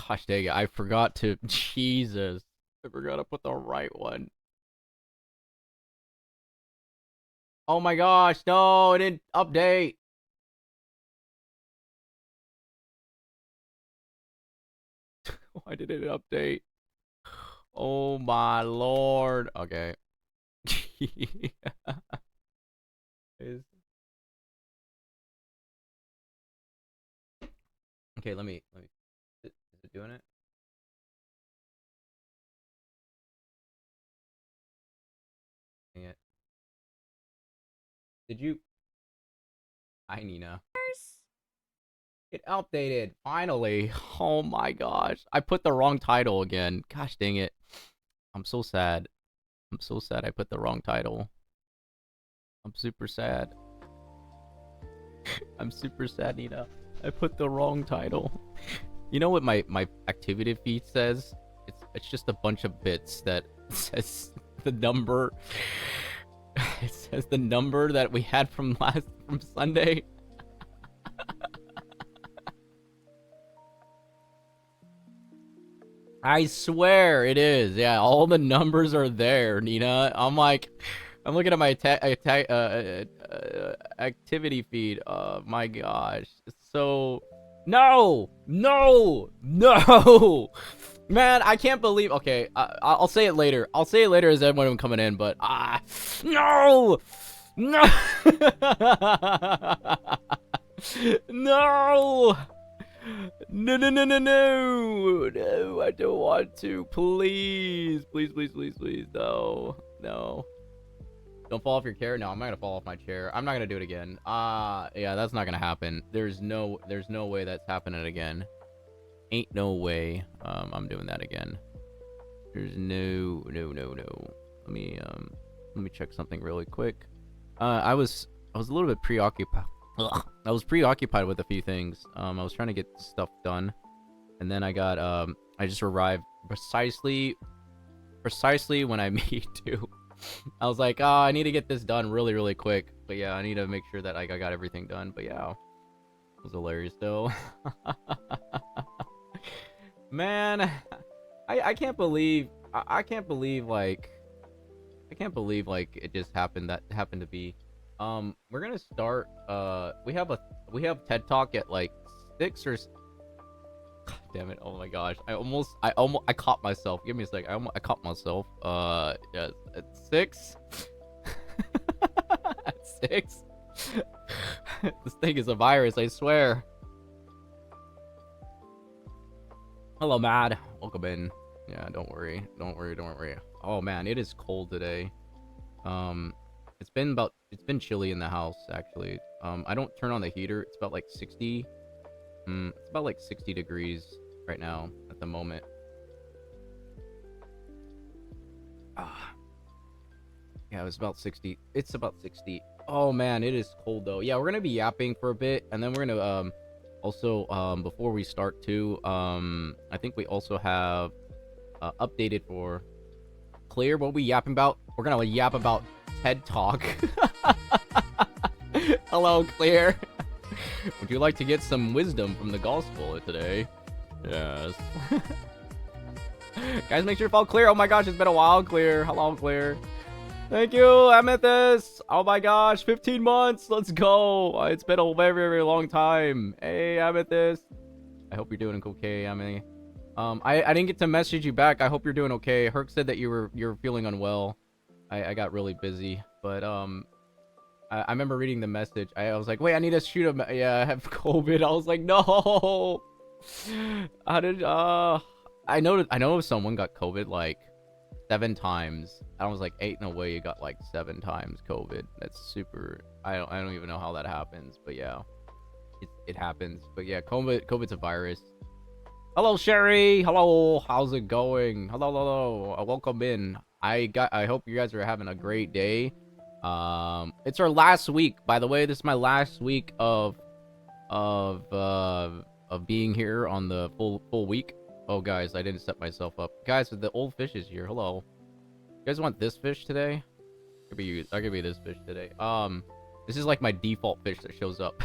Gosh dang it, I forgot to... Jesus. I forgot to put the right one. Oh my gosh, no, it didn't update. Why did it update? Oh my lord. Okay. Okay, let me. Is it doing it? Dang it. Did you? Hi, Nina. It updated finally. Oh my gosh, I put the wrong title again. Gosh dang it. I'm so sad. I'm so sad I put the wrong title. I'm super sad. I'm super sad, Nina. I put the wrong title. You know what my activity feed says? It's just a bunch of bits that says the number. It says the number that we had from Sunday. I swear it is. Yeah, all the numbers are there, Nina. I'm like, I'm looking at my activity feed. Oh my gosh. It's so no, no, no. Man, I can't believe. Okay, I'll say it later. I'll say it later as everyone coming in. But no, no, no. No, no, no, no, no. No, I don't want to. Please, please, please, please, please. No, no. Don't fall off your chair. No, I'm not gonna fall off my chair. I'm not gonna do it again. Yeah, that's not gonna happen. There's no way that's happening again. Ain't no way. I'm doing that again. There's no. Let me check something really quick. I was a little bit preoccupied. Ugh. I was preoccupied with a few things. I was trying to get stuff done, and then I just arrived precisely when I need to. I was like, I need to get this done really, really quick. But yeah, I need to make sure that I got everything done. But yeah, it was hilarious though. Man, I can't believe I can't believe like it just happened to be. We're gonna start. We have TED Talk at like 6 or. God damn it! Oh my gosh! I caught myself. Give me a sec. I caught myself. Yeah, at 6. At 6. This thing is a virus. I swear. Hello, Mad. Welcome in. Yeah, don't worry. Oh man, it is cold today. It's been chilly in the house actually. I don't turn on the heater. It's about like 60. It's about like 60 degrees right now at the moment. Yeah, it was about 60. It's about 60. Oh man, it is cold though. Yeah, we're gonna be yapping for a bit, and then we're gonna also before we start too, I think we also have updated for Clear. What we yapping about? We're gonna yap about TED Talk. Hello, Clear. Would you like to get some wisdom from the gospel today? Yes. Guys, make sure to follow Clear. Oh my gosh, it's been a while, Clear. Hello, Clear. Thank you, Amethyst. Oh my gosh, 15 months. Let's go. It's been a very, very long time. Hey, Amethyst. I hope you're doing okay, Emily. I didn't get to message you back. I hope you're doing okay. Herc said that you're feeling unwell. I got really busy, but I remember reading the message. I was like, wait, I need to shoot him. Yeah, I have COVID. I was like, no. How did I know someone got COVID like 7 times. I was like, ain't no way you got like 7 times COVID. That's super. I don't even know how that happens, but yeah, it happens. But yeah, COVID's a virus. Hello, Sherry. Hello. How's it going? Hello. Welcome in. I hope you guys are having a great day. It's our last week, by the way. This is my last week of being here on the full week. Oh, guys, I didn't set myself up. Guys, the old fish is here. Hello. You guys want this fish today? I'll give you this fish today. This is like my default fish that shows up.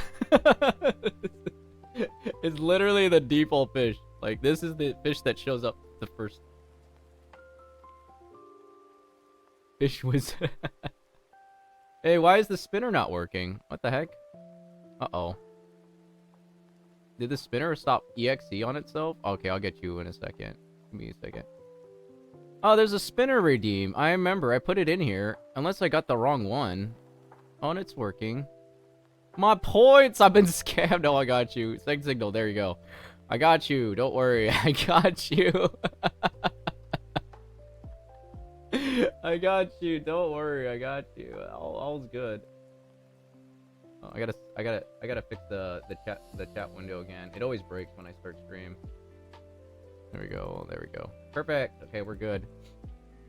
It's literally the default fish. Like, this is the fish that shows up the first. Fish wizard. Hey, why is the spinner not working? What the heck? Uh-oh. Did the spinner stop EXE on itself? Okay, I'll get you in a second. Give me a second. Oh, there's a spinner redeem. I remember. I put it in here. Unless I got the wrong one. Oh, and it's working. My points! I've been scammed. Oh, I got you. Second signal. There you go. I got you. Don't worry. I got you. I got you. Don't worry. I got you. All's good. Oh, I gotta fix the chat window again. It always breaks when I start stream. There we go. There we go. Perfect. Okay, we're good.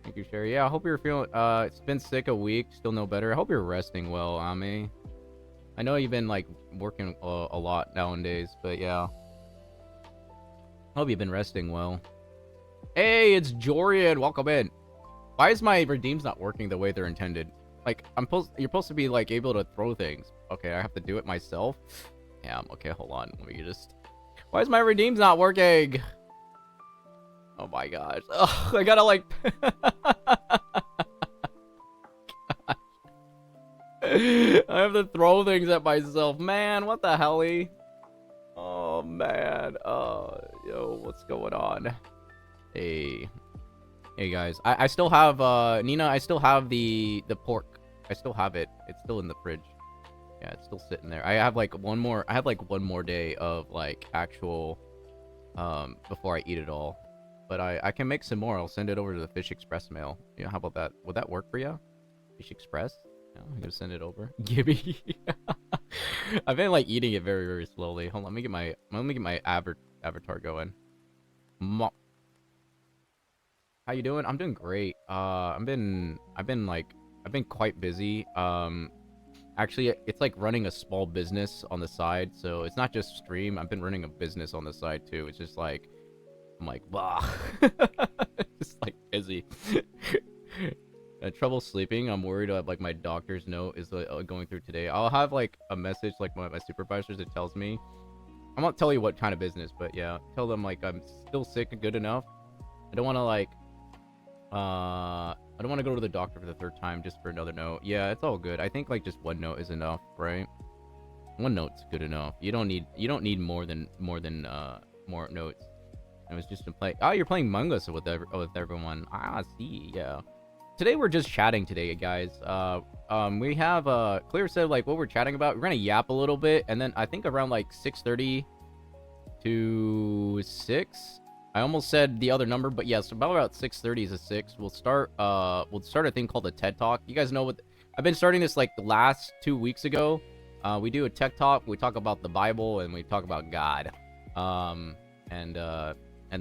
Thank you, Sherry. Yeah, I hope you're feeling. It's been sick a week. Still no better. I hope you're resting well, Ami. I know you've been like working a lot nowadays, but yeah. I hope you've been resting well. Hey, it's Jorian. Welcome in. Why is my redeems not working the way they're intended? Like, you're supposed to be like able to throw things. Okay, I have to do it myself. Yeah, okay, hold on. Let me just. Why is my redeems not working? Oh my gosh. Oh, I gotta like. I have to throw things at myself. Man, what the helly? Oh man. Yo, what's going on? Hey. Hey guys. I still have Nina, I still have the pork. I still have it. It's still in the fridge. Yeah, it's still sitting there. I have like one more day of like actual before I eat it all. But I can make some more. I'll send it over to the Fish Express mail. Yeah, how about that? Would that work for you? Fish Express? Yeah, I'm gonna send it over. Gimme. I've been like eating it very, very slowly. Hold on, let me get my avatar going. How you doing? I'm doing great. I've been quite busy. Actually, it's like running a small business on the side, so it's not just stream. I've been running a business on the side too. It's just like I'm like, bah. Just like busy. Trouble sleeping. I'm worried like my doctor's note is going through today. I'll have like a message like one of my supervisors that tells me. I won't tell you what kind of business, but yeah, tell them like I'm still sick and good enough. I don't want to like I don't want to go to the doctor for the third time just for another note. Yeah, it's all good. I think like just one note is enough, right? One note's good enough. You don't need more notes. It was just to play. Oh, you're playing Mungus with everyone. Ah, see, yeah. Today we're just chatting today, guys. We have Clear said like what we're chatting about. We're gonna yap a little bit, and then I think around like 6:30 to 6. I almost said the other number, but yes, about 6:30 is a 6. We'll start a thing called a TED Talk. You guys know what I've been starting this like the last 2 weeks ago. We do a TED Talk. We talk about the Bible and we talk about God. And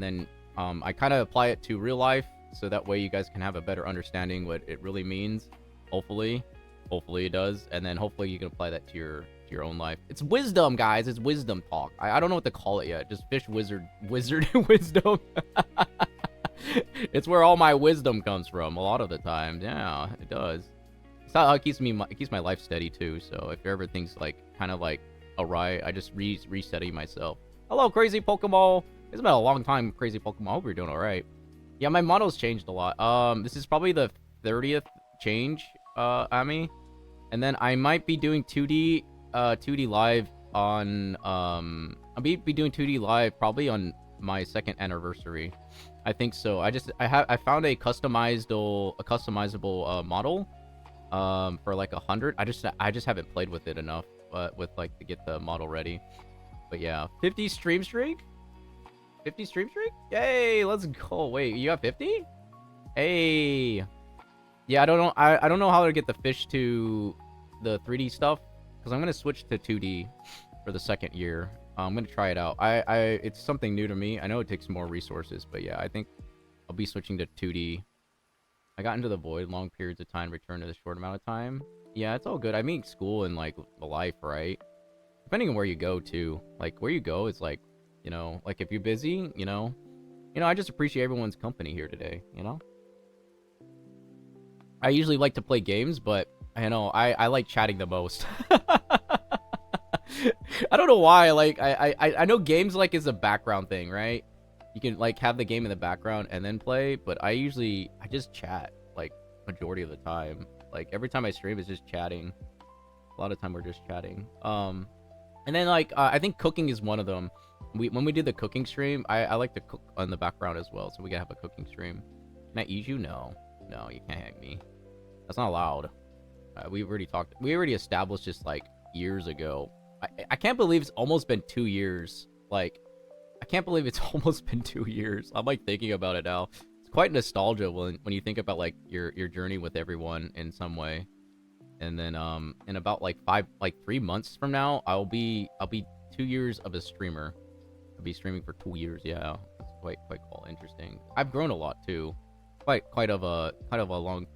then I kind of apply it to real life, so that way you guys can have a better understanding what it really means. Hopefully it does, and then hopefully you can apply that to your own life. It's wisdom, guys. It's wisdom talk. I don't know what to call it yet. Just fish wizard wisdom. It's where all my wisdom comes from a lot of the time. Yeah, it does. It's how it keeps my life steady too. So if everything's like kind of like awry, I just resetting myself. Hello, crazy Pokemon. It's been a long time, crazy Pokemon. I hope you're doing all right. Yeah, my model's changed a lot. This is probably the 30th change, Ami. And then I might be doing 2D live on I'll be doing 2D live probably on my 2nd anniversary. I think so. I found a customizable model for like 100. I just haven't played with it enough with like to get the model ready. But yeah, 50 stream streak? 50 stream streak? Yay, let's go. Wait, you have 50? Hey. Yeah, I don't know. I don't know how to get the fish to the 3D stuff, because I'm gonna switch to 2D for the 2nd year. I'm gonna try it out. It's something new to me. I know it takes more resources, but yeah, I think I'll be switching to 2D. I got into the void, long periods of time, return to the short amount of time. Yeah, it's all good. I mean, school and like life, right? Depending on where you go too. Like where you go is like, you know, like if you're busy, you know, I just appreciate everyone's company here today, you know? I usually like to play games, but I know I like chatting the most. I don't know why. Like I know games like is a background thing, right? you can like have the game in the background and then play, but I just chat like majority of the time. Like every time I stream, it's just chatting. A lot of time we're just chatting. And then like I think cooking is one of them. When we did the cooking stream, I like to cook on the background as well, so we can have a cooking stream. Can I eat you? No, you can't hack me. That's not allowed. We already established this like years ago. I can't believe it's almost been 2 years. Like, I can't believe it's almost been 2 years. I'm like thinking about it now. It's quite nostalgia when you think about like your journey with everyone in some way. And then in about like 3 months from now, I'll be 2 years of a streamer. I'll be streaming for 2 years. Yeah, that's quite cool. Interesting. I've grown a lot too. Quite of a long.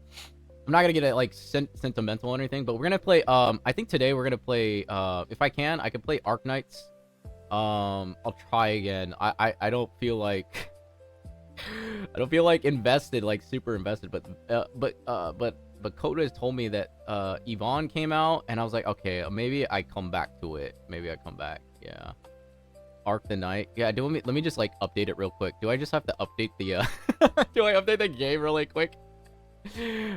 I'm not gonna get it like sentimental or anything, but we're gonna play. I think today we're gonna play. If I can play Arc Knights. I'll try again. I don't feel like invested, like super invested. But Coda has told me that Yvonne came out, and I was like, okay, maybe I come back to it. Maybe I come back. Yeah. Arc the Night. Yeah. Let me just like update it real quick. Do I just have to update the? Do I update the game really quick?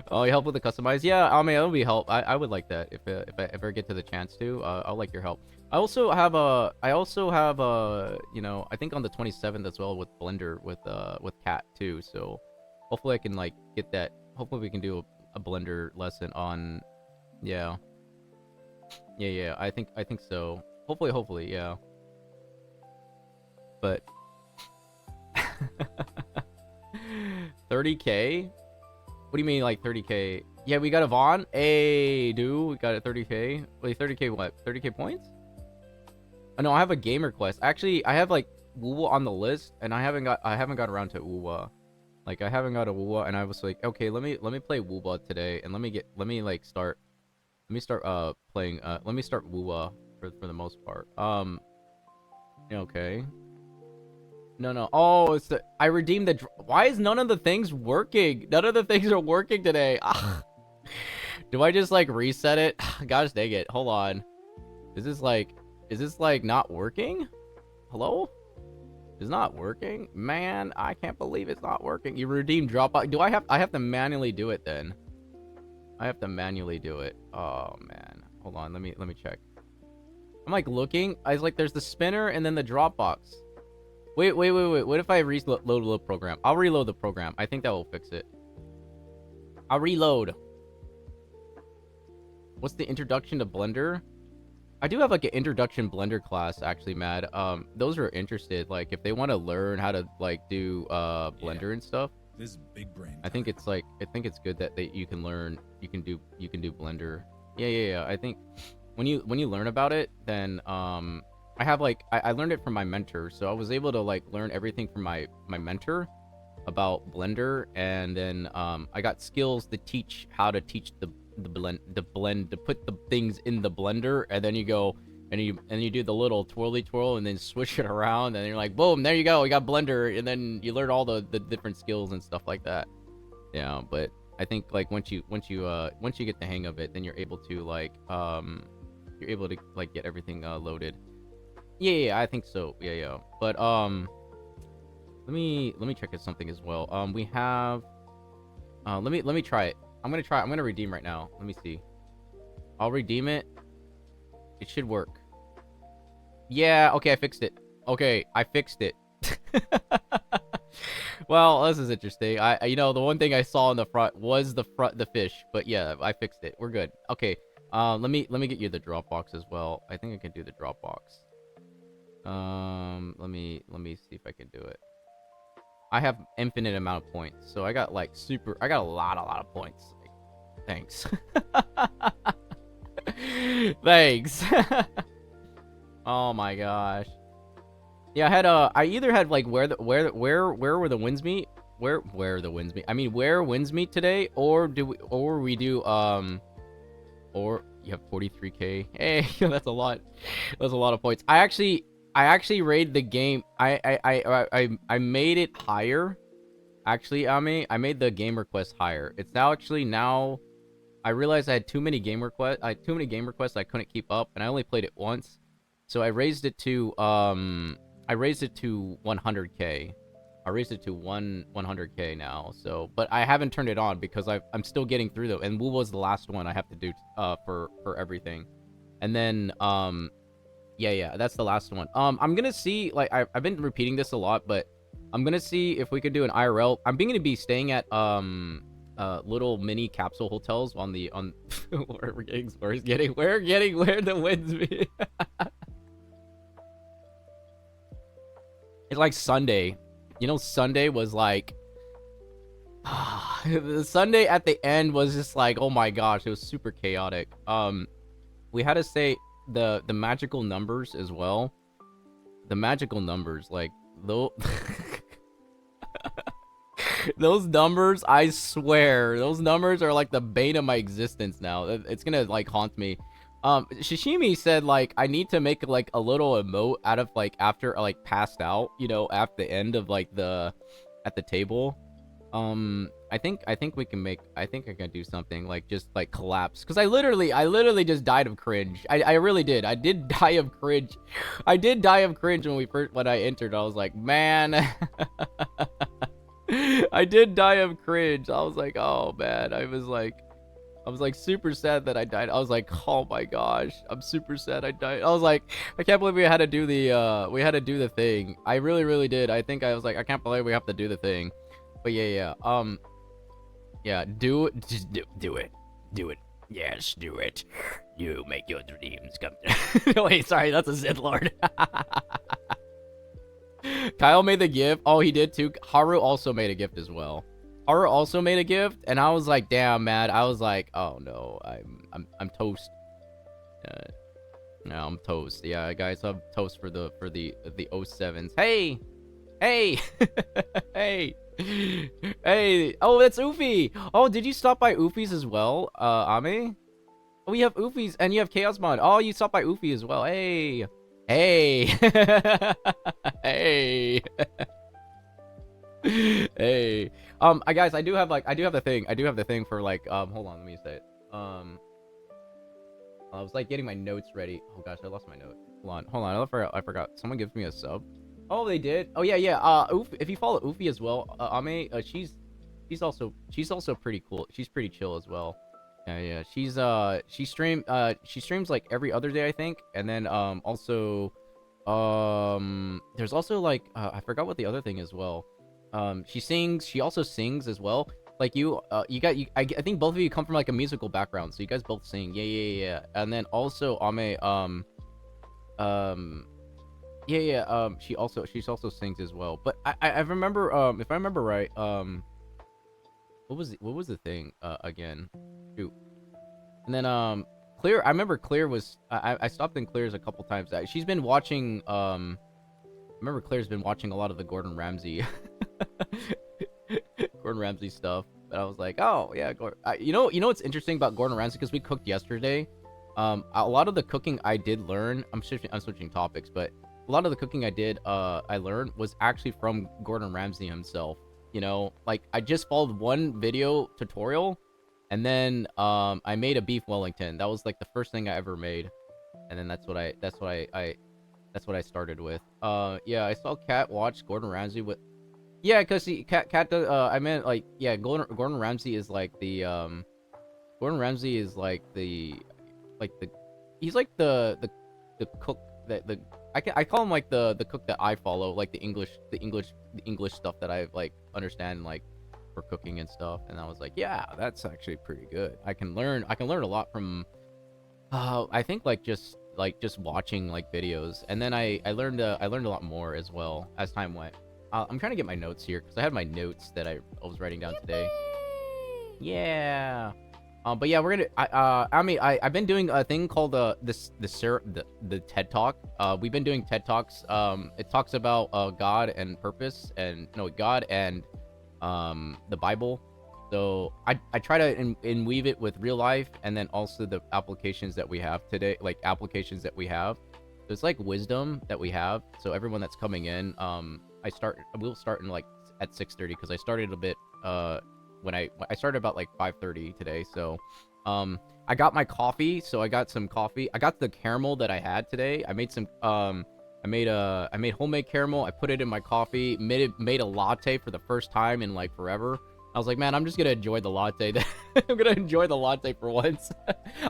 Oh, you help with the customize? Yeah, I mean, that'll be help. I would like that if I ever get to the chance to. I'll like your help. I also have you know, I think on the 27th as well with Blender with Cat too. So hopefully I can like get that. Hopefully we can do a Blender lesson on. Yeah. I think so. Hopefully, yeah. But 30K. What do you mean, like 30K? Yeah, we got a Vaughn. Hey, dude, we got a 30K. Wait, 30K what? 30K points? Oh, no, I have a game request. Actually, I have like Wuwa on the list, and I haven't got around to Wuwa. Like, I haven't got a Wuwa, and I was like, okay, let me play Wuwa today, and let me start playing. Let me start Wuwa for the most part. Okay. No. Oh, it's the... I redeemed the... Why is none of the things working? None of the things are working today. Do I just, like, reset it? Gosh dang it. Hold on. Is this, like, not working? Hello? It's not working? Man, I can't believe it's not working. You redeemed Dropbox. Do I have to manually do it, then? I have to manually do it. Oh, man. Hold on. Let me check. I'm, like, looking. I was like, there's the spinner and then the Dropbox. Wait. What if I reload the program? I'll reload the program. I think that will fix it. I'll reload. What's the introduction to Blender? I do have like an introduction Blender class, actually, Mad. Those are interested. Like, if they want to learn how to like do Blender and stuff. This is big brain. I think it's good that you can learn. You can do Blender. Yeah. I think when you learn about it, then I have like I learned it from my mentor, so I was able to like learn everything from my mentor about Blender, and then I got skills to teach how to teach the blend to put the things in the blender, and then you go and you do the little twirly twirl and then switch it around, and you're like, boom, there you go, we got Blender, and then you learn all the different skills and stuff like that. Yeah, but I think like once you get the hang of it, then you're able to like get everything loaded. Yeah, I think so. Yeah. But let me check something as well. We have let me try it. I'm gonna redeem right now. Let me see. I'll redeem it. It should work. Yeah, okay, I fixed it. Okay, I fixed it. Well, this is interesting. You know, the one thing I saw in the front was the fish, but yeah, I fixed it. We're good. Okay. Let me get you the Dropbox as well. I think I can do the Dropbox. Let me see if I can do it. I have infinite amount of points, so I got like I got a lot of points. Like, thanks. Thanks. Oh my gosh. Yeah, I either had like where were the winds meet? Where the winds meet? I mean, where winds meet today, or we do or you have 43K. Hey, that's a lot. That's a lot of points. I actually rated the game. I made it higher. Actually, I made the game request higher. It's now I realized I had too many game requests. I couldn't keep up, and I only played it once. So I raised it to 100K. I raised it to 100K now. So, but I haven't turned it on because I'm still getting through though. And Wu was the last one I have to do for everything. And then yeah, that's the last one. I'm gonna see, like, I've been repeating this a lot, but I'm gonna see if we could do an IRL. I'm gonna be staying at little mini capsule hotels on where we're getting where the winds be. It's like Sunday. You know, Sunday was like the Sunday at the end was just like, oh my gosh, it was super chaotic. We had to say the magical numbers as well. The magical numbers, like though those numbers, I swear, those numbers are like the bane of my existence now. It's gonna like haunt me. Shishimi said like I need to make like a little emote out of like after like passed out, you know, at the end of like at the table. I think we can make, I think I can do something like just like collapse, because I literally just died of cringe. I really did. I did die of cringe. I did die of cringe when I entered. I was like, man. I did die of cringe. I was like, oh man. I was like super sad that I died. I was like, oh my gosh, I'm super sad I died. I was like, I can't believe we had to do the thing. I really did. I think I was like, I can't believe we have to do the thing. But yeah, just do it. Yes, do it. You make your dreams come true. Wait, sorry, that's a Sith Lord. Kyle made the gift. Oh, he did too. Haru also made a gift as well. Haru also made a gift, and I was like, damn, man. I was like, oh no, I'm toast. No, I'm toast. Yeah, guys, I'm toast for the 07s. Hey, hey. Hey, oh, that's Oofy. Oh, did you stop by Oofy's as well, Ame? Oh, we have Oofy's, and you have Chaosmon. Oh, you stopped by Oofy as well. Hey, hey. Hey. Guys, I do have the thing for like, hold on, let me say it. I was like getting my notes ready. Oh gosh, I lost my note. Hold on, I forgot. Someone gives me a sub. Oh, they did. Oh yeah. If you follow Oofy as well, Ame, she's also pretty cool. She's pretty chill as well. Yeah. She streams like every other day, I think. And then also there's also like I forgot what the other thing as well. She also sings as well. Like I think both of you come from like a musical background, so you guys both sing. Yeah. And then also Ame she also sings as well. But I remember if I remember right, what was the thing again? Shoot. And then Clear, I remember Clear was I stopped in Clear's a couple times. She's been watching I remember Claire's been watching a lot of the Gordon Ramsay stuff. But I was like, oh yeah, you know what's interesting about Gordon Ramsay, because we cooked yesterday. A lot of the cooking I did learn, I'm switching topics, but a lot of the cooking I learned was actually from Gordon Ramsay himself. You know, like I just followed one video tutorial, and then I made a beef Wellington. That was like the first thing I ever made, and then that's what I started with. Yeah, I saw Kat watch Gordon Ramsay with. Yeah, cause Kat does. I meant like, yeah, Gordon Ramsay is like the he's like the cook that I call him like the cook that I follow, like the English stuff that I like understand, like for cooking and stuff. And I was like, yeah, that's actually pretty good. I can learn a lot from I think like just watching like videos. And then I learned a lot more as well as time went. I'm trying to get my notes here because I had my notes that I was writing down today. Yeah. But yeah, we're gonna. I've been doing a thing called the TED Talk. We've been doing TED Talks. It talks about God and purpose, and God and the Bible. So I try to weave it with real life, and then also the applications that we have today, like applications that we have. So it's like wisdom that we have. So everyone that's coming in, we'll start in like at 6:30, because I started a bit when I started about like 5:30 today. So I got my coffee, so I got some coffee. I got the caramel that I had today. I made I made homemade caramel. I put it in my coffee. Made a latte for the first time in like forever. I was like, man, I'm just gonna enjoy the latte. I'm gonna enjoy the latte for once.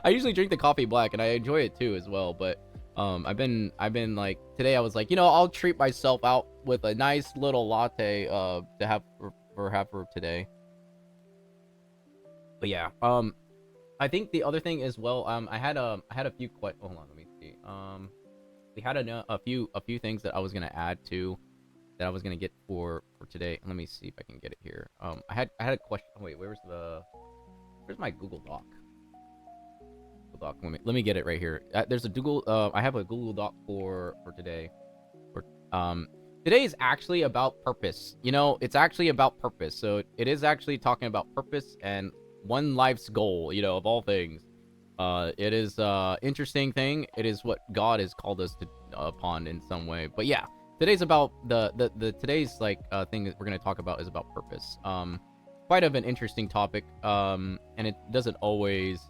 I usually drink the coffee black, and I enjoy it too as well. But I've been like today. I was like, I'll treat myself out with a nice little latte to have for today. But yeah, I think the other thing as well. I had a few hold on, let me see. We had a few things that I was gonna add to that I was gonna get for today. Let me see if I can get it here. I had a question. Oh, wait, where's my Google Doc? Google Doc. Let me get it right here. There's a Google. I have a Google Doc for today. Today is actually about purpose. It's actually about purpose. So it is actually talking about purpose and one life's goal. Of all things. It is interesting thing. It is what God has called us to upon in some way. But yeah, today's about the today's thing that we're gonna talk about is about purpose. Quite of an interesting topic. And it doesn't always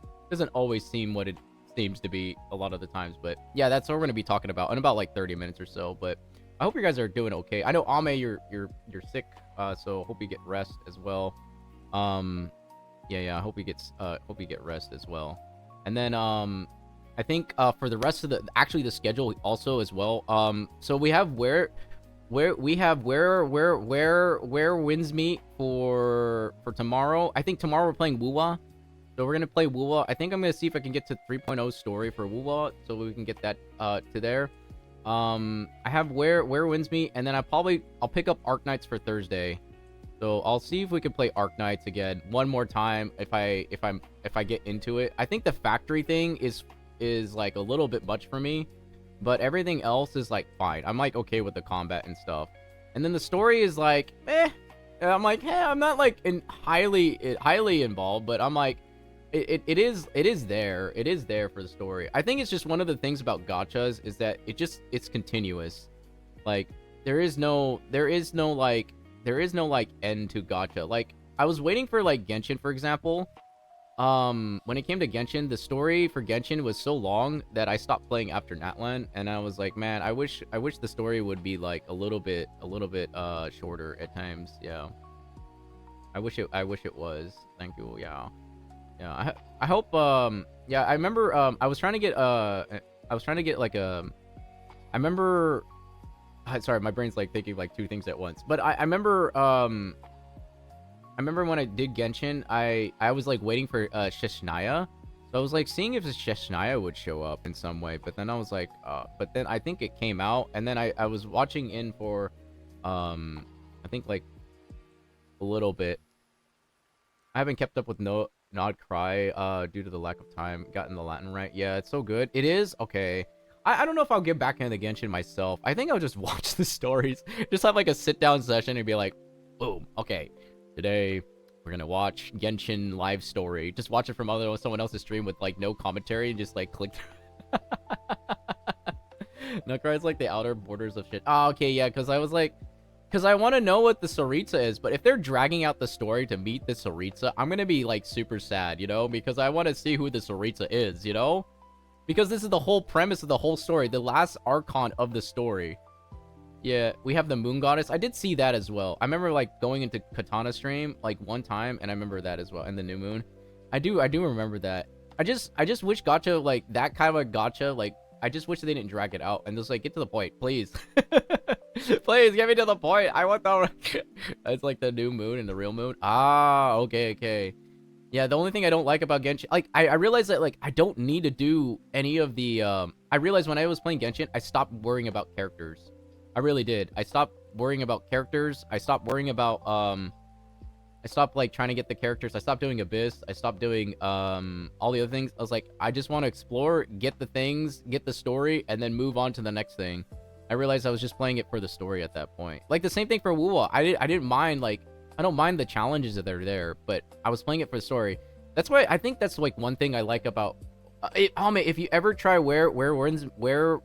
seem what it seems to be a lot of the times. But yeah, that's what we're gonna be talking about in about like 30 minutes or so. But I hope you guys are doing okay. I know Ame, you're sick. So hope you get rest as well. Yeah. I hope you get rest as well. And then I think for the rest of the schedule also as well. So we have where wins meet for tomorrow. I think tomorrow we're playing Wuwa. So we're gonna play Wuwa. I think I'm gonna see if I can get to 3.0 story for Wuwa so we can get that to there. I have where wins meet, and then I'll pick up Arc Knights for Thursday. So I'll see if we can play Arc Knights again one more time if I get into it. I think the factory thing is like a little bit much for me, but everything else is like fine. I'm like okay with the combat and stuff. And then the story is like and I'm like, hey, I'm not like highly involved, but I'm like it is there. It is there for the story. I think it's just one of the things about gachas is that it's continuous. Like there is no like end to gacha. Like I was waiting for like Genshin, for example. When it came to Genshin, the story for Genshin was so long that I stopped playing after Natlan, and I was like, man, I wish the story would be like a little bit shorter at times. Yeah. I wish it was. Thank you. Yeah. I hope yeah, I remember I was trying to get like I remember sorry, my brain's like thinking like two things at once. But I remember when I did Genshin, I was like waiting for Sheshnaya. So I was like seeing if the Sheshnaya would show up in some way, but then I was like but then I think it came out, and then I was watching in for I think like a little bit. I haven't kept up with Nod Cry due to the lack of time. Gotten the Latin right. Yeah, it's so good. It is okay. I don't know if I'll get back into the Genshin myself. I think I'll just watch the stories. Just have like a sit-down session and be like, boom, okay. Today, we're gonna watch Genshin live story. Just watch it from someone else's stream with like no commentary and just like click through. Nukra is like the outer borders of shit. Oh, okay, yeah, because I was like... Because I want to know what the Tsaritsa is, but if they're dragging out the story to meet the Tsaritsa, I'm gonna be like super sad, because I want to see who the Tsaritsa is, Because this is the whole premise of the whole story. The last archon of the story. Yeah, we have the Moon Goddess. I did see that as well. I remember, like, going into Katana stream, like, one time, and I remember that as well. And the New Moon. I do remember that. I just wish gacha, like, that kind of a gacha, like, I just wish they didn't drag it out. And just, like, get to the point, please. Please, get me to the point. I want the... It's, like, the New Moon and the Real Moon. Ah, okay. Yeah, the only thing I don't like about Genshin, like, I realized that, like, I don't need to do any of the, I realized when I was playing Genshin, I stopped worrying about characters. I really did. I stopped worrying about characters. I stopped worrying about, I stopped, like, trying to get the characters. I stopped doing Abyss. I stopped doing, all the other things. I was like, I just want to explore, get the things, get the story, and then move on to the next thing. I realized I was just playing it for the story at that point. Like, the same thing for Wuwa. I didn't mind, like, I don't mind the challenges that are there, but I was playing it for the story. That's why I think that's like one thing I like about if you ever try where winds meet,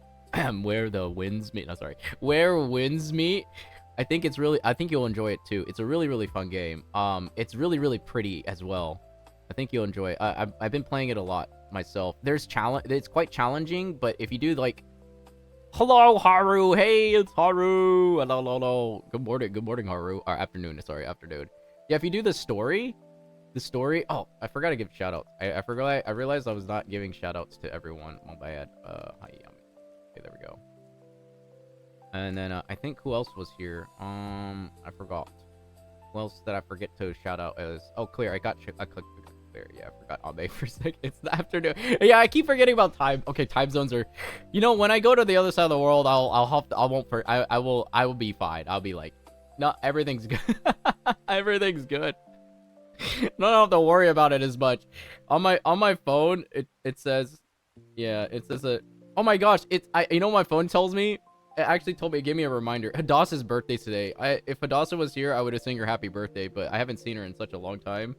I think you'll enjoy it too. It's a really fun game. It's really pretty as well. I think you'll enjoy it. I've been playing it a lot myself. It's quite challenging, but if you do like Hello, Haru. Hey, it's Haru. Hello, hello, hello. Good morning, Haru. Or afternoon. Sorry, afternoon. Yeah, if you do the story. Oh, I forgot to give shout outs. I forgot. I realized I was not giving shout outs to everyone. My bad. Hi, Yami. Okay, there we go. And then I think who else was here? I forgot. Who else did I forget to shout out as? Oh, Clear. I clicked Clear. Yeah, I forgot Abe for a second. It's the afternoon. Yeah, I keep forgetting about time. Okay, time zones are. You know, when I go to the other side of the world, I will be fine. I'll be like, no, everything's good. Everything's good. I don't have to worry about it as much. On my phone, it says, yeah, it says a. Oh my gosh, you know what my phone tells me? It actually told me, it gave me a reminder. Hadassah's birthday's today. If Hadassah was here, I would have sung her happy birthday, but I haven't seen her in such a long time.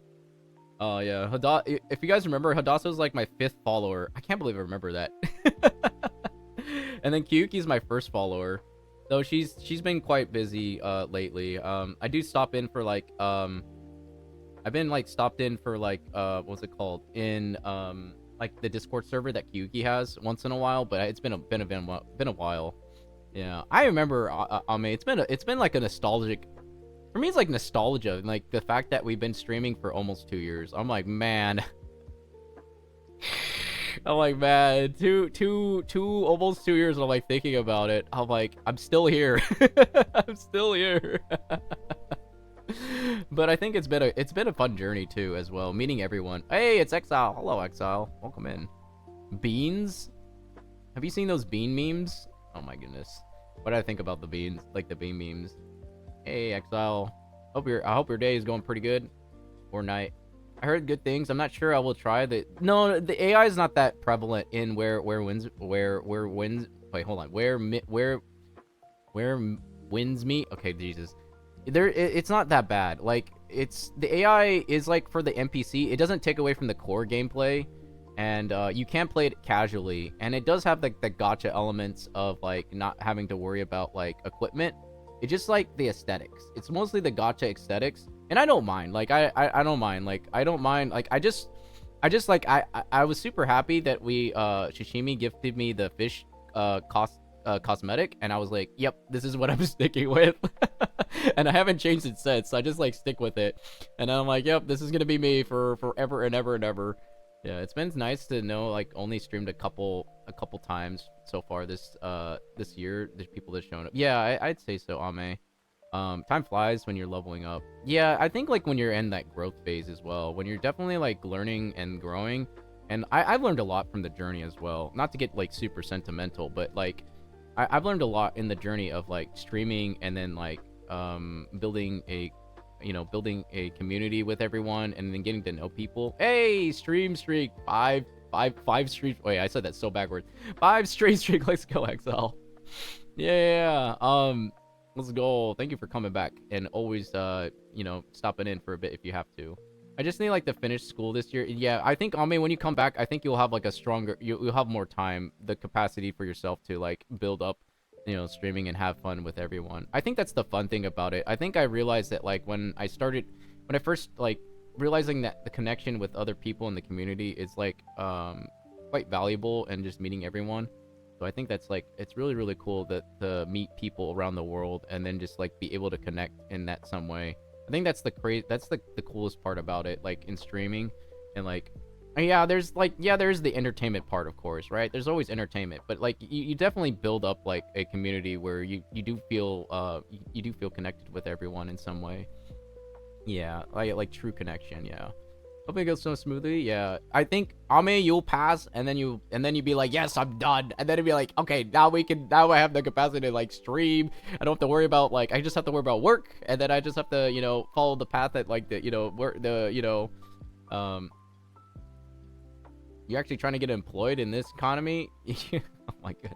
Oh yeah, if you guys remember, Hadassah was like my 5th follower. I can't believe I remember that. And then Kyuki's my 1st follower. So she's been quite busy lately. I do stop in for like I've been like stopped in for like what's it called, in like the Discord server that Kyuki has once in a while, but it's been a while. Yeah, I remember Ame. It's been like a nostalgic. For me, it's like nostalgia, and like the fact that we've been streaming for almost 2 years. I'm like, man. I'm like, man, almost 2 years. And I'm like thinking about it. I'm like, I'm still here. I'm still here. But I think it's been a fun journey too, as well. Meeting everyone. Hey, it's Exile. Hello, Exile. Welcome in. Beans? Have you seen those bean memes? Oh my goodness. What do I think about the beans? Like the bean memes. Hey, Exile. I hope your day is going pretty good. Or night. I heard good things. I'm not sure I will try the. No, the AI is not that prevalent in where wins. Wait, hold on. Where wins meet. Okay, Jesus. It's not that bad. Like, the AI is like for the NPC. It doesn't take away from the core gameplay, and you can play it casually. And it does have like the gacha elements of like not having to worry about like equipment. It's just like the aesthetics. It's mostly the gacha aesthetics, and I don't mind. Like I don't mind. Like I don't mind. Like I just like I was super happy that we Shishimi gifted me the fish cosmetic, and I was like, yep, this is what I'm sticking with. And I haven't changed it since, so I just like stick with it. And I'm like, yep, this is gonna be me for forever and ever and ever. Yeah, it's been nice to know, like, only streamed a couple times so far this year. There's people that shown up. Yeah, I'd say so, Ame. Time flies when you're leveling up. Yeah, I think like when you're in that growth phase as well, when you're definitely like learning and growing. And I've learned a lot from the journey as well. Not to get like super sentimental, but like I've learned a lot in the journey of like streaming, and then like building a community with everyone, and then getting to know people. Hey, stream streak, five streams. Wait, I said that so backwards. 5 straight streak. Let's go, XL. Yeah. Let's go. Thank you for coming back, and always stopping in for a bit if you have to. I just need like to finish school this year. Yeah, I think Ame, when you come back, I think you'll have like a stronger, you'll have more time, the capacity for yourself to like build up, streaming and have fun with everyone. I think that's the fun thing about it. I think I realized that like when I first like realizing that the connection with other people in the community is like quite valuable, and just meeting everyone. So I think that's like, it's really, really cool to meet people around the world, and then just like be able to connect in that some way. I think that's the coolest part about it, like in streaming. And like, there's the entertainment part, of course, right? There's always entertainment, but like you definitely build up like a community where you do feel connected with everyone in some way. Yeah, like true connection. Yeah. Hope it goes so smoothly. Yeah, I think Ame, you'll pass, and then you be like, yes, I'm done, and then it'd be like, okay, now I have the capacity to like stream. I don't have to worry about I just have to worry about work, and then I just have to follow the path that like you're actually trying to get employed in this economy. Oh my god.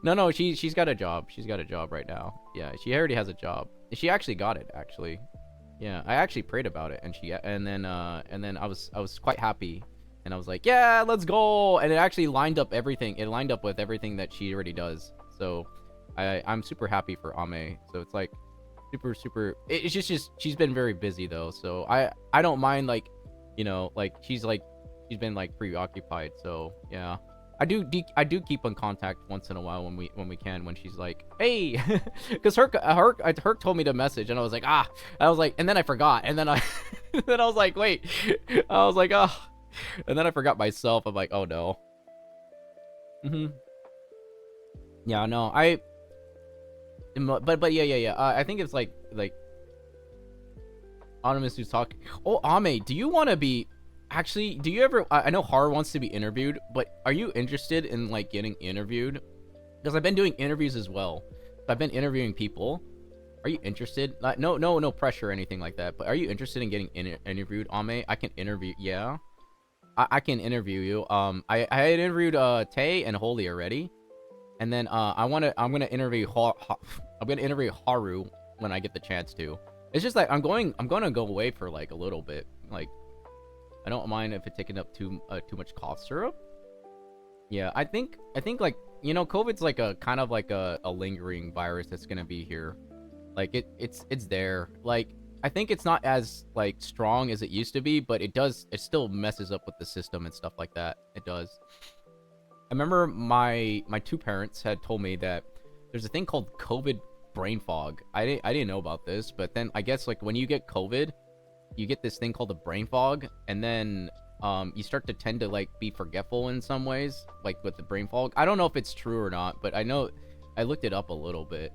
No, she's got a job. She's got a job right now. Yeah, she already has a job. She actually got it, actually. Yeah, I actually prayed about it, and then I was quite happy, and I was like, yeah, let's go. And it actually lined up everything. It lined up with everything that she already does. So I'm super happy for Ame. So it's like super. It's just she's been very busy though. So I don't mind, like, like she's been like preoccupied. So yeah. I do keep in contact once in a while when we can, when she's like, hey, because Herc told me to message, and I was like, I was like, and then I forgot, and then I then I was like, wait, I was like, and then I forgot myself. I'm like, oh no. Yeah, no, but yeah. I think it's like Anonymous who's talking. Oh, Ame, do you want to be? Actually, do you ever? I know Har wants to be interviewed, but are you interested in like getting interviewed? Because I've been doing interviews as well. I've been interviewing people. Are you interested? No pressure or anything like that. But are you interested in getting interviewed, Ame? I can interview. Yeah, I can interview you. I had interviewed Tay and Holy already, and then I'm gonna interview I'm gonna interview Haru when I get the chance to. It's just like I'm gonna go away for like a little bit. Like, I don't mind if it's taking up too much cough syrup. Yeah, I think like, you know, COVID's like a kind of like a lingering virus that's gonna be here. Like it's there. Like, I think it's not as like strong as it used to be, but it still messes up with the system and stuff like that. It does. I remember my two parents had told me that there's a thing called COVID brain fog. I didn't know about this, but then I guess like when you get COVID, you get this thing called a brain fog, and then you start to tend to like be forgetful in some ways, like with the brain fog. I don't know if it's true or not, but I know I looked it up a little bit.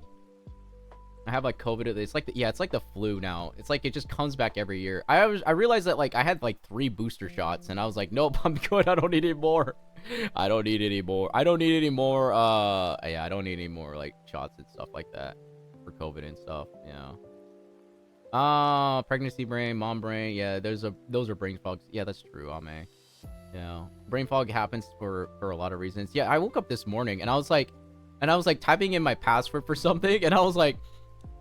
I have like COVID. It's like it's like the flu now. It's like it just comes back every year. I realized that like I had like 3 booster shots, and I was like, nope, I'm good. I don't need any more. I don't need any more. I don't need any more. Yeah, I don't need any more like shots and stuff like that for COVID and stuff. Yeah. Pregnancy brain, mom brain. Yeah, those are brain fogs. Yeah, that's true, Ame. Yeah, brain fog happens for a lot of reasons. Yeah, I woke up this morning and I was like typing in my password for something, and I was like,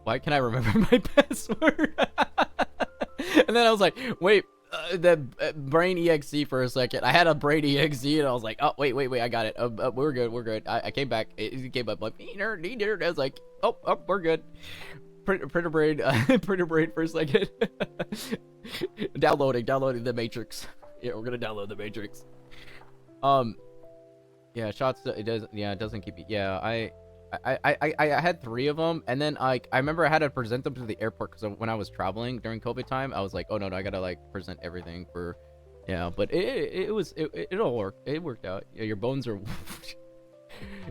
why can't I remember my password? And then I was like, wait, the brain exe for a second. I had a brain exe, and I was like, oh wait, I got it. We're good. I came back. It came up like neither. I was like, oh, we're good. Printer brain for a second. downloading the Matrix. Yeah, we're gonna download the Matrix. Yeah, shots. It does. Yeah, it doesn't keep. Yeah, I had 3 of them, and then I remember I had to present them to the airport because when I was traveling during COVID time, I was like, oh no, I gotta like present everything for. Yeah, but it'll work. It worked out. Yeah, your bones are.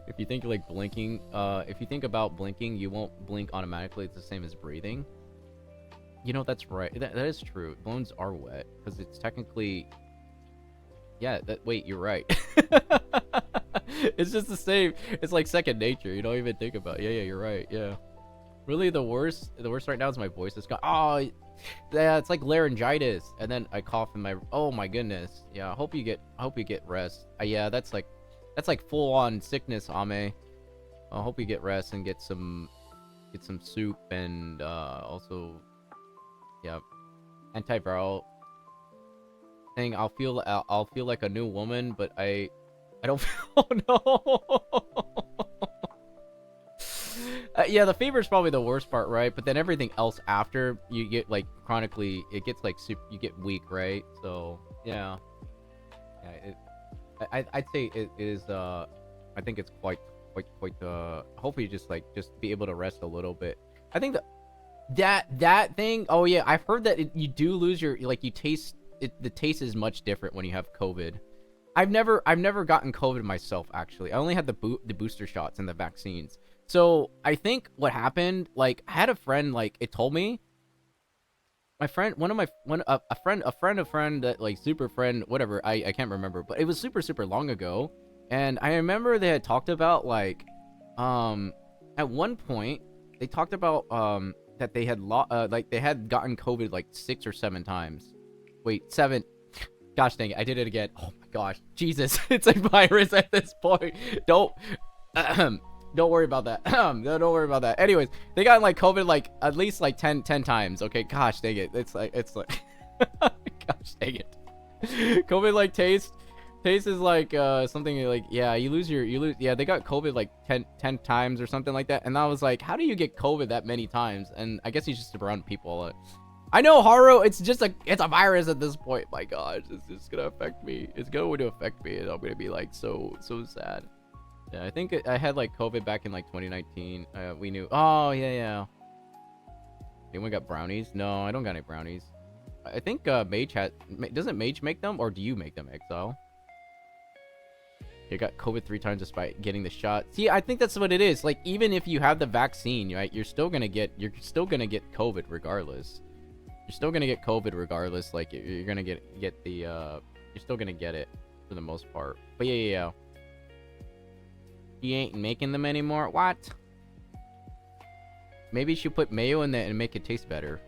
If you think like blinking, if you think about blinking, you won't blink automatically. It's the same as breathing. You know, that's right. That is true. Bones are wet because it's technically. Yeah. Wait, you're right. It's just the same. It's like second nature. You don't even think about it. Yeah, you're right. Yeah. Really, the worst right now is my voice. It's got. Oh, yeah. It's like laryngitis, and then I cough in my. Oh my goodness. Yeah. I hope you get rest. Yeah. That's like full on sickness, Ame. I hope you get rest and get some soup, and also, yeah, antiviral thing. I'll feel like a new woman, but I don't feel. Oh no. Yeah, the fever is probably the worst part, right? But then everything else after, you get like chronically, it gets like you get weak, right? So yeah. I'd say it is. I think it's quite. Hopefully, just be able to rest a little bit. I think that thing. Oh yeah, I've heard that you do lose your you taste. The taste is much different when you have COVID. I've never gotten COVID myself, actually. I only had the booster shots and the vaccines. So I think what happened, I had a friend, it told me. My friend, a friend that super friend, whatever, I can't remember, but it was super long ago, and I remember they had talked about at one point they talked about that they had they had gotten COVID 6 or 7 times. Wait, 7. Gosh dang it, I did it again. Oh my gosh, Jesus, it's a virus at this point. Don't worry about that. Don't worry about that. Anyways, they got COVID at least 10 times. Okay, gosh dang it. It's like gosh dang it. COVID taste is something yeah, you lose yeah, they got COVID 10 times or something like that. And I was like, how do you get COVID that many times? And I guess he's just around people. I know, Haru. It's a virus at this point. My gosh, it's just gonna affect me. It's going to affect me, and I'm gonna be like so sad. Yeah, I think I had like COVID back in like 2019. We knew. Oh yeah. Anyone got brownies? No, I don't got any brownies. I think Mage doesn't Mage make them, or do you make them, Exile? You got COVID 3 times despite getting the shot. See, I think that's what it is. Like, even if you have the vaccine, right, you're still gonna get COVID regardless. You're still gonna get COVID regardless. Like, you're gonna get the you're still gonna get it for the most part. But yeah. You ain't making them anymore. What? Maybe you should put mayo in there and make it taste better.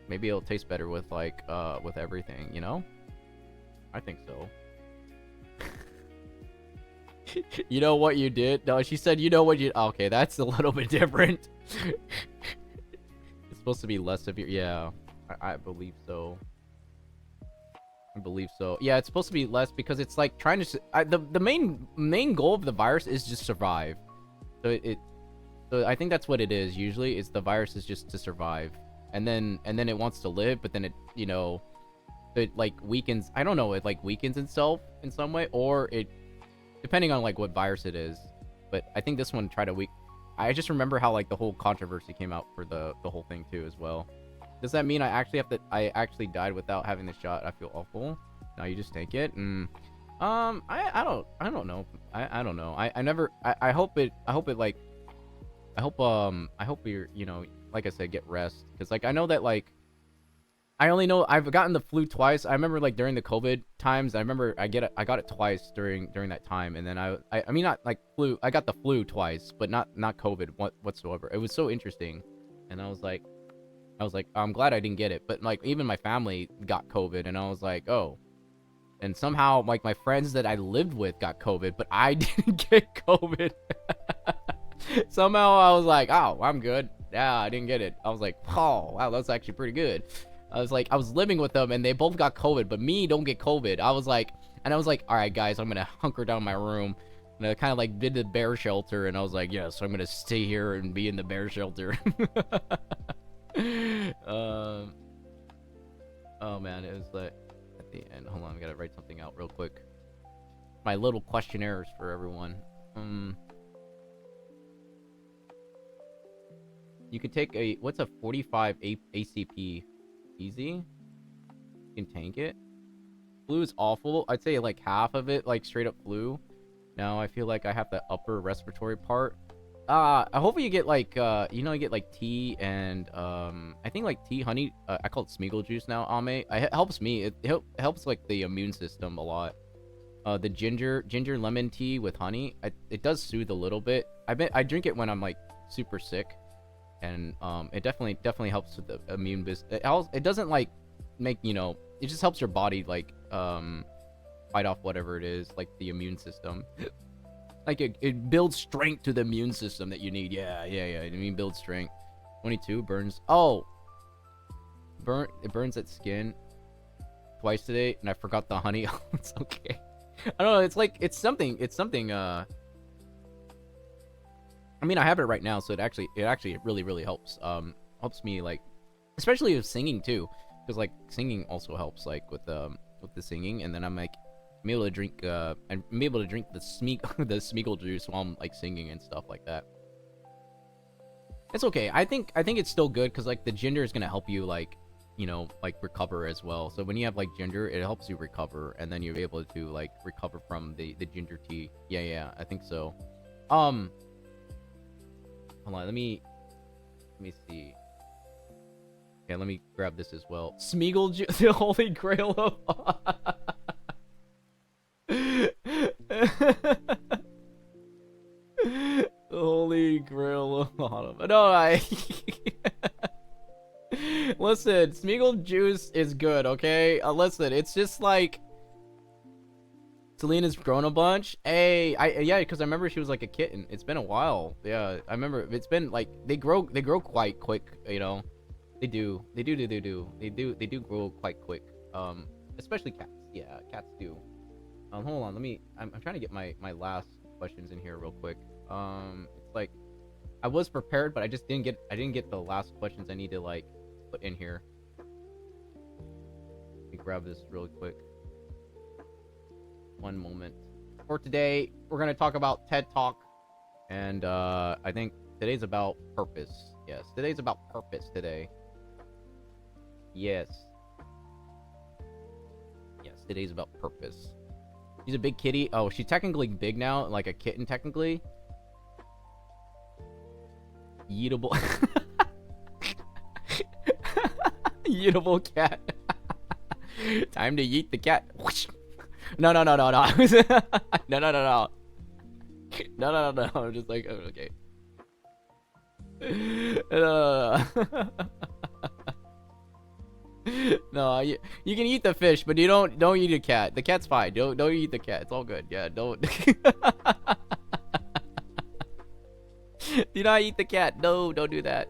Maybe it'll taste better with like with everything, you know? I think so. You know what you did? No, she said you know what you... Okay, that's a little bit different. It's supposed to be less severe. Yeah, I believe so. I believe so. Yeah, it's supposed to be less because it's like trying to... the main goal of the virus is just survive. So so I think that's what it is. Usually, it's the virus is just to survive, and then it wants to live, but then it, you know, it like weakens. I don't know. It like weakens itself in some way, or it, depending on like what virus it is. But I think this one tried to I just remember how like the whole controversy came out for the whole thing too as well. Does that mean I actually died without having the shot? I feel awful. Now you just take it. I don't know. I don't know. I hope you're, you know, like I said, get rest, because like I know that like I only know I've gotten the flu twice. I remember like during the COVID times, I remember I got it twice during that time, and then I mean, not like flu. I got the flu twice, but not COVID whatsoever. It was so interesting, and I was like I'm glad I didn't get it. But like even my family got COVID, and I was like, oh. And somehow like my friends that I lived with got COVID, but I didn't get COVID. Somehow I was like, oh, I'm good. Yeah, I didn't get it. I was like, oh, wow, that's actually pretty good. I was living with them, and they both got COVID, but me don't get COVID. I was like, all right, guys, I'm gonna hunker down in my room. And I kind of like did the bear shelter, and I was like, yeah, so I'm gonna stay here and be in the bear shelter. Oh man, it was like at the end. Hold on, I gotta write something out real quick. My little questionnaires for everyone. You could take what's a 45 ACP? Easy. You can tank it. Flu is awful. I'd say like half of it, like straight up flu. Now I feel like I have the upper respiratory part. I hope you get like you know, you get like tea and I think like tea, honey. I call it Smeagol juice now. Ame. It helps me. It helps like the immune system a lot. The ginger lemon tea with honey. It does soothe a little bit. I drink it when I'm like super sick. And it definitely helps with the immune business. It doesn't like make, you know, it just helps your body like fight off whatever it is, like the immune system. Like it builds strength to the immune system that you need. Yeah. I mean, build strength. 22 burns. Oh, it burns that skin twice today, and I forgot the honey. It's okay. I don't know. It's like it's something. I mean, I have it right now, so it actually really helps. Helps me like, especially with singing too, because like singing also helps like with the singing, and then I'm able to drink the Smeagol juice while I'm like singing and stuff like that. It's okay. I think it's still good because like the ginger is gonna help you like, you know, like recover as well. So when you have like ginger, it helps you recover, and then you're able to like recover from the ginger tea. Yeah, I think so. Hold on, let me see. Okay, let me grab this as well. Smeagol juice, the holy grail of holy grail of autumn. No, listen, Smeagol juice is good, okay? Listen, it's just like Selena's grown a bunch. Hey, yeah, because I remember she was like a kitten. It's been a while. Yeah, I remember. It's been like they grow quite quick. You know, they do grow quite quick. Especially cats. Yeah, cats do. Hold on. I'm trying to get my last questions in here real quick. It's like I was prepared, but I didn't get the last questions I need to like put in here. Let me grab this really quick. One moment. For today, we're gonna talk about TED Talk, and I think today's about purpose. Yes, today's about purpose today. Yes. Yes, today's about purpose. She's a big kitty. Oh, she's technically big now, like a kitten technically. Eatable. Eatable cat. Time to yeet the cat. No, no, no, no, no. No, no, no, no. No, no, no, no. I'm just like, okay. No, you can eat the fish, but you don't eat a cat. The cat's fine. Don't eat the cat. It's all good. Yeah, don't. Do not eat the cat. No, don't do that.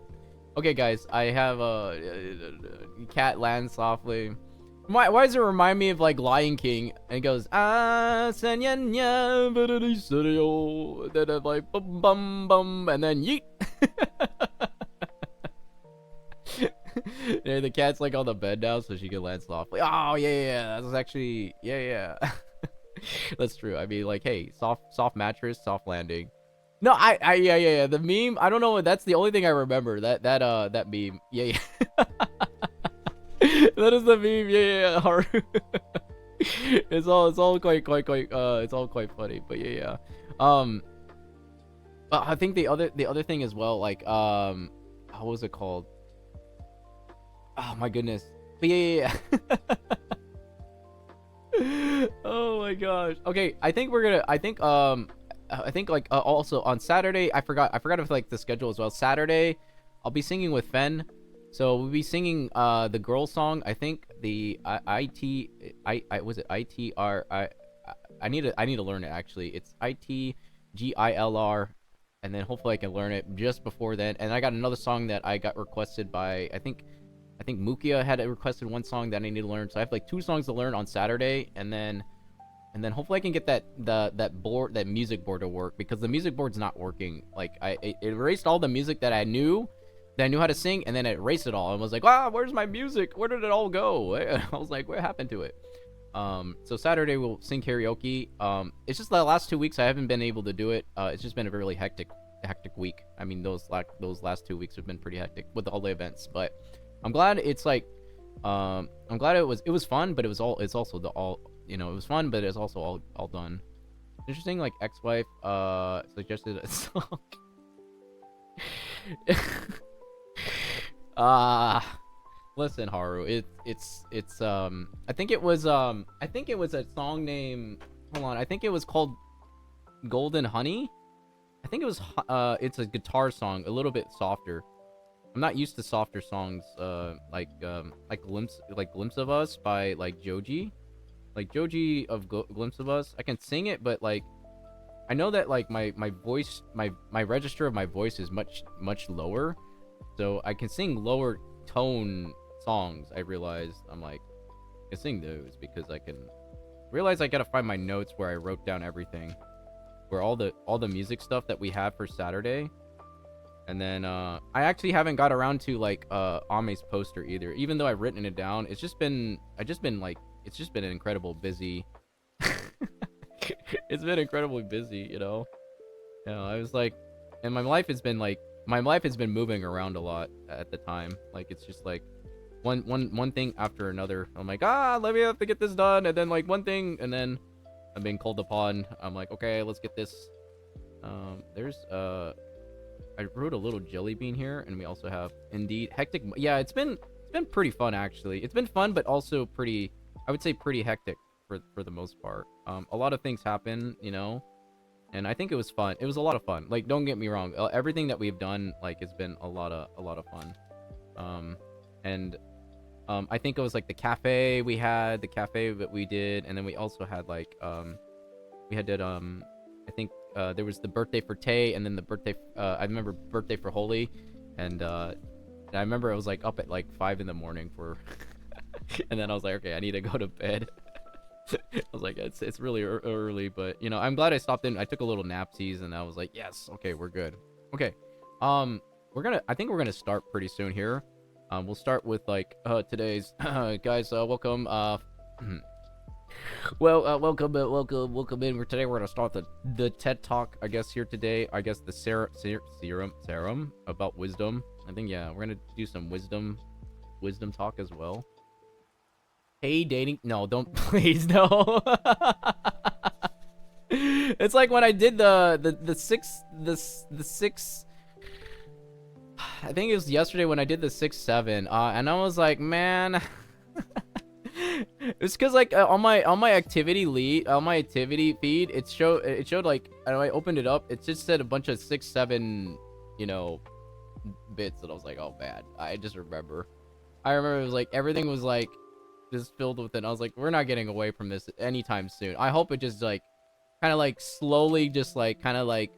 Okay, guys, I have a cat land softly. Why does it remind me of like Lion King? And it goes then like bum bum bum and then yeet. Yeah, the cat's like on the bed now, so she can land softly. Oh yeah, that's actually yeah. That's true. I mean, like, hey, soft mattress, soft landing. No, yeah. The meme, I don't know. That's the only thing I remember. That meme. Yeah. That is the meme. Yeah. Hard. It's all quite it's all quite funny. But yeah. But I think the other thing as well, like how was it called? Oh my goodness. But yeah. Oh my gosh. Okay, I think like also on Saturday, I forgot if like the schedule as well. Saturday, I'll be singing with Fen, so we'll be singing the girl song. I think the was it ITR I need to learn it actually. It's ITGILR, and then hopefully I can learn it just before then. And I got another song that I got requested by I think Mukia had requested one song that I need to learn. So I have like 2 songs to learn on Saturday, and then hopefully I can get that music board to work, because the music board's not working. Like it erased all the music that I knew how to sing, and then it erased it all and was like, where's my music? Where did it all go? I was like, what happened to it? So Saturday we'll sing karaoke. It's just the last 2 weeks I haven't been able to do it. It's just been a really hectic week. I mean, those last 2 weeks have been pretty hectic with all the events, but I'm glad it's like I'm glad it was fun, but it was fun, but it's also all done. Interesting, like ex-wife suggested a song. Listen, Haru, it's I think it was a song name. Hold on, I think it was called Golden Honey. I think it was it's a guitar song, a little bit softer. I'm not used to softer songs, like Glimpse of Us by like Joji. Like Joji of Glimpse of Us. I can sing it, but like I know that like my voice, my register of my voice is much lower. So I can sing lower tone songs. I realized I'm like I can sing those because I can realize I gotta find my notes where I wrote down everything. Where all the music stuff that we have for Saturday. And then I actually haven't got around to like Ame's poster either. Even though I've written it down, it's just been an incredible busy. It's been incredibly busy, you know. I was like, and my life has been moving around a lot at the time. Like it's just like one thing after another. I'm like, let me have to get this done, and then like one thing, and then I'm being called upon. I'm like, okay, let's get this. There's I wrote a little jelly bean here, and we also have indeed hectic. Yeah, it's been pretty fun actually. It's been fun, but also pretty, I would say, pretty hectic for the most part. A lot of things happen, you know, and I think it was fun. It was a lot of fun. Like, don't get me wrong, everything that we've done like has been a lot of fun. I think it was like the cafe that we did, and then we also had like I think there was the birthday for Tay, and then the birthday I remember birthday for Holy, and I remember I was like up at like 5 in the morning for and then I was like, okay, I need to go to bed. I was like, it's really early, but you know, I'm glad I stopped in. I took a little napsies, and I was like, yes, okay, we're good. Okay, I think we're gonna start pretty soon here. We'll start with like today's guys. Welcome. Welcome in. Today we're gonna start the TED Talk. I guess here today. I guess the serum about wisdom. I think yeah, we're gonna do some wisdom talk as well. Hey, dating. No, don't please no. It's like when I did the six. I think it was yesterday when I did the 6-7, and I was like, man, it's because like on my activity feed, it showed like, and I opened it up, it just said a bunch of 6-7, you know, bits, and I was like, oh bad. I remember it was like everything was like just filled with it. I was like, we're not getting away from this anytime soon. I hope it just like kind of like slowly just like kind of like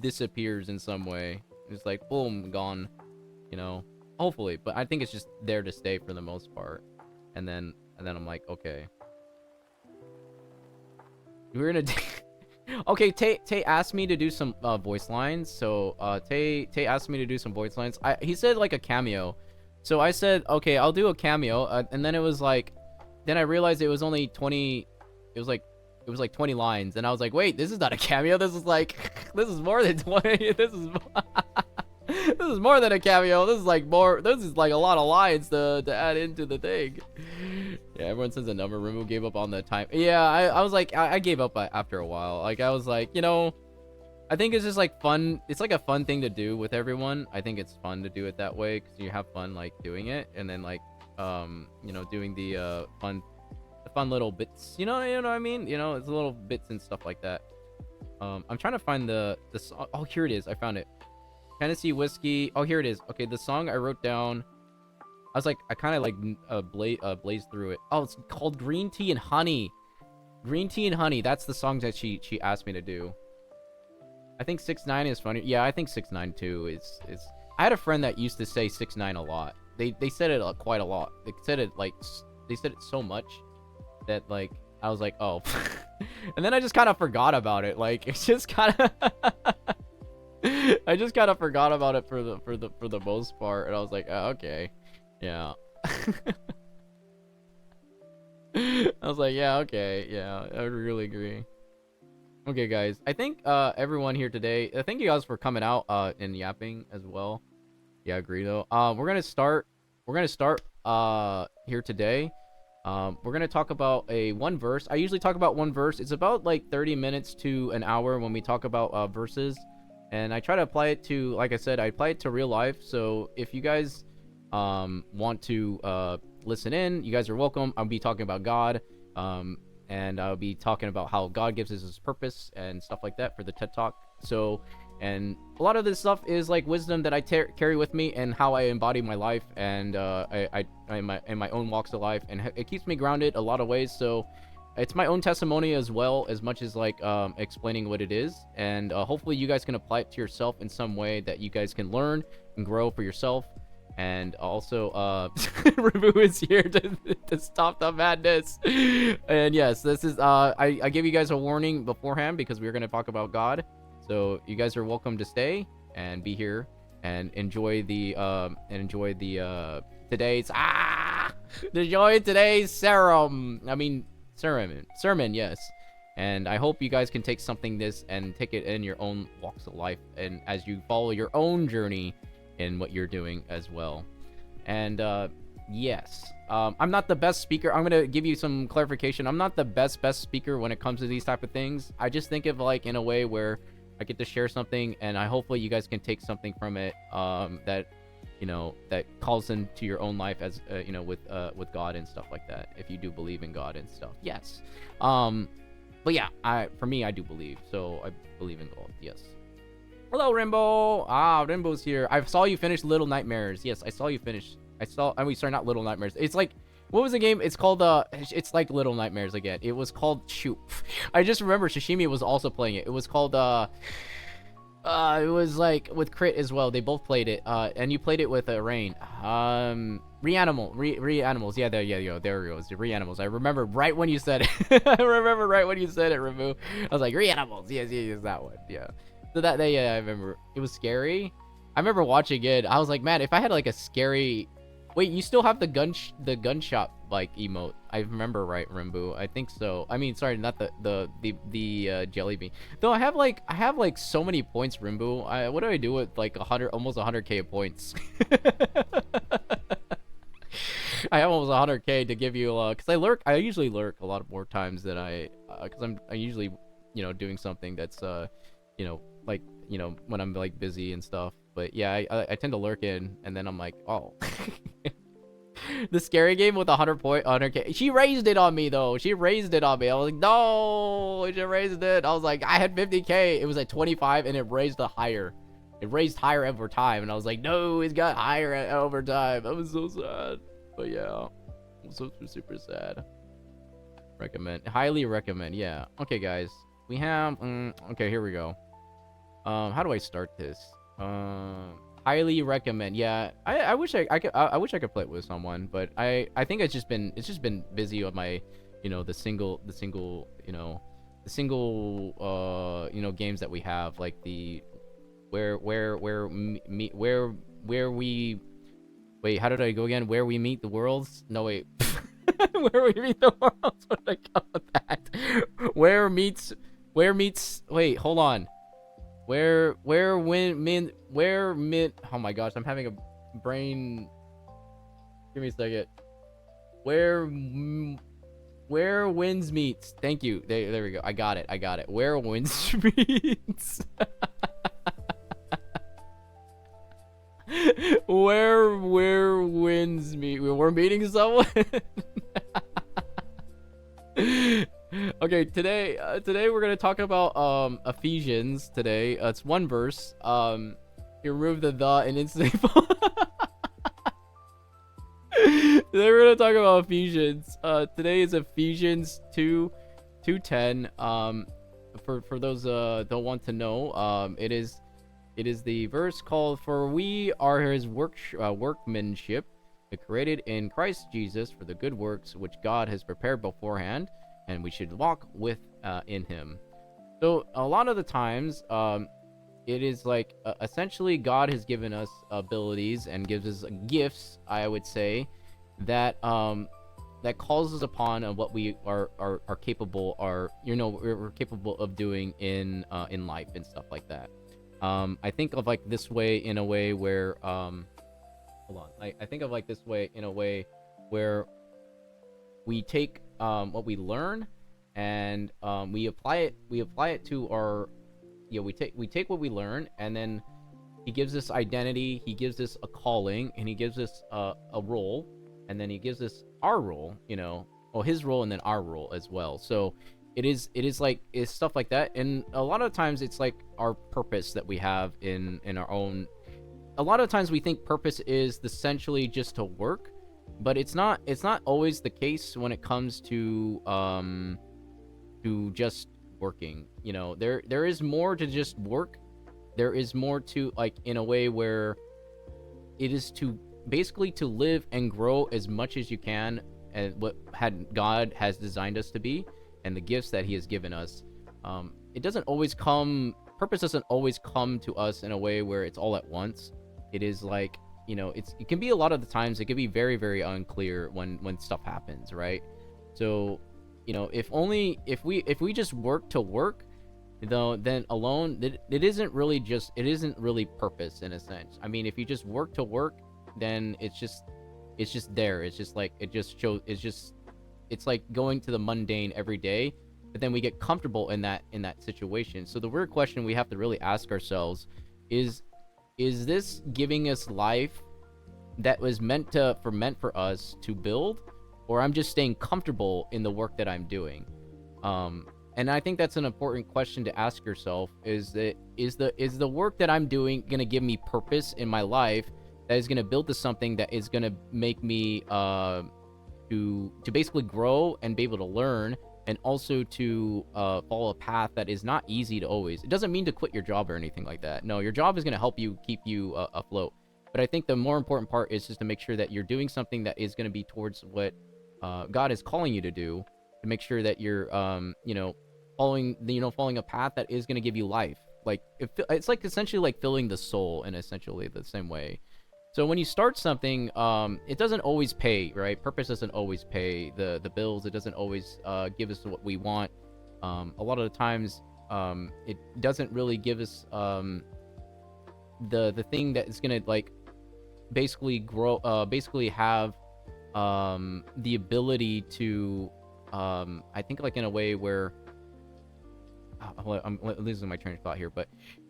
disappears in some way. It's like boom, gone, you know, hopefully. But I think it's just there to stay for the most part. And then I'm like, okay, we're gonna okay. Tay asked me to do some voice lines. So Tay asked me to do some voice lines. He said like a cameo. So I said, okay, I'll do a cameo. And then it was like, then I realized it was only 20. It was like 20 lines, and I was like, wait, this is not a cameo. This is like, this is more than 20. This is more than a cameo. This is like a lot of lines to add into the thing. Yeah, everyone sends a number. Remu gave up on the time. Yeah, I was like, I gave up after a while. Like, I was like, you know, I think it's just like fun. It's like a fun thing to do with everyone. I think it's fun to do it that way because you have fun like doing it, and then like, you know, doing the fun little bits, you know what I mean, you know, it's little bits and stuff like that. I'm trying to find the song. Oh, here it is. I found it. Tennessee Whiskey. Oh, here it is. Okay, the song I wrote down, I was like, I kind of like blazed through it. Oh, it's called Green Tea and Honey. Green Tea and Honey. That's the song that she asked me to do. I think 6ix9ine is funny. Yeah, I think 6ix9ine too is I had a friend that used to say 6ix9ine a lot. They said it quite a lot. They said it so much that like I was like, oh. And then I just kind of forgot about it. Like, it's just kind of I just kind of forgot about it for the most part, and I was like, oh, okay, yeah. I was like, yeah, okay, yeah, I would really agree. Okay, guys, I think everyone here today, thank you guys for coming out and yapping as well. Yeah, I agree though. We're gonna start here today. We're gonna talk about one verse. I usually talk about one verse. It's about like 30 minutes to an hour when we talk about verses, and I try to apply it to, like I said, I apply it to real life. So if you guys want to listen in, you guys are welcome. I'll be talking about God, and I'll be talking about how God gives us his purpose and stuff like that for the TED Talk. So, and a lot of this stuff is like wisdom that I carry with me and how I embody my life, and in my own walks of life, and it keeps me grounded a lot of ways. So it's my own testimony as well, as much as like explaining what it is, and hopefully you guys can apply it to yourself in some way that you guys can learn and grow for yourself. And also Remu is here to stop the madness. And yes, this is I gave you guys a warning beforehand because we were going to talk about God. So you guys are welcome to stay and be here and enjoy today's sermon, yes. And I hope you guys can take something and take it in your own walks of life, and as you follow your own journey in what you're doing as well. And yes, I'm not the best speaker. I'm gonna give you some clarification. I'm not the best speaker when it comes to these type of things. I just think of like in a way where I get to share something, and I hopefully you guys can take something from it that, you know, that calls into your own life, as you know, with God and stuff like that, if you do believe in God and stuff. Yes. But yeah, for me, I do believe, so I believe in God. Yes. Hello, Rainbow. Rainbow's here. I saw you finish Little Nightmares. Yes, I saw you finish. Sorry, not Little Nightmares. It's like, what was the game? It's called it's like Little Nightmares again. It was called, shoot, I just remember Shishimi was also playing it. It was called it was like with Crit as well. They both played it, and you played it with Rain. Reanimals. Yeah, there it goes. Reanimals. I remember right when you said it. I remember right when you said it, Remu. I was like, Reanimals. Yes, that one. Yeah. So yeah, I remember. It was scary. I remember watching it. I was like, man, if I had like a scary Wait, you still have the gunshot like emote? I remember right, Rimbu. I think so. I mean, sorry, not the jelly bean. Though I have like so many points, Rimbu. What do I do with like 100, almost 100k points? I have almost 100k to give you, cause I usually lurk a lot more times than cause I usually, doing something that's, like, when I'm like busy and stuff. But yeah, I tend to lurk in, and then I'm like, oh. The scary game with 100k. She raised it on me though. She raised it on me. I was like, no, she raised it. I was like, I had 50k. It was at 25, and it raised higher. It raised higher over time, and I was like, no, it's got higher over time. I was so sad. But yeah, I'm so super sad. Recommend, highly recommend. Yeah. Okay, guys, we have. Okay, here we go. How do I start this? Highly recommend. Yeah, I wish I wish I could play it with someone, but I think it's just been busy on my, the single games that we have, like the where we wait, how did I go again? Where we meet the worlds? No, wait. Where we meet the worlds? What did I call that? Where meets wait, hold on. Oh my gosh, I'm having a brain. Give me a second. Where winds meets. Thank you. There we go. I got it. Where winds meets. Where winds meet. We're meeting someone. Okay, today we're gonna talk about Ephesians. Today, it's one verse. You remove the and instantly. Today we're gonna talk about Ephesians. Today is Ephesians 2:10. For those don't want to know, it is the verse called, "For we are His workmanship, created in Christ Jesus for the good works which God has prepared beforehand, and we should walk in Him." So a lot of the times, it is like essentially God has given us abilities and gives us gifts, I would say, that that calls us upon what we are capable we're capable of doing in life and stuff like that. I think of like this way in a way where hold on. I think of like this way in a way where we take what we learn and we apply it to our we take what we learn, and then He gives us identity, He gives us a calling, and He gives us a role, and then He gives us our role, His role and then our role as well. So it is like it's stuff like that, and a lot of times it's like our purpose that we have in our own. A lot of times we think purpose is essentially just to work, but it's not always the case when it comes to just working. There is more to just work. There is more to, like, in a way where it is to basically to live and grow as much as you can, and what God has designed us to be, and the gifts that He has given us. It doesn't always come. Purpose doesn't always come to us in a way where it's all at once. It is like, it can be a lot of the times, it can be very, very unclear when stuff happens, right? So, if we just work to work, though, then alone, it isn't really purpose in a sense. I mean, if you just work to work, then it's just there. It's just like, it's like going to the mundane every day, but then we get comfortable in that situation. So the weird question we have to really ask ourselves is this giving us life that was meant for us to build, or I'm just staying comfortable in the work that I'm doing? And I think that's an important question to ask yourself. Is the work that I'm doing going to give me purpose in my life, that is going to build to something that is going to make me to basically grow and be able to learn, and also to follow a path that is not easy to always. It doesn't mean to quit your job or anything like that. No, your job is going to help you keep you afloat. But I think the more important part is just to make sure that you're doing something that is going to be towards what God is calling you to do, to make sure that you're following a path that is going to give you life. Like, it's like essentially like filling the soul in essentially the same way. So when you start something, it doesn't always pay, right? Purpose doesn't always pay the bills. It doesn't always give us what we want. A lot of the times, it doesn't really give us the thing that is gonna like basically grow, basically have the ability to, I think like in a way where I'm losing my train of thought here, but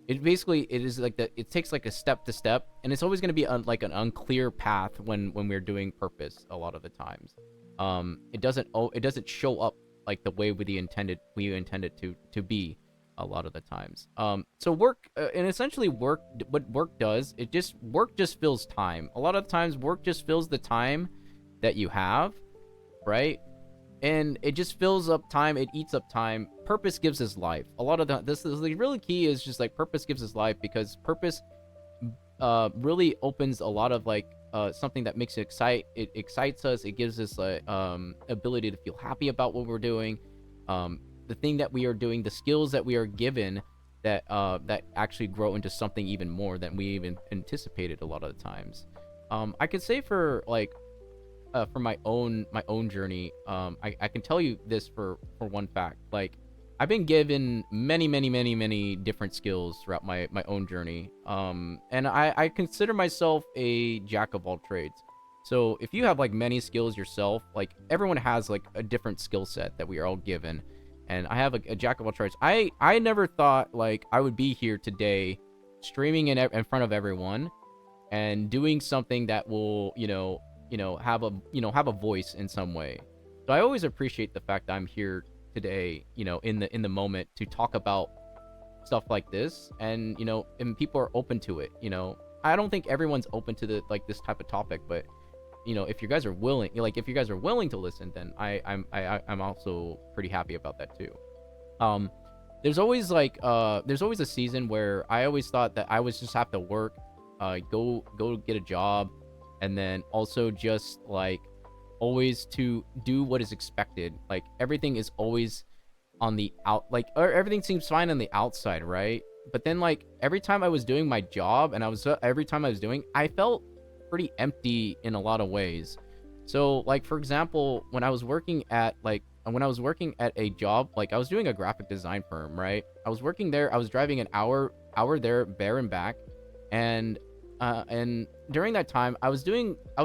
it is like that. It takes like a step to step, and it's always going to be like an unclear path when we're doing purpose. A lot of the times, it doesn't show up like the way we intended to be. A lot of the times, so work, and essentially work. What work does, work just fills time. A lot of times, work just fills the time that you have, right? And it just fills up time. It eats up time. Purpose gives us life. A lot of this is like really key, is just like purpose gives us life, because purpose really opens a lot of like something that makes it excites us. It gives us like ability to feel happy about what we're doing, the thing that we are doing, the skills that we are given, that actually grow into something even more than we even anticipated a lot of the times. I could say for like for my own journey, I can tell you this for one fact. Like, I've been given many different skills throughout my own journey, and I consider myself a jack of all trades. So if you have like many skills yourself, like everyone has like a different skill set that we are all given, and I have a jack of all trades. I never thought like I would be here today streaming in front of everyone and doing something that will have a voice in some way. So I always appreciate the fact that I'm here today, in the moment, to talk about stuff like this, and and people are open to it. I don't think everyone's open to this type of topic, but if you guys are willing, to listen, then I'm also pretty happy about that too. There's always a season where I always thought that I was just have to work, go get a job, and then also just like always to do what is expected. Like everything is always on the out, or everything seems fine on the outside, right? But then like every time I was doing my job, and I felt pretty empty in a lot of ways. So like, for example, when I was working at a job, like I was doing a graphic design firm, right? I was working there. I was driving an hour there and back, and during that time, I was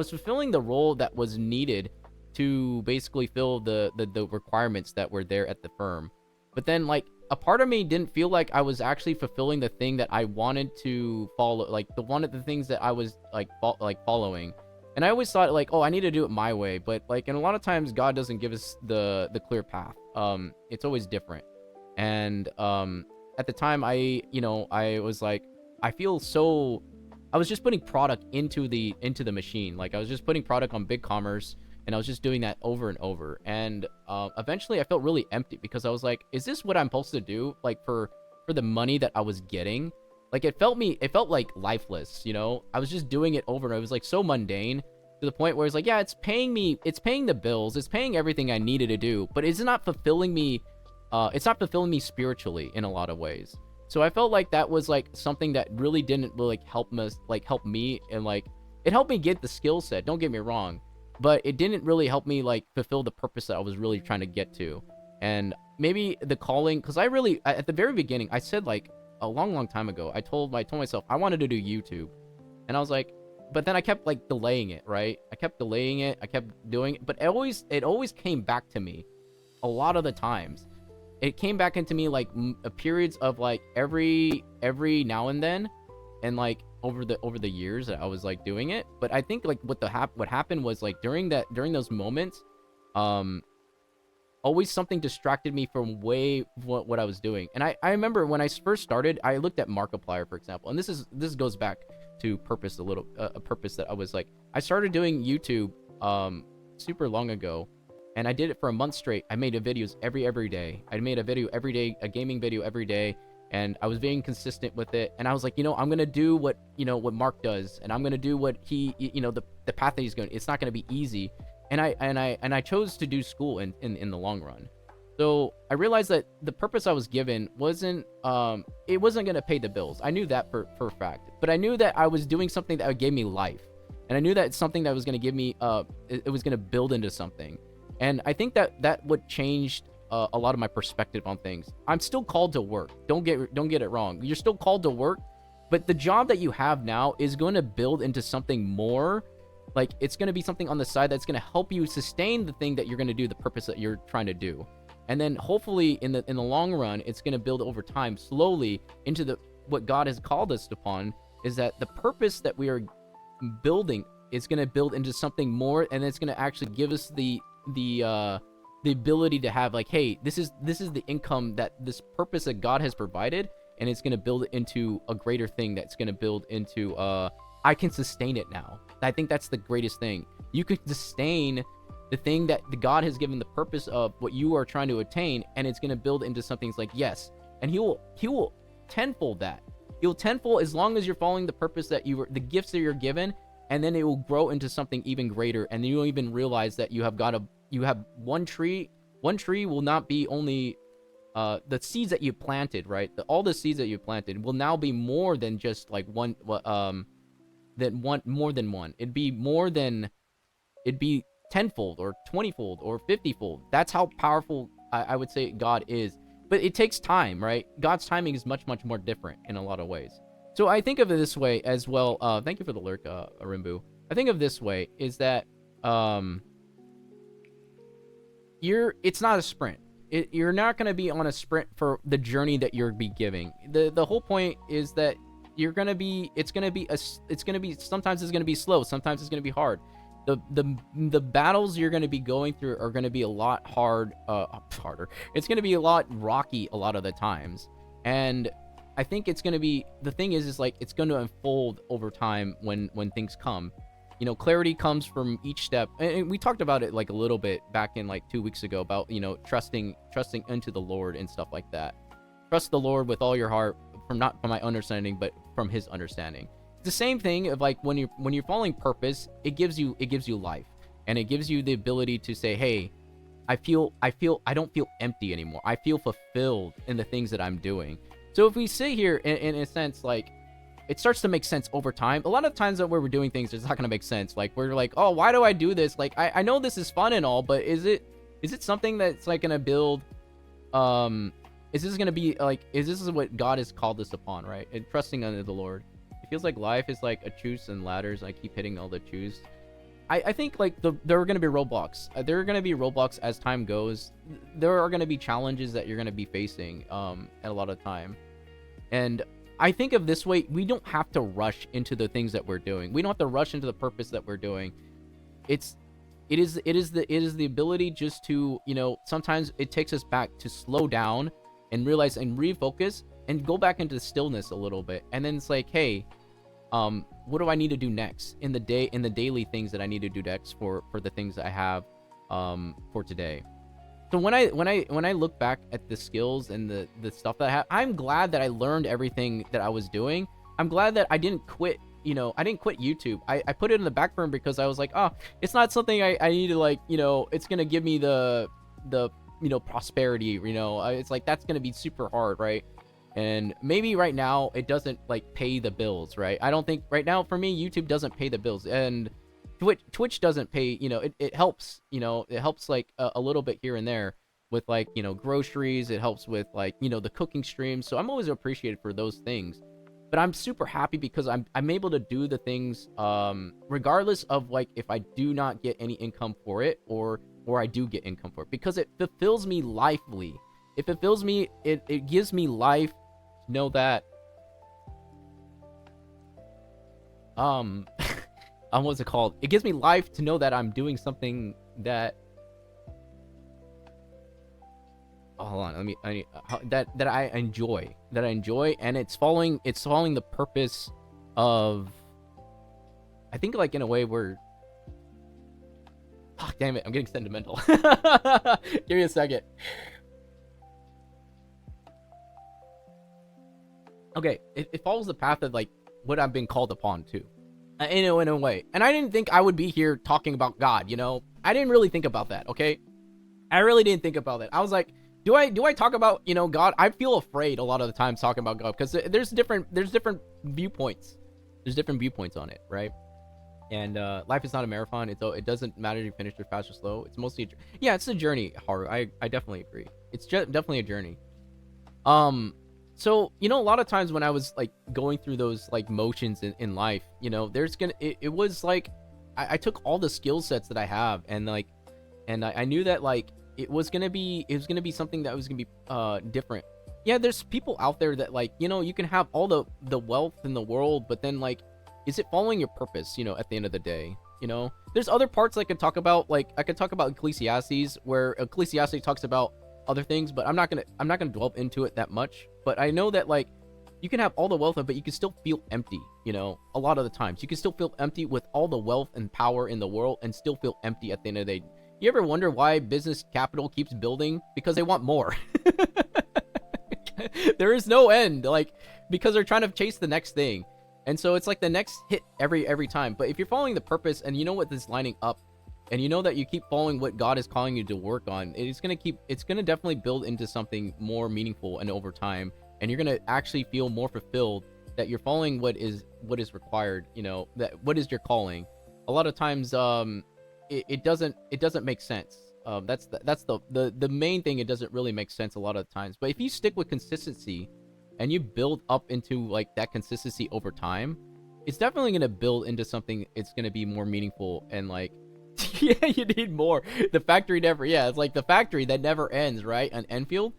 fulfilling the role that was needed to basically fill the requirements that were there at the firm. But then like a part of me didn't feel like I was actually fulfilling the thing that I wanted to follow, like the things that I was like following. And I always thought like, oh, I need to do it my way. But like, and a lot of times God doesn't give us the clear path. It's always different. And at the time, I was like, I was just putting product into the machine. Like I was just putting product on BigCommerce, and I was just doing that over and over. And eventually I felt really empty, because I was like, is this what I'm supposed to do? Like for the money that I was getting? Like it felt like lifeless, I was just doing it over and over. It was like so mundane, to the point where it's like, yeah, it's paying the bills, it's paying everything I needed to do, but it's not fulfilling me spiritually in a lot of ways. So I felt like that was like something that really didn't really help me, and like it helped me get the skill set, don't get me wrong, but it didn't really help me like fulfill the purpose that I was really trying to get to. And maybe the calling, because I really, at the very beginning, I said like a long time ago, I told myself I wanted to do YouTube, and I was like, but then I kept like delaying it, right? I kept delaying it, I kept doing it, but it always came back to me a lot of the times. It came back into me like periods of like every now and then, and like over the years that I was like doing it. But I think like what happened was like during those moments, always something distracted me from what I was doing. And I remember when I first started, I looked at Markiplier, for example, and this goes back to purpose a purpose that I was like, I started doing YouTube super long ago. And I did it for a month straight. I made videos every day. I made a video every day, a gaming video every day, and I was being consistent with it. And I was like, I'm gonna do what Mark does, and I'm gonna do what he, the path that he's going. It's not gonna be easy, and I chose to do school in the long run. So I realized that the purpose I was given wasn't gonna pay the bills. I knew that for a fact, but I knew that I was doing something that gave me life. and I knew that it's something that was going to give me it was going to build into something. And I think that what changed a lot of my perspective on things. I'm still called to work. Don't get it wrong. You're still called to work, but the job that you have now is going to build into something more. Like, it's going to be something on the side that's going to help you sustain the thing that you're going to do, the purpose that you're trying to do. And then hopefully in the long run, it's going to build over time slowly into what God has called us upon, is that the purpose that we are building is going to build into something more, and it's going to actually give us the ability to have, like, hey, this is the income that this purpose that God has provided, and it's going to build into a greater thing that's going to build into I can sustain it now. I think that's the greatest thing. You can sustain the thing that the God has given the purpose of what you are trying to attain, and it's going to build into something like, yes, and he will tenfold that. He'll tenfold as long as you're following the purpose that the gifts that you're given, and then it will grow into something even greater, and then you'll even realize that you have one tree. One tree will not be only the seeds that you planted, right? All the seeds that you planted will now be more than just like one, more than one. It'd be tenfold or 20-fold or 50-fold. That's how powerful I would say God is. But it takes time, right? God's timing is much, much more different in a lot of ways. So I think of it this way as well. Thank you for the lurk, Arimbu. I think of this way is that it's not a sprint. You're not going to be on a sprint for the journey that you're be giving. The whole point is that sometimes it's going to be slow, sometimes it's going to be hard. The battles you're going to be going through are going to be a lot harder. It's going to be a lot rocky a lot of the times. And I think it's going to be, the thing is like, it's going to unfold over time when things come. You know, clarity comes from each step. And we talked about it like a little bit back in like 2 weeks ago about, you know, trusting into the Lord and stuff like that. Trust the Lord with all your heart, not from my understanding, but from his understanding. It's the same thing of like when you're following purpose, it gives you life, and it gives you the ability to say, hey, I don't feel empty anymore. I feel fulfilled in the things that I'm doing. So if we sit here in a sense, like, it starts to make sense over time. A lot of times that where we're doing things, it's not going to make sense. Like, we're like, oh, why do I do this? Like, I know this is fun and all, but is it something that's like going to build, is this going to be like, is this what God has called us upon, right? And trusting under the Lord. It feels like life is like a choose and ladders. I keep hitting all the choose. I think like there are going to be roadblocks. There are going to be roadblocks as time goes. There are going to be challenges that you're going to be facing at a lot of time. And I think of this way, we don't have to rush into the things that we're doing. We don't have to rush into the purpose that we're doing. It is the ability just to, you know, sometimes it takes us back to slow down and realize and refocus and go back into stillness a little bit. And then it's like, hey, what do I need to do next in the daily things that I need to do next for the things that I have for today. So when I look back at the skills and the stuff that I have, I'm glad that I learned everything that I was doing. I'm glad that I didn't quit. You know, I didn't quit YouTube. I put it in the back burner because I was like, oh, it's not something I need to, like, you know, it's gonna give me the you know, prosperity. You know, it's like, that's gonna be super hard, right? And maybe right now it doesn't like pay the bills, right? I don't think right now for me YouTube doesn't pay the bills, and Twitch doesn't pay. You know, it helps. You know, it helps like a little bit here and there with, like, you know, groceries. It helps with, like, you know, the cooking streams. So I'm always appreciated for those things. But I'm super happy because I'm able to do the things regardless of, like, if I do not get any income for it or I do get income for it, because it fulfills me lively. It fulfills me. It gives me life. Know that what's it called? It gives me life to know that I'm doing something that, hold on, that I enjoy, and it's following the purpose of, I think, like, in a way where, oh, damn it, I'm getting sentimental. Give me a second. Okay, it follows the path of, like, what I've been called upon to, in a way. And I didn't think I would be here talking about God, you know? I didn't really think about that, okay? I really didn't think about that. I was like, do I talk about, you know, God? I feel afraid a lot of the times talking about God because there's different viewpoints. There's different viewpoints on it, right? And life is not a marathon. It doesn't matter if you finish it fast or slow. It's mostly yeah, it's a journey, Haru. I definitely agree. It's definitely a journey. So a lot of times when I was like going through those like motions in life, it was like I took all the skill sets that I have, and like, and I knew that like it was gonna be something that was gonna be different. Yeah, there's people out there that like, you can have all the wealth in the world, but then like, is it following your purpose, at the end of the day? There's other parts I could talk about, like I could talk about Ecclesiastes, where Ecclesiastes talks about other things, but I'm not gonna delve into it that much. But I know that like you can have all the wealth, but you can still feel empty, a lot of the times. You can still feel empty with all the wealth and power in the world and still feel empty at the end of the day. You ever wonder why business capital keeps building? Because they want more. There is no end, like, because they're trying to chase the next thing. And so it's like the next hit every time. But if you're following the purpose and you know what this is lining up, and you know that you keep following what God is calling you to work on, it's gonna definitely build into something more meaningful and over time. And you're gonna actually feel more fulfilled that you're following what is required, that what is your calling. A lot of times it doesn't make sense. That's the main thing. It doesn't really make sense a lot of the times. But if you stick with consistency and you build up into like that consistency over time, it's definitely going to build into something. It's going to be more meaningful. And like, yeah, you need more. The factory never, yeah, it's like the factory that never ends, right? An Enfield.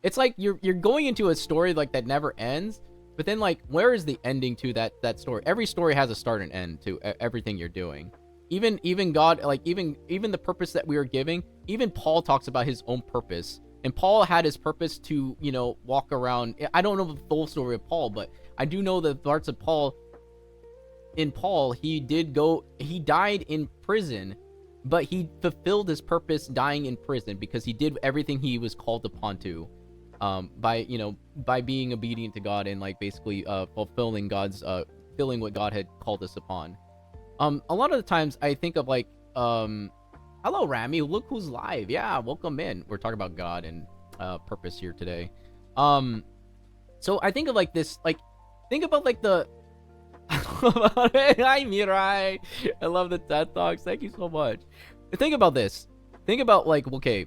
It's like you're going into a story like that never ends, but then like, where is the ending to that story? Every story has a start and end to everything you're doing. Even God, like even the purpose that we are giving, even Paul talks about his own purpose. And Paul had his purpose to, walk around. I don't know the full story of Paul, but I do know the parts of Paul. In Paul, he died in prison, but he fulfilled his purpose dying in prison because he did everything he was called upon to, by being obedient to God and like basically fulfilling filling what God had called us upon. A lot of the times I think of like, hello Rami, look who's live. Yeah, welcome in. We're talking about God and purpose here today. So I think of like this, like, think about like the hi Mirai, I love the TED Talks, thank you so much. Think about this. Think about like, okay,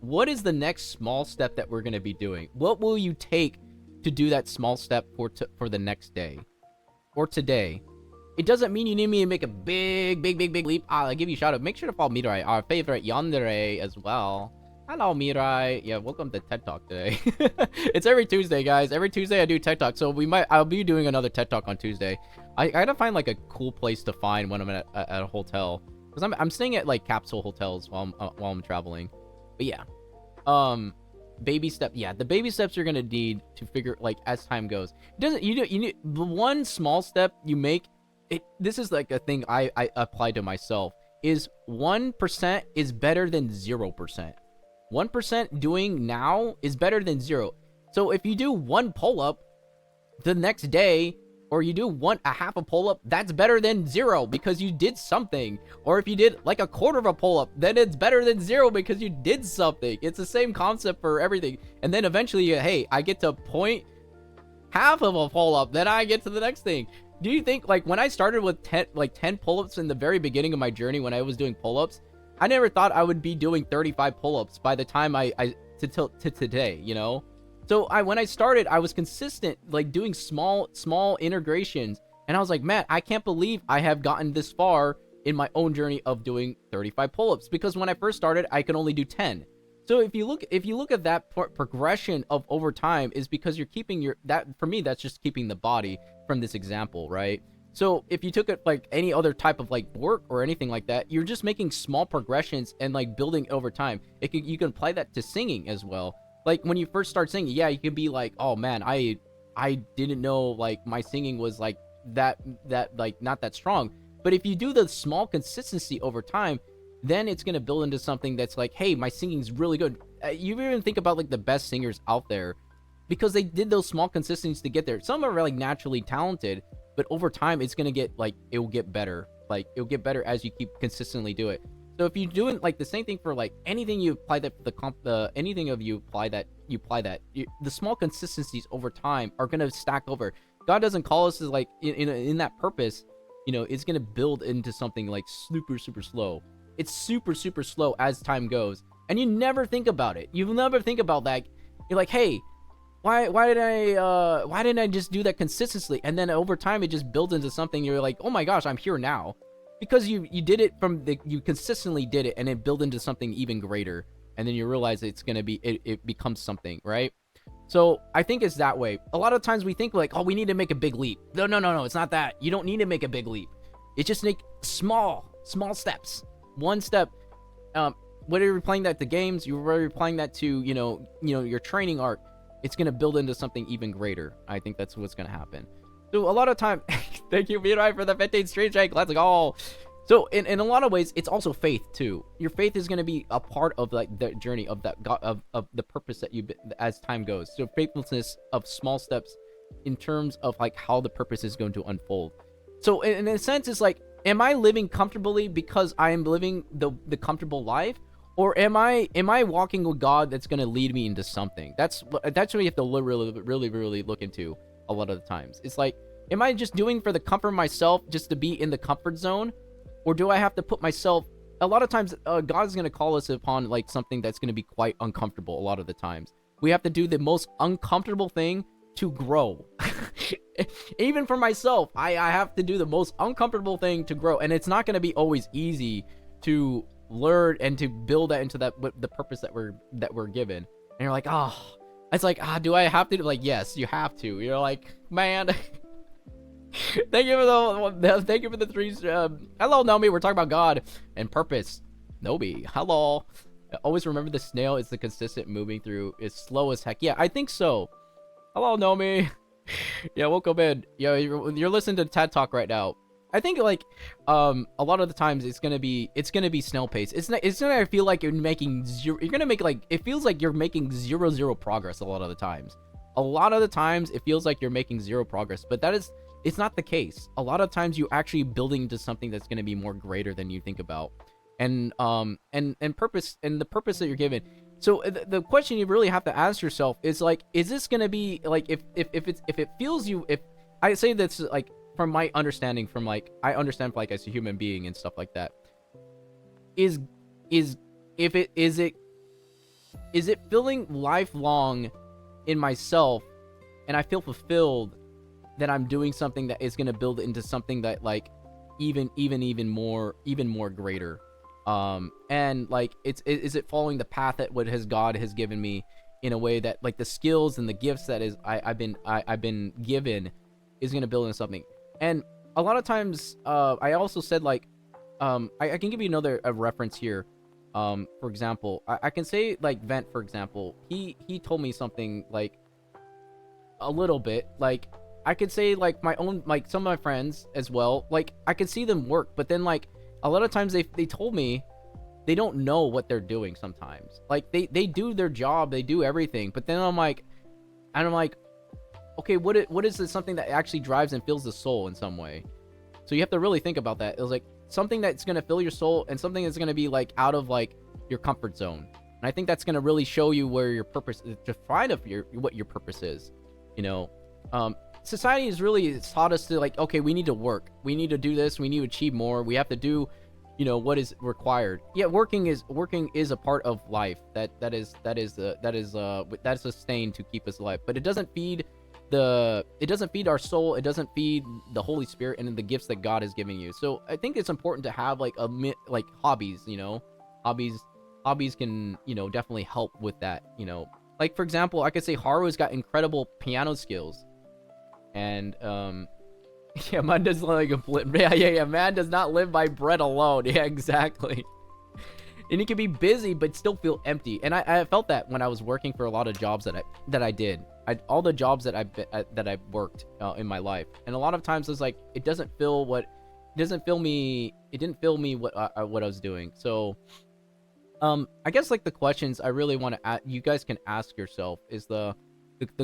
what is the next small step that we're going to be doing? What will you take to do that small step for the next day or today? It doesn't mean you need me to make a big leap. I'll give you a shout out. Make sure to follow Mirai, our favorite yandere as well. Hello, Mirai. Yeah, welcome to TED Talk today. It's every Tuesday, guys. Every Tuesday I do TED Talk. So I'll be doing another TED Talk on Tuesday. I gotta find like a cool place to find when I'm at a hotel, because I'm staying at like capsule hotels while I'm traveling. But yeah, baby step. Yeah, the baby steps you're gonna need to figure like as time goes. It doesn't you need the one small step you make. This is like a thing I apply to myself, is 1% is better than 0%. 1% doing now is better than 0. So if you do one pull-up the next day, or you do a half a pull-up, that's better than 0 because you did something. Or if you did like a quarter of a pull-up, then it's better than 0 because you did something. It's the same concept for everything. And then eventually, hey, I get to half of a pull-up, then I get to the next thing. Do you think, like, when I started with 10 pull-ups in the very beginning of my journey when I was doing pull-ups, I never thought I would be doing 35 pull-ups by the time to today, So when I started, I was consistent, like doing small integrations, and I was like, man, I can't believe I have gotten this far in my own journey of doing 35 pull-ups, because when I first started, I could only do 10. So if you look at that progression of over time, is because you're keeping for me, that's just keeping the body from this example, right? So if you took it like any other type of like work or anything like that, you're just making small progressions and like building over time. You can apply that to singing as well. Like when you first start singing, yeah, you could be like, oh man, I didn't know like my singing was like that like not that strong. But if you do the small consistency over time, then it's going to build into something that's like, hey, my singing's really good. You even think about like the best singers out there, because they did those small consistencies to get there. Some are like naturally talented, but over time it's going to get like, it will get better. Like it'll get better as you keep consistently do it. So if you're doing like the same thing for like anything you apply that anything of you apply that the small consistencies over time are going to stack over. God doesn't call us as like in that purpose you know, it's gonna build into something like super slow. It's super slow as time goes, and you never think about it. You never think about that. You're like, hey, why didn't I just do that consistently? And then over time, it just builds into something. You're like, oh my gosh, I'm here now, because you did it you consistently did it, and it built into something even greater. And then you realize it's gonna be it becomes something, right? So I think it's that way. A lot of times we think like, oh, we need to make a big leap. No, it's not that. You don't need to make a big leap. It's just make small steps. One step. Whether you're playing that to games, you're playing that to, you know, your training arc, it's gonna build into something even greater. I think that's what's gonna happen. So a lot of time, thank you, Mirai, for the 15 stream check. Let's go. So in a lot of ways, it's also faith too. Your faith is gonna be a part of like the journey of that God, of the purpose that you, as time goes. So faithfulness of small steps in terms of like how the purpose is going to unfold. So in a sense, it's like, am I living comfortably because I am living the comfortable life? Or am I walking with God that's going to lead me into something? That's what you have to really look into a lot of the times. It's like, am I just doing for the comfort of myself just to be in the comfort zone? Or do I have to put myself... A lot of times, God's going to call us upon like something that's going to be quite uncomfortable a lot of the times. We have to do the most uncomfortable thing to grow. Even for myself, I have to do the most uncomfortable thing to grow. And it's not going to be always easy to learn and to build that into the purpose that we're given. And you're like, oh, it's like, do I have to? Like, yes, you have to. You're like, man. Thank you for the three. Hello, Nomi. We're talking about God and purpose. Nobi, hello. Always remember the snail is the consistent moving through. It's slow as heck. Yeah, I think so. Hello, Nomi. Yeah, welcome in. Yeah, you're listening to TED Talk right now. I think like a lot of the times it's gonna be snail pace. It's gonna feel like you're making zero. You're gonna make like, it feels like you're making zero progress a lot of the times. A lot of the times it feels like you're making zero progress, but it's not the case. A lot of times you actually building into something that's gonna be more greater than you think about, and purpose, and the purpose that you're given. So the question you really have to ask yourself is like, is this gonna be like, if it feels you, if I say that's like, from my understanding, from like, I understand like as a human being and stuff like that, is it feeling lifelong in myself, and I feel fulfilled that I'm doing something that is gonna build into something that like even more greater. And like, is it following the path that God has given me in a way that like the skills and the gifts that I've been given is gonna build into something. And a lot of times, I also said like, I can give you another reference here. For example, I can say like Vent, for example, he told me something like a little bit, like I could say like my own, like some of my friends as well, like I could see them work, but then like a lot of times they told me they don't know what they're doing sometimes. Like they do their job, they do everything, but then I'm like, okay, what is this, something that actually drives and fills the soul in some way? So you have to really think about that. It was like something that's going to fill your soul, and something that's going to be like out of like your comfort zone. And I think that's going to really show you where your purpose is, to find what your purpose is. You know, society has really taught us to like, okay, we need to work, we need to do this, we need to achieve more, we have to do, you know, what is required. Yeah, working is a part of life that is sustained to keep us alive, but it doesn't feed our soul, it doesn't feed the Holy Spirit and the gifts that God is giving you. So I think it's important to have like hobbies. You know, hobbies can, you know, definitely help with that. You know, like for example, I could say Haru's got incredible piano skills, and yeah, man does like a flip. Yeah, man does not live by bread alone. Yeah, exactly. And you can be busy but still feel empty. And I felt that when I was working for a lot of jobs that I did. All the jobs that I've worked in my life, and a lot of times it's like it didn't fill me what I was doing. So I guess like the questions I really want to you guys can ask yourself is the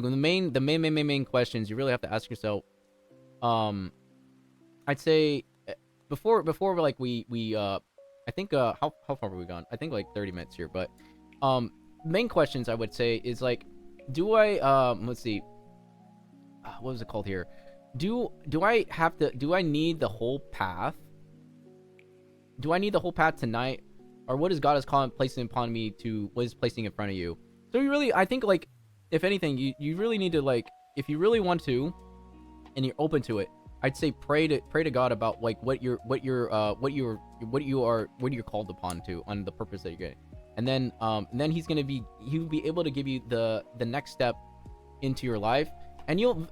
main questions you really have to ask yourself. I'd say before like we I think how far have we gone? I think like 30 minutes here, but main questions I would say is like, do I let's see, what was it called here? do I have to, do I need the whole path? Do I need the whole path tonight? Or what is God is calling, placing upon me to, what is placing in front of you? So you really, I think, like, if anything, you really need to, like, if you really want to, and you're open to it, I'd say pray to God about, like, what you're called upon to, on the purpose that you're getting. And then he'll be able to give you the next step into your life. And you'll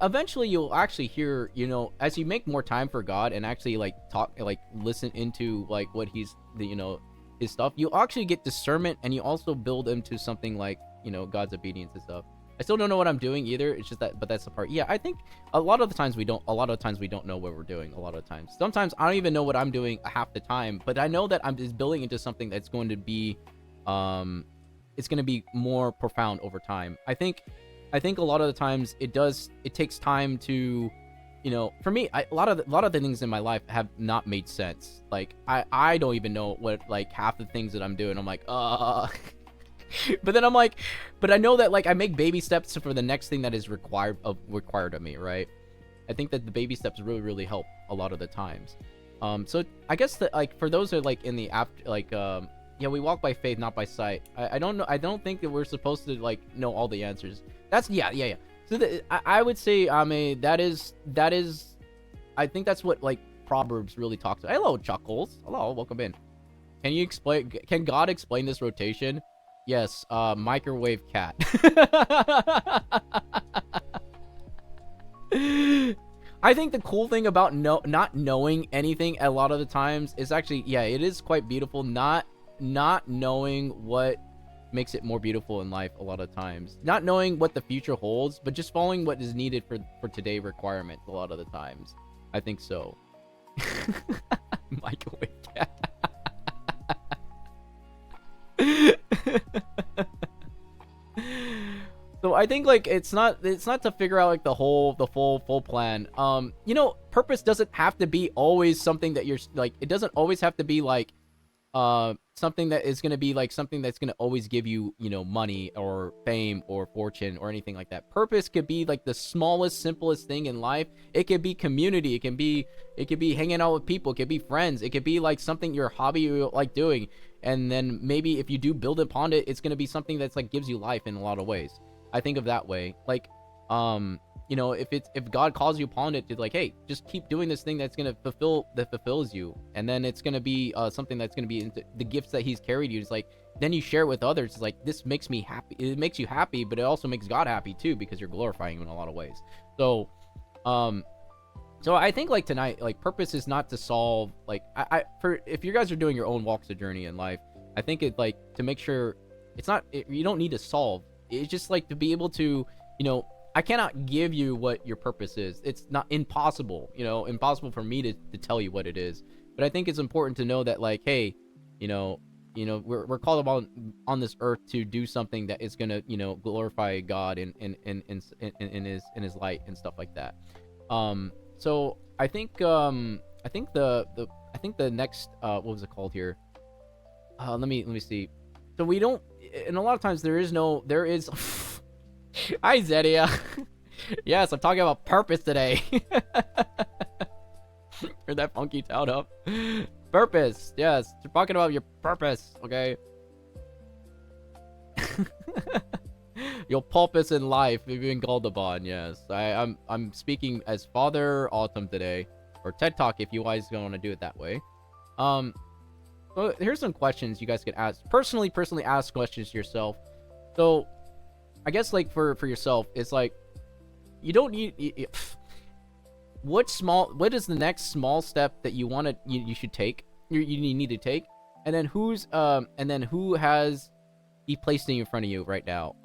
actually hear, you know, as you make more time for God and actually, like, talk, like, listen into, like, what he's, you know, his stuff, you'll actually get discernment, and you also build into something like, you know, God's obedience and stuff. I still don't know what I'm doing either. It's just that, but that's the part. Yeah, I think a lot of the times we don't know what we're doing. A lot of times, sometimes I don't even know what I'm doing half the time, but I know that I'm just building into something that's going to be, it's going to be more profound over time. I think a lot of the times it takes time to, you know, for me, a lot of the things in my life have not made sense. Like, I don't even know what, like, half the things that I'm doing. I'm like, but then I'm like, but I know that, like, I make baby steps for the next thing that is required of me, right? I think that the baby steps really help a lot of the times. So I guess that, like, for those that are, like, in the after, like, yeah, we walk by faith, not by sight. I don't know. I don't think that we're supposed to, like, know all the answers. That's yeah. So I would say, that is, I think that's what, like, Proverbs really talks about. Hello, Chuckles. Hello, welcome in. Can God explain this rotation? Yes, microwave cat. I think the cool thing about not knowing anything a lot of the times is actually, yeah, it is quite beautiful. Not knowing what makes it more beautiful in life a lot of times. Not knowing what the future holds, but just following what is needed for today requirements a lot of the times. I think so. Microwave cat. So I think, like, it's not to figure out, like, the full plan. You know, purpose doesn't have to be always something that you're, like, it doesn't always have to be, like, something that is going to be, like, something that's going to always give you, you know, money or fame or fortune or anything like that. Purpose could be, like, the smallest, simplest thing in life. It could be community. It can be hanging out with people. It could be friends. It could be, like, something, your hobby you like doing. And then maybe if you do build upon it, it's going to be something that's, like, gives you life in a lot of ways. I think of that way. Like, you know, if God calls you upon it to, like, hey, just keep doing this thing that's gonna fulfills you, and then it's gonna be something that's gonna be into the gifts that He's carried you. It's like, then you share it with others. It's like, this makes me happy. It makes you happy, but it also makes God happy too, because you're glorifying Him in a lot of ways. So, so I think, like, tonight, like, purpose is not to solve, like, for if you guys are doing your own walks of journey in life, I think it, like, to make sure it's not, you don't need to solve. It's just, like, to be able to, you know, I cannot give you what your purpose is. It's not impossible, you know, impossible for me to tell you what it is. But I think it's important to know that, like, hey, you know, we're called upon on this earth to do something that is gonna, you know, glorify God in His light and stuff like that. So I think the next what was it called here? Let me see. So we don't, and a lot of times there is Hi, Zedia. Yes, I'm talking about purpose today. Heard that funky tout up. Purpose. Yes, you're talking about your purpose, okay? Your purpose in life, you've been called upon, yes. I'm speaking as Father Autumn today, or TED Talk if you guys don't want to do it that way. So here's some questions you guys can ask. Personally ask questions to yourself. So I guess, like, for yourself, it's like, you don't need, what is the next small step that you want to, you should take, you need to take, and then who has He placed in front of you right now,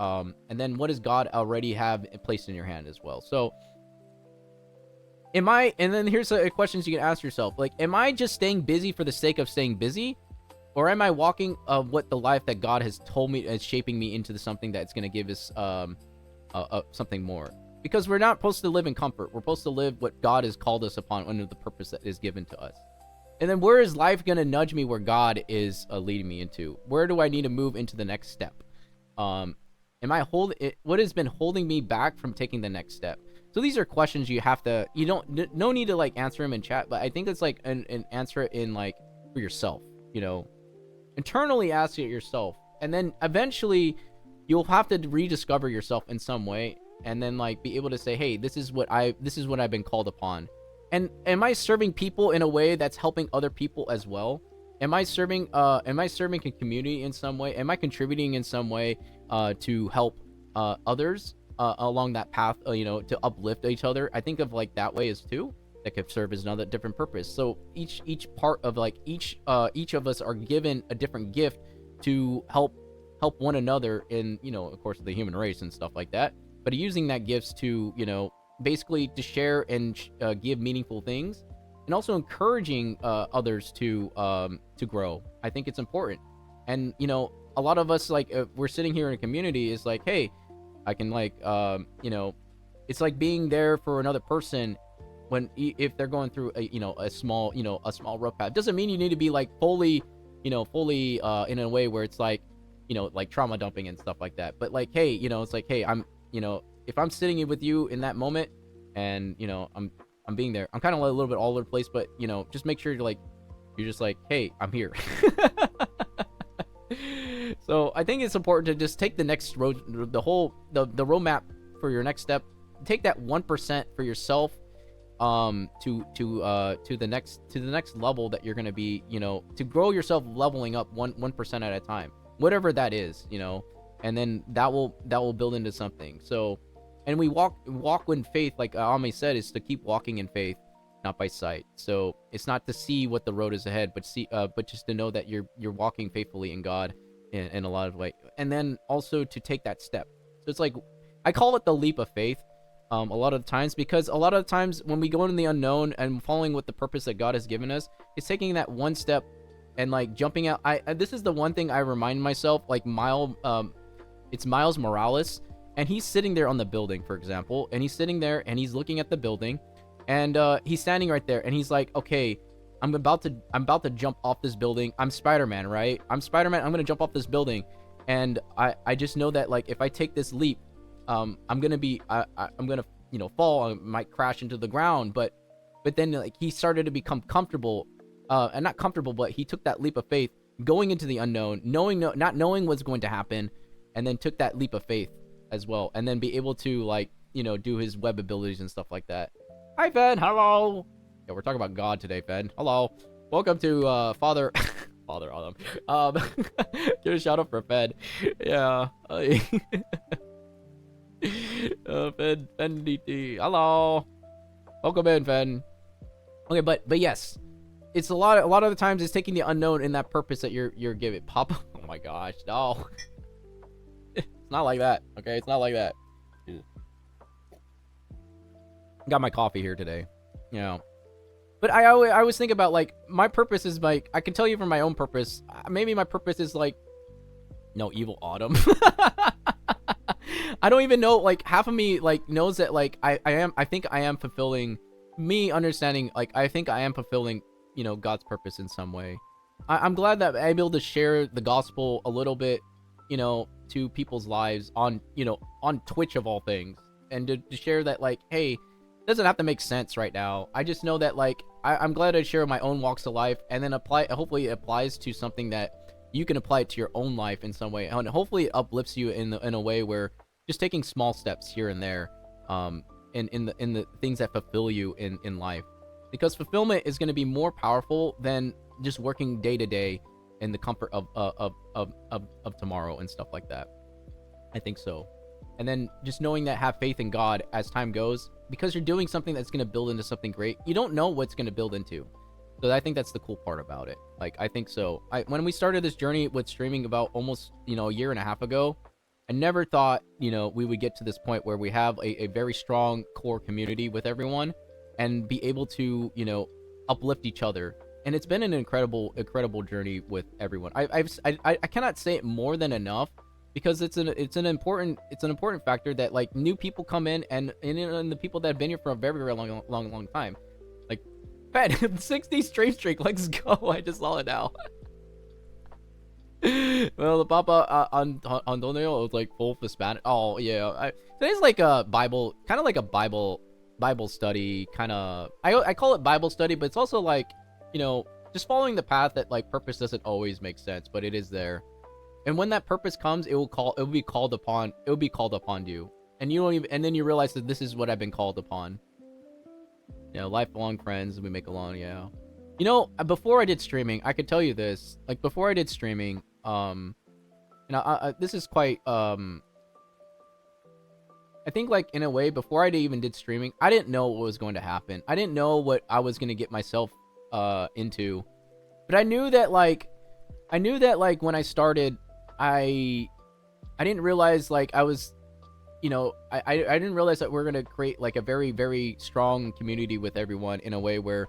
and then what does God already have placed in your hand as well. So and then here's a questions you can ask yourself, like, am I just staying busy for the sake of staying busy? Or am I walking what the life that God has told me is shaping me into something that's going to give us something more? Because we're not supposed to live in comfort. We're supposed to live what God has called us upon under the purpose that is given to us. And then where is life going to nudge me where God is leading me into? Where do I need to move into the next step? What has been holding me back from taking the next step? So these are questions you have to, you don't, no need to like answer them in chat, but I think it's like an answer it in like for yourself, you know, internally ask it yourself. And then eventually you'll have to rediscover yourself in some way, and then like be able to say, hey, this is what I've been called upon. And am I serving people in a way that's helping other people as well? Am I serving a community in some way? Am I contributing in some way to help others along that path, you know, to uplift each other? I think of like that way as too, that could serve as another different purpose. So each part of like each of us are given a different gift to help one another in, you know, of course, the human race and stuff like that, but using that gifts to, you know, basically to share and give meaningful things, and also encouraging others to grow. I think it's important. And you know, a lot of us, like we're sitting here in a community, is like, hey, I can like you know, it's like being there for another person when if they're going through a, you know, a small rough path. Doesn't mean you need to be like fully in a way where it's like, you know, like trauma dumping and stuff like that. But like, hey, you know, it's like, hey, I'm, you know, if I'm sitting with you in that moment, and you know, I'm being there, I'm kind of like a little bit all over the place, but you know, just make sure you're just like, hey, I'm here. So I think it's important to just take the next road, the roadmap for your next step. Take that 1% for yourself, to the next level that you're gonna be, you know, to grow yourself, leveling up 1% at a time, whatever that is, you know, and then that will build into something. So, and we walk in faith, like Ame said, is to keep walking in faith, not by sight. So it's not to see what the road is ahead, but just to know that you're walking faithfully in God in a lot of ways, and then also to take that step. So it's like, I call it the leap of faith. A lot of the times, because a lot of the times when we go into the unknown and following with the purpose that God has given us, it's taking that one step and like jumping out. This is the one thing I remind myself, like it's Miles Morales, and he's sitting there on the building, for example, and he's sitting there and he's looking at the building, and he's standing right there, and he's like, okay, I'm about to jump off this building. I'm Spider-Man, right? I'm Spider-Man. I'm gonna jump off this building, and I just know that like if I take this leap, I'm gonna you know, fall. I might crash into the ground, but then like he started to become comfortable, and not comfortable, but he took that leap of faith, going into the unknown, not knowing what's going to happen, and then took that leap of faith as well, and then be able to like, you know, do his web abilities and stuff like that. Hi, Fed. Hello. Yeah, we're talking about God today, Fed. Hello. Welcome to Father Autumn. Give a shout out for Fed. Yeah. Fen DT. Hello. Welcome in, Fen. Okay, but yes, it's a lot of the times it's taking the unknown in that purpose that you're giving. Papa. Oh my gosh, no. It's not like that. Okay, it's not like that. Got my coffee here today. You know. But I always think about like my purpose is like, I can tell you from my own purpose. Maybe my purpose is like, no, evil autumn. I don't even know, like half of me like knows that like I think I am fulfilling, me understanding, like I think I am fulfilling, you know, God's purpose in some way. I'm glad that I'm able to share the gospel a little bit, you know, to people's lives on, you know, on Twitch of all things, and to share that like, hey, it doesn't have to make sense right now. I just know that like I'm glad I share my own walks of life, and then hopefully it applies to something that you can apply it to your own life in some way, and hopefully it uplifts you in a way where just taking small steps here and there, in the things that fulfill you in life, because fulfillment is going to be more powerful than just working day to day in the comfort of tomorrow and stuff like that. I think so. And then just knowing that, have faith in God as time goes, because you're doing something that's going to build into something great. You don't know what's going to build into. So I think that's the cool part about it. Like, I think so. When we started this journey with streaming about almost, you know, a year and a half ago, I never thought, you know, we would get to this point where we have a very strong core community with everyone and be able to, you know, uplift each other. And it's been an incredible journey with everyone. I cannot say it more than enough, because it's an important factor that like new people come in, and the people that have been here for a very, very long time. Like, Fed, 60 straight streak, let's go. I just saw it now. Well, the Papa Antonio was like full for Spanish. Oh yeah, today's like a Bible, kind of like a Bible study, kind of. I call it Bible study, but it's also like, you know, just following the path that like purpose doesn't always make sense, but it is there. And when that purpose comes, it will be called upon. It will be called upon you, and you don't even. And then you realize that this is what I've been called upon. You know, lifelong friends we make along. Yeah. You know, before I did streaming, I could tell you this. Like before I did streaming, and this is quite I think like in a way before I even did streaming, I didn't know what was going to happen. I didn't know what I was going to get myself into. But I knew that like when I started, I didn't realize like I was, you know, I didn't realize that we're going to create like a very, very strong community with everyone in a way where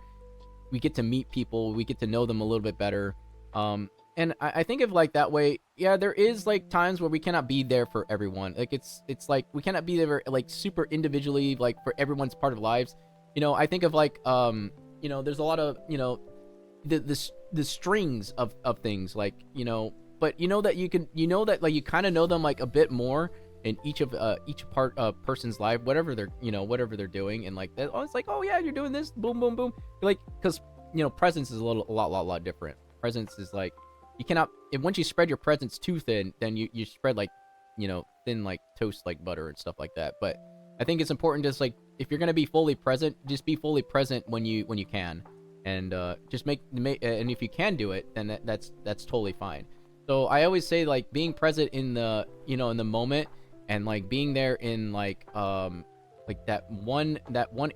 we get to meet people, we get to know them a little bit better. And I think of like that way, yeah, there is like times where we cannot be there for everyone. Like it's like we cannot be there like super individually, like for everyone's part of lives. You know, I think of like you know, there's a lot of, you know, the strings of things, like, you know, but you know that you can, you know that like you kind of know them like a bit more in each part of person's life, whatever they're, you know, whatever they're doing, and like that. Oh, it's like, oh yeah, you're doing this, boom, boom, boom. Like, because you know, presence is a lot different. Presence is like, you cannot, if once you spread your presence too thin, then you spread like, you know, thin like toast, like butter and stuff like that. But I think it's important, just like if you're gonna be fully present, just be fully present when you can, and just make and if you can do it, then that's totally fine. So I always say like being present in the, you know, in the moment, and like being there in like that one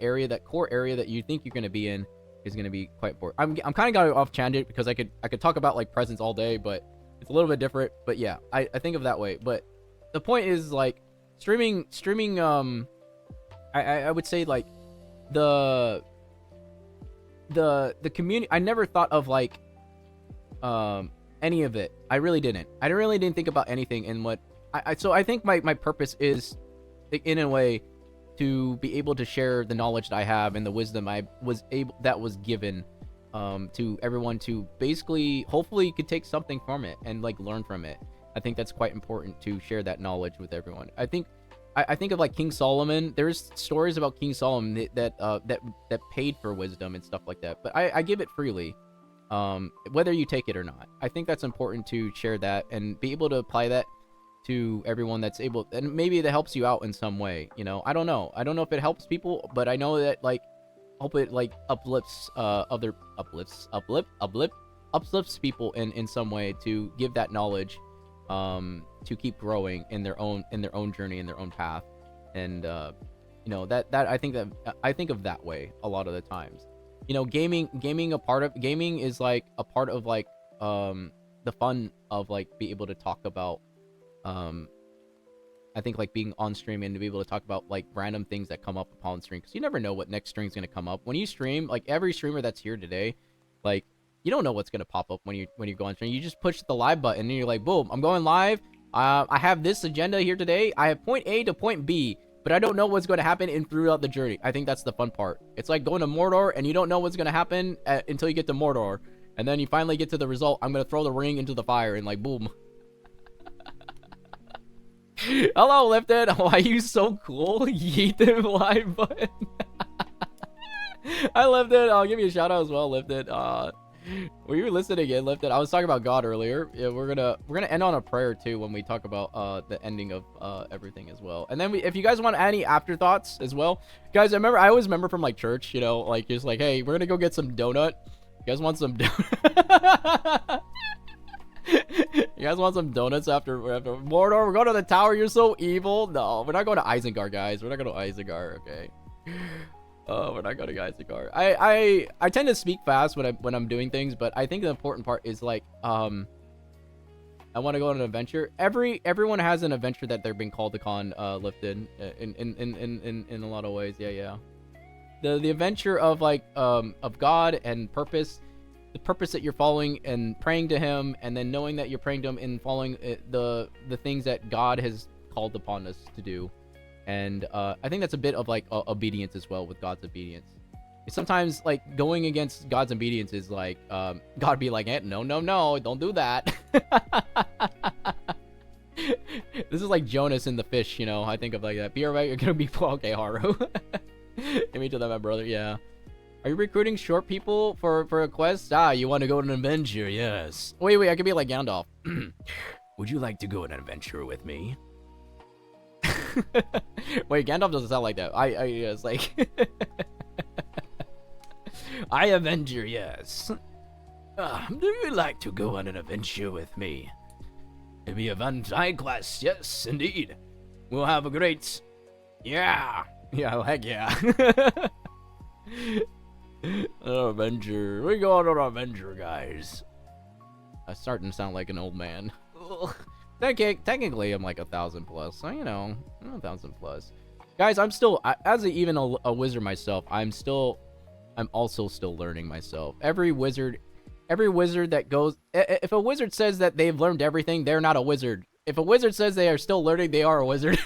area, that core area that you think you're gonna be in, is gonna be quite important. I'm kind of got off tangent because I could talk about like presence all day, but it's a little bit different. But yeah, I think of that way. But the point is like streaming. I would say like the community. I never thought of like any of it. I really didn't. I really didn't think about anything. And what so I think my purpose is, in a way, to be able to share the knowledge that I have and the wisdom that was given to everyone, to basically, hopefully you could take something from it and like learn from it. I think that's quite important, to share that knowledge with everyone. I think of like King Solomon. There's stories about King Solomon that paid for wisdom and stuff like that, but I give it freely, whether you take it or not. I think that's important to share that and be able to apply that to everyone that's able, and maybe that helps you out in some way. You know, I don't know if it helps people, but I know that like hope it like uplifts uplifts people in some way, to give that knowledge to keep growing in their own journey, in their own path. And you know, that I think of that way a lot of the times. You know, gaming is like a part of like the fun of like be able to talk about I think like being on stream and to be able to talk about like random things that come up upon stream, because you never know what next stream's gonna come up when you stream. Like every streamer that's here today, like you don't know what's gonna pop up when you go on stream. You just push the live button and you're like, boom, I'm going live. I have this agenda here today. I have point A to point B, but I don't know what's going to happen throughout the journey. I think that's the fun part. It's like going to Mordor and you don't know what's going to happen until you get to Mordor, and then you finally get to the result. I'm going to throw the ring into the fire and like boom. Hello, Lifted. Why are you so cool? Yeet the live button. I Lifted. I'll give you a shout out as well, Lifted. Were you listening in, Lifted? I was talking about God earlier. Yeah, we're gonna end on a prayer too when we talk about the ending of everything as well. And then if you guys want any afterthoughts as well, guys, I always remember from like church, you know, like just like, hey, we're gonna go get some donut. You guys want some donut? You guys want some donuts after Mordor? We're going to the tower. You're so evil. No, we're not going to Isengard, guys. We're not going to Isengard. Okay. We're not going to Isengard. I tend to speak fast when I'm doing things, but I think the important part is like I want to go on an adventure. Everyone has an adventure that they're being called upon, Lifted, in a lot of ways. Yeah. The adventure of like of God and purpose. The purpose that you're following and praying to him, and then knowing that you're praying to him and following the things that God has called upon us to do. And I think that's a bit of like obedience as well, with God's obedience. Sometimes, like, going against God's obedience is like, God be like, no, no, no, don't do that. This is like Jonas and the fish, you know. I think of like that. Be alright, you're gonna be okay, Haru. Give me to that, my brother. Yeah. Are you recruiting short people for a quest? Ah, you want to go on an adventure? Yes. Wait, I could be like Gandalf. Would you like to go on an adventure with me? Wait, Gandalf doesn't sound like that. It's like I Avenger, yes. Do you like to go on an adventure with me? It'll be a fun side quest, yes, indeed. We'll have a great... Yeah, heck yeah. Adventure. We go on an adventure, guys. I'm starting to sound like an old man. Technically, I'm like 1,000 plus, so, you know, I'm 1,000 plus. Guys, I'm still, as even a wizard myself, I'm also still learning myself. Every wizard that goes, if a wizard says that they've learned everything, they're not a wizard. If a wizard says they are still learning, they are a wizard.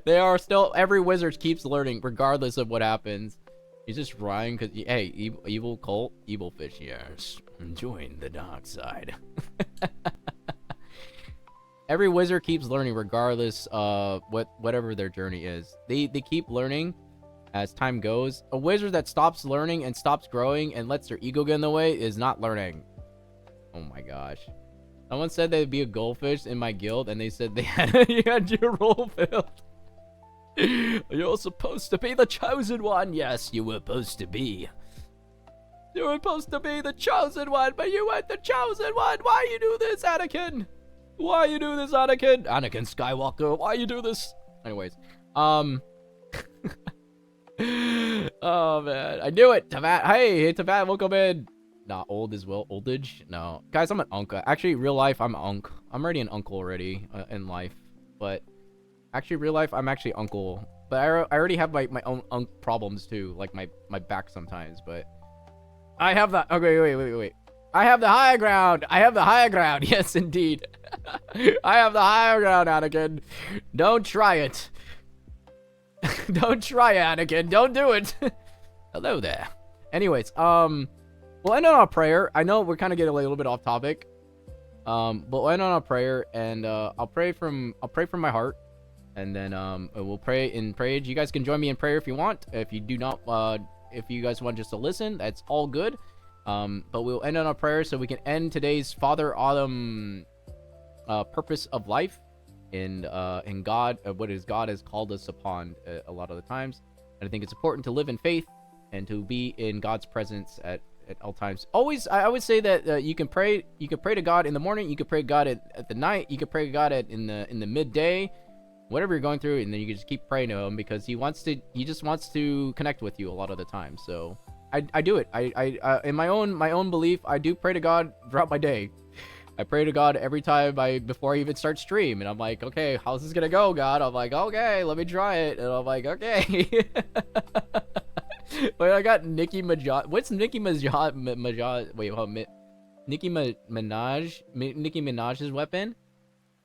They are still, every wizard keeps learning, regardless of what happens. He's just rhyme because, hey, evil cult, evil fish, yes. Join the dark side. Every wizard keeps learning, regardless of whatever their journey is. They keep learning as time goes. A wizard that stops learning and stops growing and lets their ego get in the way is not learning. Oh my gosh. Someone said they'd be a goldfish in my guild, and they said you had your role filled. You're supposed to be the chosen one. Yes, you were supposed to be. You were supposed to be the chosen one, but you weren't the chosen one. Why you do this, Anakin? Why you do this, Anakin? Anakin Skywalker, why you do this? Anyways, oh man, I knew it. Tavat, hey, Tavat, welcome in. Not old as well, oldage. No, guys, I'm an uncle. Actually, real life, I'm an uncle. I'm already an uncle already in life, but actually, real life, I'm actually uncle. But I already have my own problems too, like my back sometimes. But I have that. Okay, wait. I have the high ground. I have the high ground. Yes, indeed. I have the high ground, Anakin. Don't try it. Don't try, Anakin. Don't do it. Hello there. Anyways, we'll end on a prayer. I know we're kind of getting a little bit off topic. But we'll end on a prayer, and I'll pray from my heart, and then we'll pray in prayer. You guys can join me in prayer if you want. If you do not, if you guys want just to listen, that's all good. But we'll end on a prayer so we can end today's Father Autumn purpose of life in God, what is God has called us upon a lot of the times. And I think it's important to live in faith and to be in God's presence at all times. Always, I always say that you can pray to God in the morning, you can pray to God at the night, you can pray to God in the midday, whatever you're going through, and then you can just keep praying to him because he just wants to connect with you a lot of the time. So I do it. I in my own belief, I do pray to God throughout my day. I pray to God every time before I even start stream, and I'm like, okay, how's this gonna go, God? I'm like, okay, let me try it, and I'm like, okay. Wait, I got Nicki Minaj. What's Nicki Minaj? Wait, hold on. Nicki Minaj's weapon.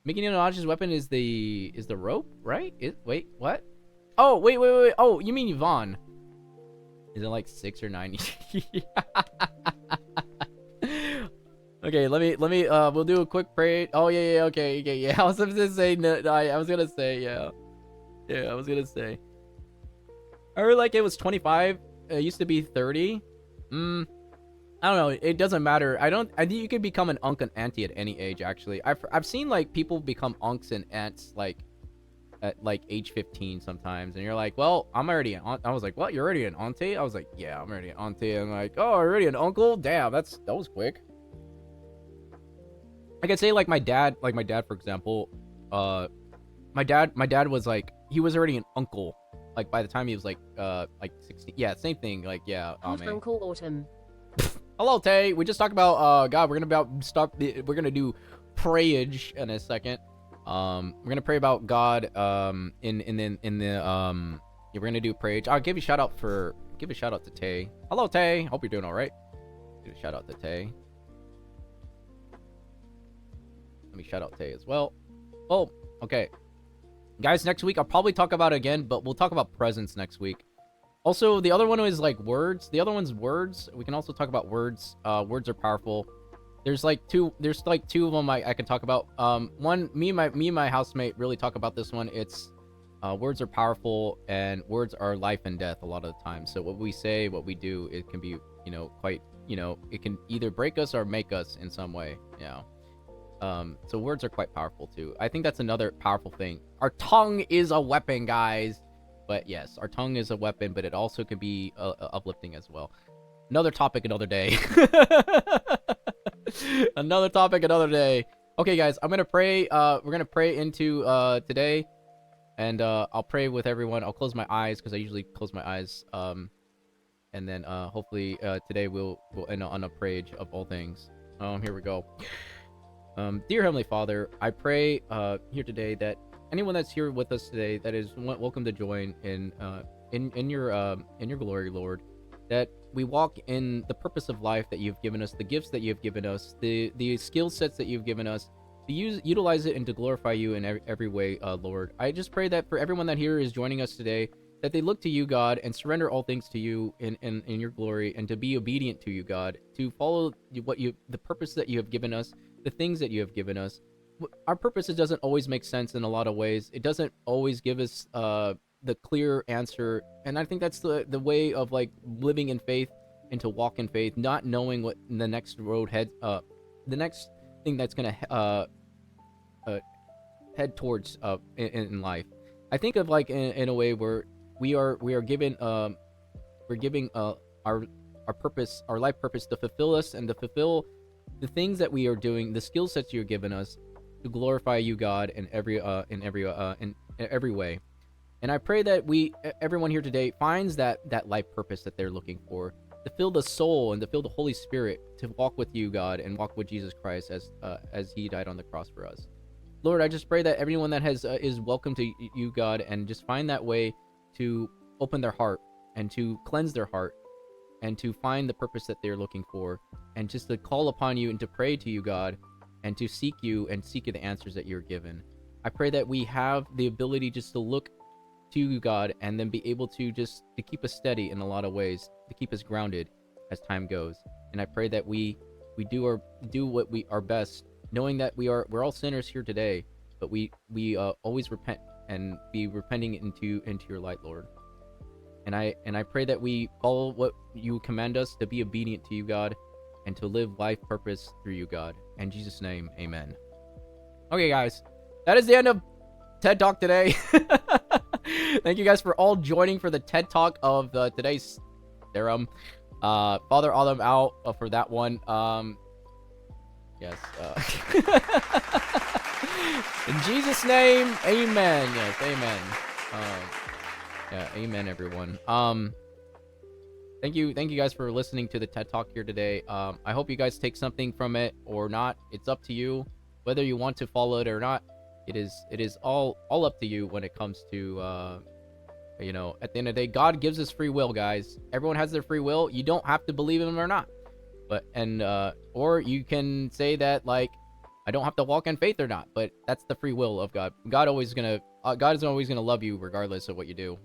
Nicki Minaj's weapon is the rope, right? Wait, what? Oh, wait. Oh, you mean Yvonne? Is it like 6 or 9? Okay, let me we'll do a quick prayer. Oh yeah, okay, yeah. I was gonna say no, I was gonna say yeah, I was gonna say. I heard like it was 25. It used to be 30. I don't know. It doesn't matter. I think you can become an unk and auntie at any age. Actually, I've seen like people become unks and aunts like at like age 15 sometimes, and you're like, well, I'm already an aunt. I was like, what? You're already an auntie? I was like, yeah, I'm already an auntie. And I'm like, oh, already an uncle? Damn, that was quick. I could say like my dad, for example, my dad was like, he was already an uncle. Like by the time he was like 16. Yeah, same thing. Like, yeah. Uncle Autumn. Hello, Tay. We just talked about God. We're gonna do prayage in a second. We're gonna pray about God. We're gonna do prayage. I'll give a shout out to Tay. Hello, Tay. Hope you're doing all right. Give a shout out to Tay. Let me shout out Tay as well. Oh, okay. Guys, next week I'll probably talk about it again, but we'll talk about presents next week. Also, the other one is like words. The other one's words. We can also talk about words. Words are powerful. There's like two of them I can talk about. One, me and my housemate really talk about this one. It's words are powerful, and words are life and death a lot of the time. So what we say, what we do, it can be, quite, it can either break us or make us in some way. So words are quite powerful too. I think that's another powerful thing. Our tongue is a weapon, guys. But yes, our tongue is a weapon, but it also can be uplifting as well. Another topic, another day. Another topic, another day. Okay, guys, I'm gonna pray. We're gonna pray into today, and I'll pray with everyone. I'll close my eyes because I usually close my eyes. And then hopefully today we'll end on a praise of all things. Here we go. Dear Heavenly Father, I pray here today that anyone that's here with us today that is welcome to join in your glory, Lord, that we walk in the purpose of life that you've given us, the gifts that you've given us, the skill sets that you've given us, to utilize it and to glorify you in every way, Lord. I just pray that for everyone that here is joining us today, that they look to you, God, and surrender all things to you in your glory, and to be obedient to you, God, to follow the purpose that you have given us, the things that you have given us. Our purpose, it doesn't always make sense in a lot of ways. It doesn't always give us the clear answer, and I think that's the way of like living in faith and to walk in faith, not knowing what the next road the next thing that's gonna head towards in life. I think of like in a way where we are given we're giving our purpose, our life purpose, to fulfill us and to fulfill the things that we are doing, the skill sets you're given us to glorify you, God, in every way. And I pray that everyone here today finds that life purpose that they're looking for, to fill the soul and to fill the Holy Spirit, to walk with you, God, and walk with Jesus Christ as he died on the cross for us. Lord, I just pray that everyone that is welcome to you, God, and just find that way to open their heart and to cleanse their heart and to find the purpose that they're looking for, and just to call upon you and to pray to you, God, and to seek you and seek the answers that you're given. I pray that we have the ability just to look to you, God, and then be able to just to keep us steady in a lot of ways, to keep us grounded as time goes. And I pray that we do what we are best, knowing that we're all sinners here today, but we always repent and be repenting into your light, Lord. And I pray that we follow what you command us, to be obedient to you, God, and to live life purpose through you, God. In Jesus' name, amen. Okay, guys, that is the end of TED Talk today. Thank you guys for all joining for the TED Talk of today's theorem. Father Adam out for that one. Yes. In Jesus' name, amen. Yes, amen. Yeah, amen, everyone. Thank you guys for listening to the TED Talk here today. I hope you guys take something from it or not. It's up to you whether you want to follow it or not. It is all up to you when it comes to at the end of the day, God gives us free will, guys. Everyone has their free will. You don't have to believe in him or not. But or you can say that, like, I don't have to walk in faith or not, but that's the free will of God. God is always gonna love you regardless of what you do.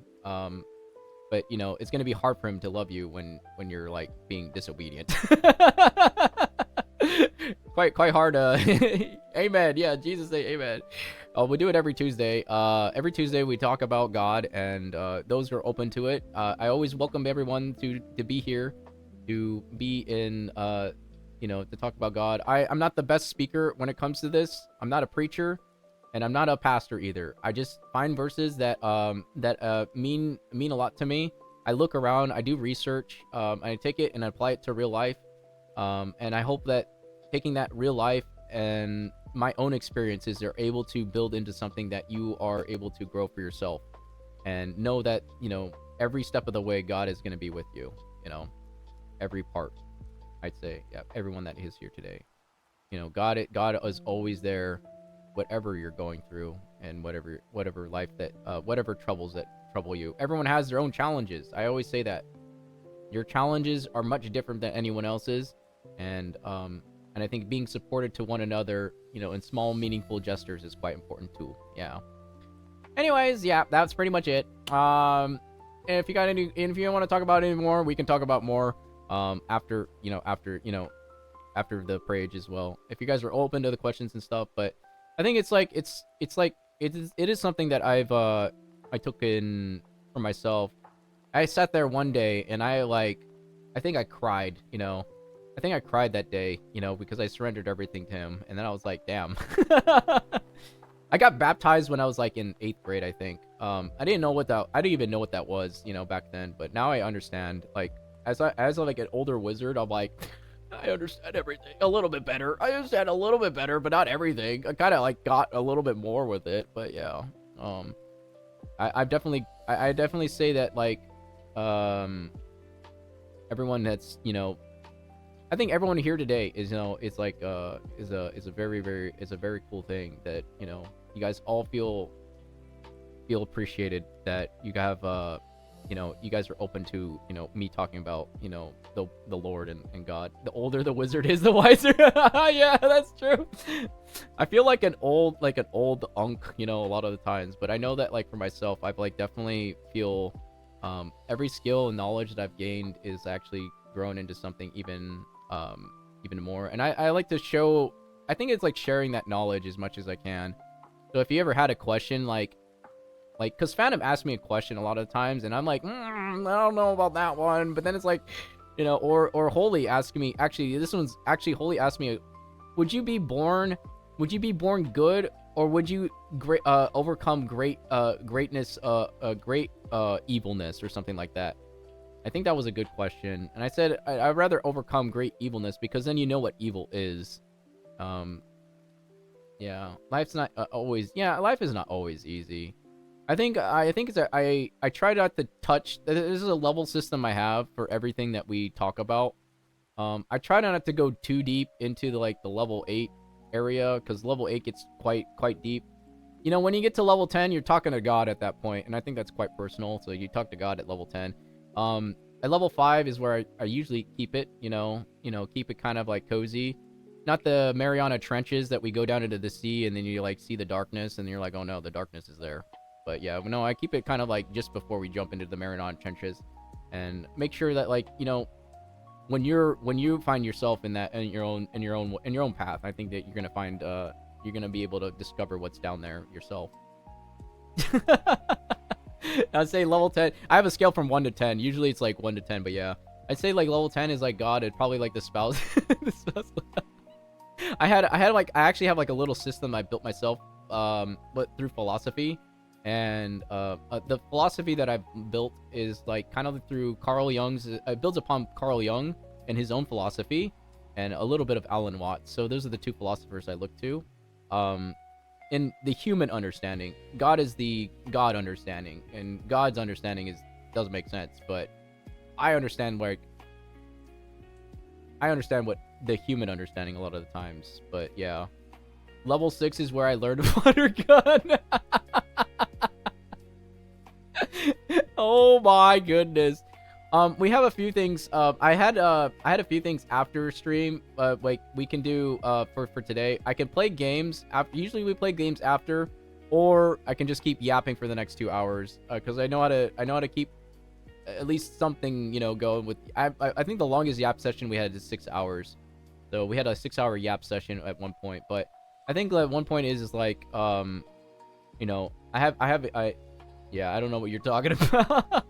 But it's gonna be hard for him to love you when you're like being disobedient. quite hard. Amen. Yeah, Jesus say amen. We do it every Tuesday. Every Tuesday we talk about God, and those who are open to it. I always welcome everyone to be here, to be in to talk about God. I'm not the best speaker when it comes to this. I'm not a preacher, and I'm not a pastor either. I just find verses that mean a lot to me. I look around, I do research, I take it and apply it to real life, and I hope that taking that real life and my own experiences are able to build into something that you are able to grow for yourself, and know that every step of the way God is going to be with you. Every part. I'd say, yeah, everyone that is here today, God is always there, whatever you're going through, and whatever life that whatever troubles that trouble you. Everyone has their own challenges. I always say that your challenges are much different than anyone else's, and I think being supported to one another, in small meaningful gestures is quite important too. Yeah. Anyways, yeah, that's pretty much it. And if you got any, and if you want to talk about it anymore, we can talk about more after after the page as well. If you guys are open to the questions and stuff, but I think it's like it is something that I took in for myself. I sat there one day and I think I cried, I think I cried that day, because I surrendered everything to him, and then I was like, damn. I got baptized when I was like in 8th grade, I think. I didn't even know what that was, back then, but now I understand. Like as I like an older wizard, I'm like, I understand everything a little bit better. I understand a little bit better, but not everything. I kind of like got a little bit more with it, but yeah. I definitely say that like everyone that's I think everyone here today is it's like is a very cool thing that you guys all feel appreciated, that you have you guys are open to me talking about the Lord and God. The older the wizard is, the wiser. Yeah, that's true. I feel like an old unk, a lot of the times, but I know that like for myself, I've like definitely feel every skill and knowledge that I've gained is actually grown into something even more. And I like to show, I think it's like sharing that knowledge as much as I can. So if you ever had a question like because Phantom asked me a question a lot of times, and I'm like, I don't know about that one. But then it's like, or Holy asking me. Actually, this one's actually Holy asked me, would you be born good, or would you overcome great greatness, great evilness, or something like that? I think that was a good question, and I said I'd rather overcome great evilness, because then you know what evil is. Yeah, life's not always. Yeah, life is not always easy. I think it's that I try not to touch. This is a level system I have for everything that we talk about. I try not to go too deep into the level 8 area, because level 8 gets quite deep. When you get to level 10, you're talking to God at that point, and I think that's quite personal. So you talk to God at level 10. At level 5 is where I usually keep it. Keep it kind of like cozy. Not the Mariana Trenches that we go down into the sea and then you like see the darkness and you're like, oh no, the darkness is there. But yeah, no, I keep it kind of like just before we jump into the Mariana Trenches, and make sure that like when you find yourself in that in your own path, I think that you're gonna find you're gonna be able to discover what's down there yourself. I'd say level 10. I have a scale from 1 to 10. Usually it's like 1 to 10, but yeah, I'd say like level 10 is like God. It's probably like the spouse. The spouse. I actually have like a little system I built myself, but through philosophy. And the philosophy that I've built is like kind of through Carl Jung's. It builds upon Carl Jung and his own philosophy, and a little bit of Alan Watts. So those are the two philosophers I look to. In the human understanding, God is the God understanding, and God's understanding doesn't make sense. But I understand what the human understanding a lot of the times. But yeah, level 6 is where I learned water gun. Oh my goodness. We have a few things. I had a few things after stream. Like we can do for today. I can play games after. Usually we play games after, or I can just keep yapping for the next 2 hours. Because I know how to keep at least something going with. I think the longest yap session we had is 6 hours. So we had a 6-hour yap session at one point. But I think at one point is like yeah, I don't know what you're talking about.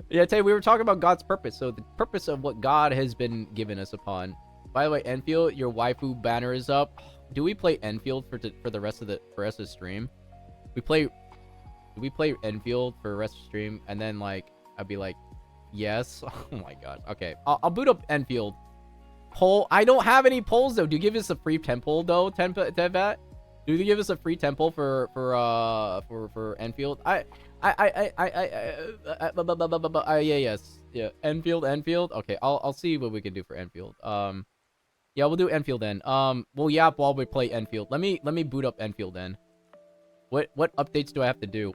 Yeah, Tay, we were talking about God's purpose. So the purpose of what God has been given us upon. By the way, Enfield, your waifu banner is up. Do we play Enfield for the rest of the stream? Do we play Enfield for the rest of the stream? And then like I'd be like, yes. Oh my god. Okay, I'll boot up Enfield. Poll. I don't have any polls though. Do you give us a free temple though, Tevat? Do you give us a free temple for Enfield? Yes. Yeah. Enfield. Okay, I'll see what we can do for Enfield. Yeah, we'll do Enfield then. We'll yap while we play Enfield. Let me boot up Enfield then. What updates do I have to do?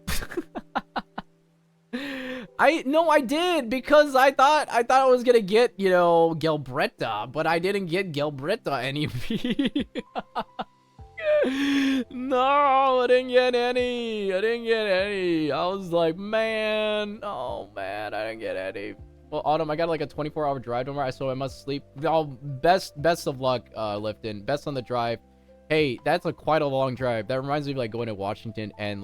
I did, because I thought I was gonna get, Gelbretta, but I didn't get Gelbretta any. No, I didn't get any. I didn't get any. I was like, man. Oh, man. I didn't get any. Well, Autumn, I got like a 24-hour drive tomorrow, so I must sleep. Oh, best of luck, Lifton. Best on the drive. Hey, that's quite a long drive. That reminds me of like going to Washington and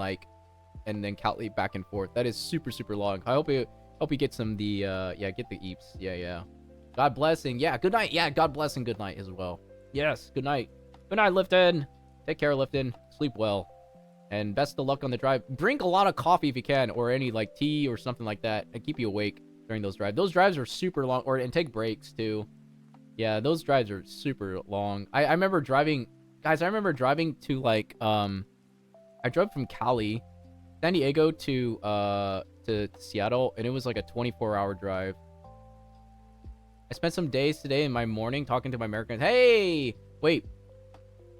then Cali back and forth. That is super, super long. I hope you get some get the eeps. Yeah. God blessing. Yeah, good night. Yeah, God bless and good night as well. Yes, good night. Good night, Lifton. Take care, Lifton. Sleep well. And best of luck on the drive. Drink a lot of coffee if you can, or any like tea or something like that, and keep you awake during those drives. Those drives are super long, and take breaks too. Yeah, those drives are super long. I remember driving, guys. I remember driving to like I drove from Cali, San Diego to Seattle, and it was like a 24-hour drive. I spent some days today in my morning talking to my Americans. Hey, wait.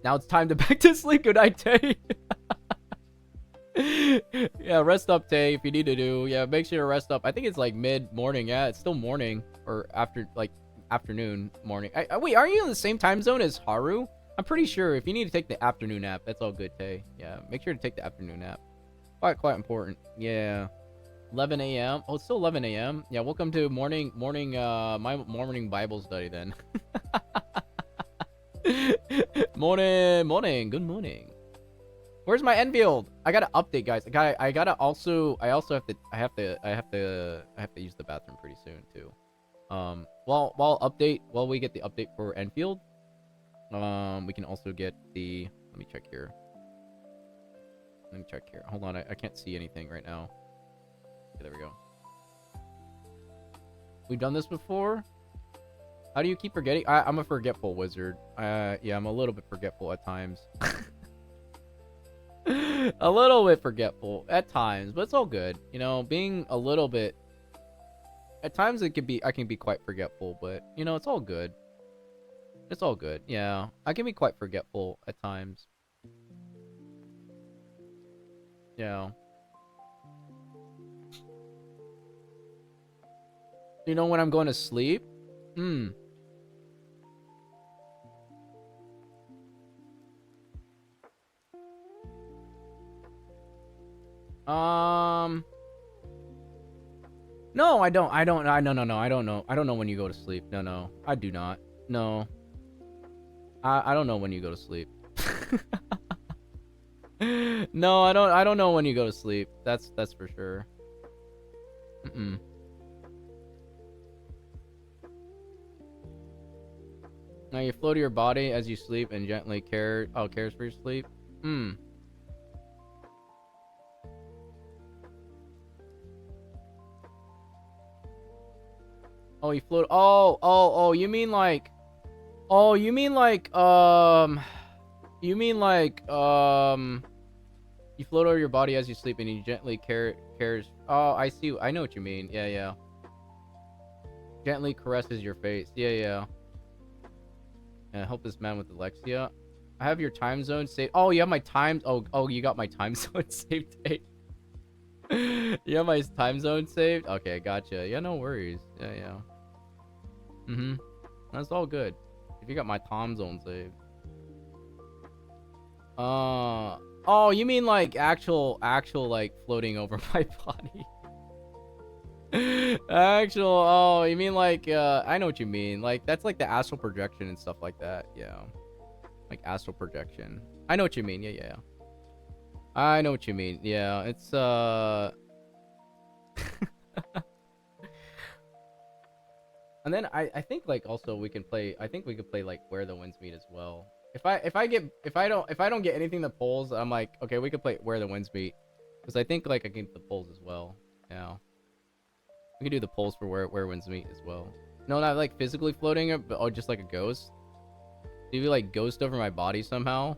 Now it's time to back to sleep. Good night, Tay. Yeah, rest up, Tay, if you need to do. Yeah, make sure to rest up. I think it's like mid-morning. Yeah, it's still morning. Or after, like, afternoon, morning. Wait, are you in the same time zone as Haru? I'm pretty sure if you need to take the afternoon nap, that's all good, Tay. Yeah, make sure to take the afternoon nap. Quite important. Yeah. 11 a.m. Oh, it's still 11 a.m. Yeah, welcome to my morning Bible study then. Morning. Good morning. Where's my Enfield? I gotta update, guys. I have to use the bathroom pretty soon too. While we get the update for Enfield, we can also get the. Let me check here. Hold on, I can't see anything right now. Okay, there we go. We've done this before. How do you keep forgetting? I'm a forgetful wizard. Yeah, I'm a little bit forgetful at times. A little bit forgetful at times, but it's all good. You know, being a little bit. At times I can be quite forgetful, but you know, it's all good. It's all good. Yeah, I can be quite forgetful at times. Yeah. You know when I'm going to sleep? No, I don't. No. I don't know. I don't know when you go to sleep. No. I do not. No. I don't know when you go to sleep. No, I don't know when you go to sleep. That's for sure. Now you float your body as you sleep and gently cares for your sleep. Oh, you float. Oh, you mean like you float over your body as you sleep and you gently cares. Oh, I see. I know what you mean. Yeah. Gently caresses your face. Yeah. And help this man with Alexia. I have your time zone saved. Oh, you have my time. Oh, you got my time zone saved. You have my time zone saved. Okay, gotcha. Yeah, no worries. Yeah. That's all good. If you got my time zone saved. Oh, you mean like actual like floating over my body? Oh, you mean like I know what you mean. Like that's like the astral projection and stuff like that. Yeah. Like astral projection. I know what you mean. Yeah. I know what you mean. Yeah, it's And then I think like also we can play like Where the Winds Meet as well. If I don't get anything that pulls, I'm like, okay, we could play Where the Winds Meet. Because I think like I can get the pulls as well. Yeah. We could do the pulls for where winds meet as well. No, not like physically floating, but just like a ghost. Maybe like ghost over my body somehow.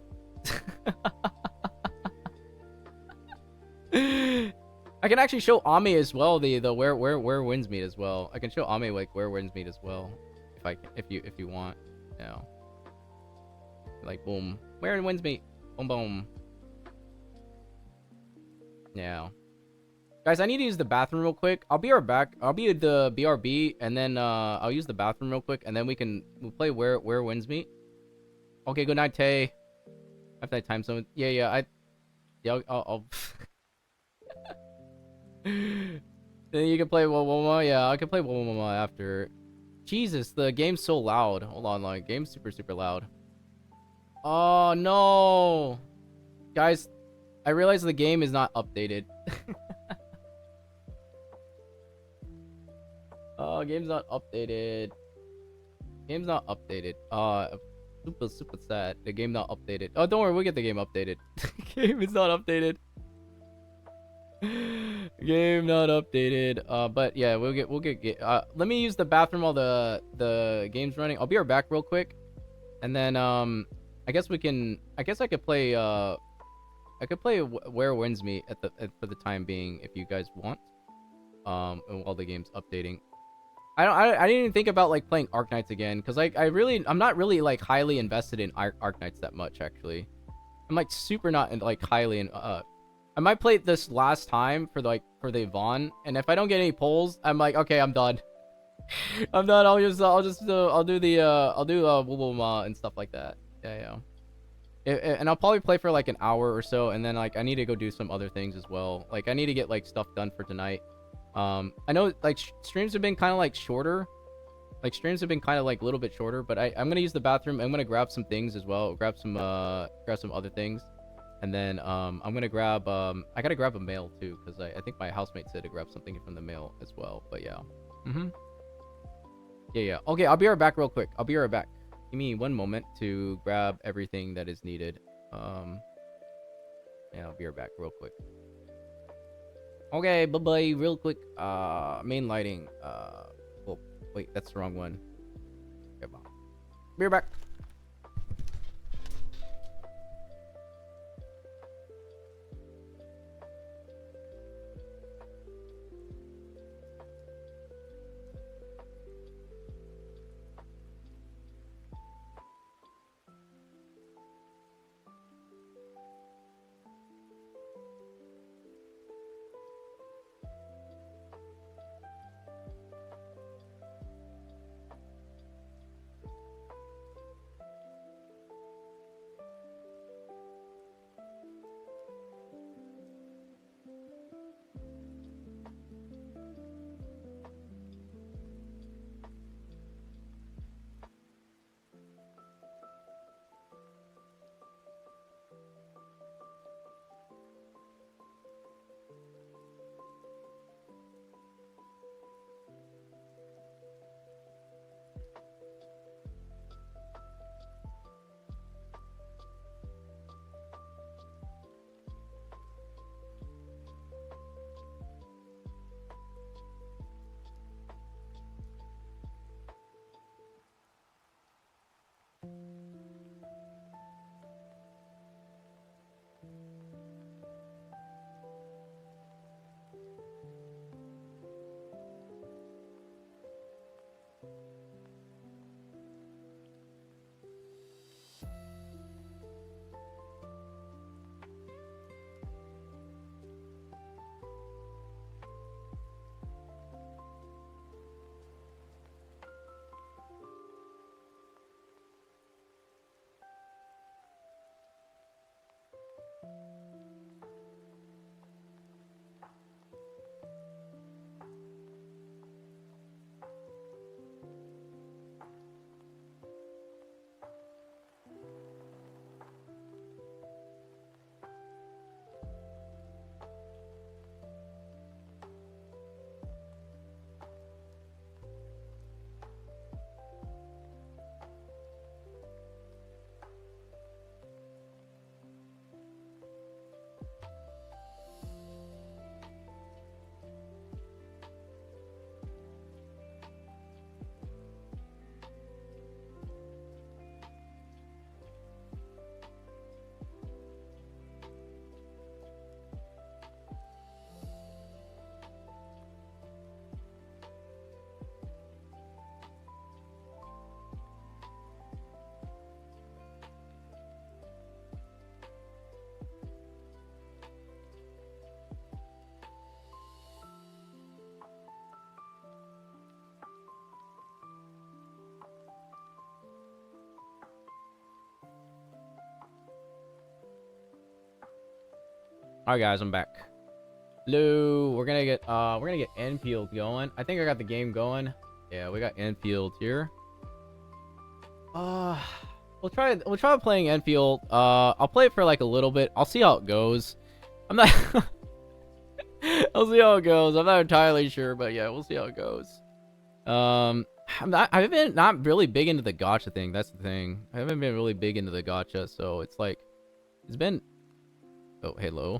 I can actually show Ami as well the where winds meet as well. I can show Ami like where winds meet as well, if you want. Yeah. Like boom, where winds meet, boom. Yeah. Guys, I need to use the bathroom real quick. I'll be right back. I'll be at the BRB, and then I'll use the bathroom real quick, and then we'll play where winds meet. Okay, good night, Tay. After that time zone. Yeah. Yeah, Then you can play Woma. Yeah, I can play Woma after. Jesus, the game's so loud. Hold on, like game's super super loud. Oh no, guys! I realize the game is not updated. Oh, game's not updated. Game's not updated. Super super sad. The game not updated. Oh, don't worry, we'll get the game updated. Game is not updated. Game not updated. But yeah, let me use the bathroom while the game's running. I'll be right back real quick, and then I guess we can. I guess I could play. I could play Where Wins Me for the time being if you guys want. And while the game's updating. I didn't even think about like playing Arknights again because like I'm not really like highly invested in Arknights that much actually. I'm like super not like highly in I might play it this last time for the Vaughn, and if I don't get any pulls, I'm like, okay, I'm done. I'm done. I'll do the Wubblema and stuff like that. Yeah. And I'll probably play for like an hour or so, and then like I need to go do some other things as well. Like I need to get like stuff done for tonight. I know like streams have been kind of like shorter. Like streams have been kind of like a little bit shorter, but I'm gonna use the bathroom. I'm gonna grab some things as well. Grab some other things. And then I'm gonna grab I gotta grab a mail too, because I think my housemate said to grab something from the mail as well. But yeah. Yeah. Okay, I'll be right back real quick. I'll be right back. Give me one moment to grab everything that is needed. Yeah, I'll be right back real quick. Okay, bye-bye, real quick. Main lighting. Oh, wait, that's the wrong one. Okay, bye. Be right back. All right, guys, I'm back. Hello. We're gonna get Enfield going. I think I got the game going. Yeah, we got Enfield here. We'll try playing Enfield. I'll play it for like a little bit. I'll see how it goes. I'm not. I'll see how it goes. I'm not entirely sure, but yeah, we'll see how it goes. I've been not really big into the gacha thing. That's the thing. I haven't been really big into the gacha, so it's like it's been. Oh, hello.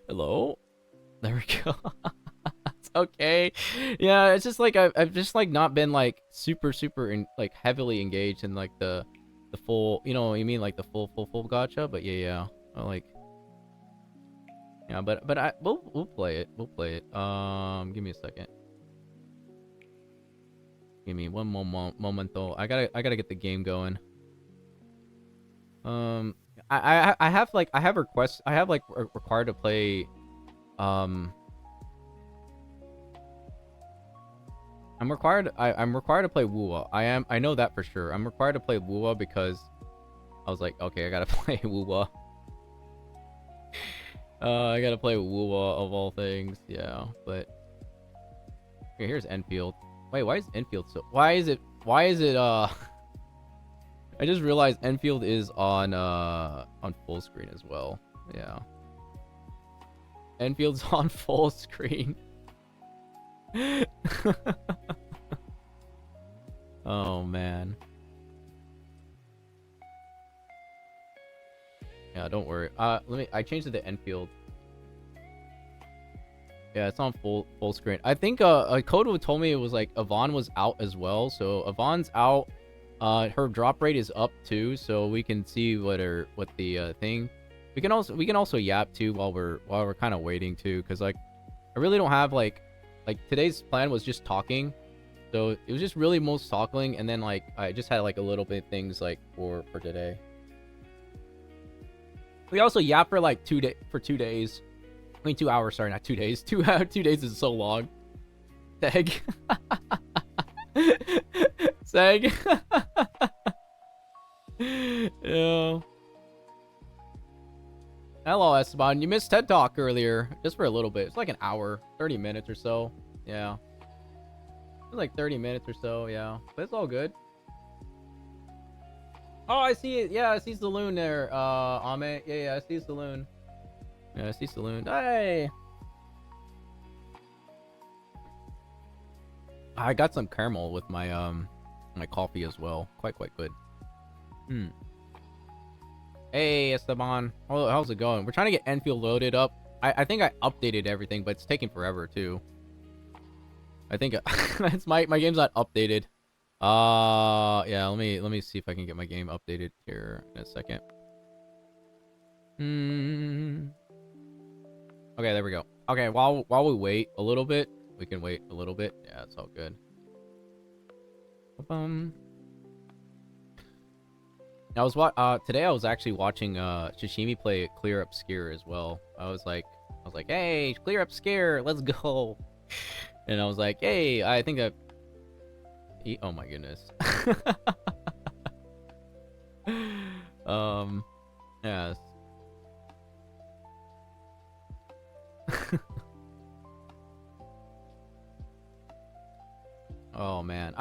Hello. There we go. It's okay. Yeah, it's just like I've just like not been like super like heavily engaged in like the full, you know what I mean, like the full gacha. But yeah, I like. Yeah, but we'll play it. We'll play it. Give me a second. Give me one momento. I gotta get the game going. I have requests. I have like required to play. I'm required to play Wuwa. I know that for sure. I'm required to play Wuwa because I was like, okay, I gotta play Wuwa. I gotta play Wuwa of all things. Yeah, but okay, here's Enfield. Wait, why is Enfield so? Why is it? I just realized Enfield is on full screen as well. Yeah. Enfield's on full screen. Oh man. Yeah, don't worry. I changed it to Enfield. Yeah, it's on full screen. I think Kodo told me it was like Yvonne was out as well. So Yvonne's out. Her drop rate is up too, so we can see what the thing. We can also yap too while we're kind of waiting too, because like I really don't have like today's plan was just talking, so it was just really most talking, and then like I just had like a little bit things like for today. We also yap for like 2 days. I mean 2 hours. Sorry, not 2 days. 2 days is so long. Seg. Seg. Yeah. Hello, Esteban. You missed TED Talk earlier. Just for a little bit. It's like an hour. 30 minutes or so. Yeah. It's like 30 minutes or so, yeah. But it's all good. Oh, I see it. Yeah, I see Saloon there, Ame. Yeah, I see Saloon. Yeah, I see Saloon. Hey! I got some caramel with my my coffee as well. Quite good. Hey, Esteban. How's it going? We're trying to get Enfield loaded up. I think I updated everything, but it's taking forever too. I think it's my game's not updated. Yeah, let me see if I can get my game updated here in a second. Okay, there we go. Okay, while we wait a little bit, we can wait a little bit. Yeah, it's all good. Today I was actually watching Shishimi play Clear Up Scare as well. I was like, hey, Clear Up Scare, let's go. And I was like, hey, I think oh my goodness. Yes. Oh man,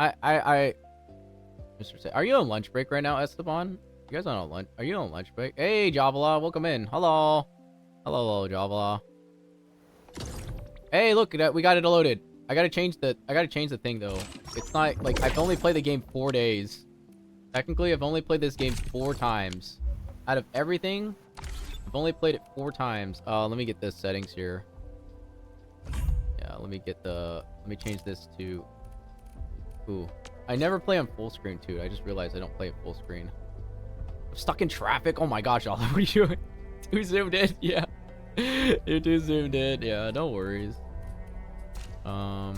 Mr. Say, are you on lunch break right now, Esteban? You guys on lunch? Are you on lunch break? Hey, Javala, welcome in. Hello, Javala. Hey, look, we got it loaded. I gotta change the thing though. It's not like I've only played the game 4 days. Technically, I've only played this game 4 times. Out of everything, I've only played it 4 times. Let me get the settings here. Yeah, let me change this to. Ooh, I never play on full screen too. I just realized I don't play it full screen. I'm stuck in traffic. Oh my gosh, Oliver, what are you doing? Too zoomed in. Yeah, you're too zoomed in. Yeah, no worries. I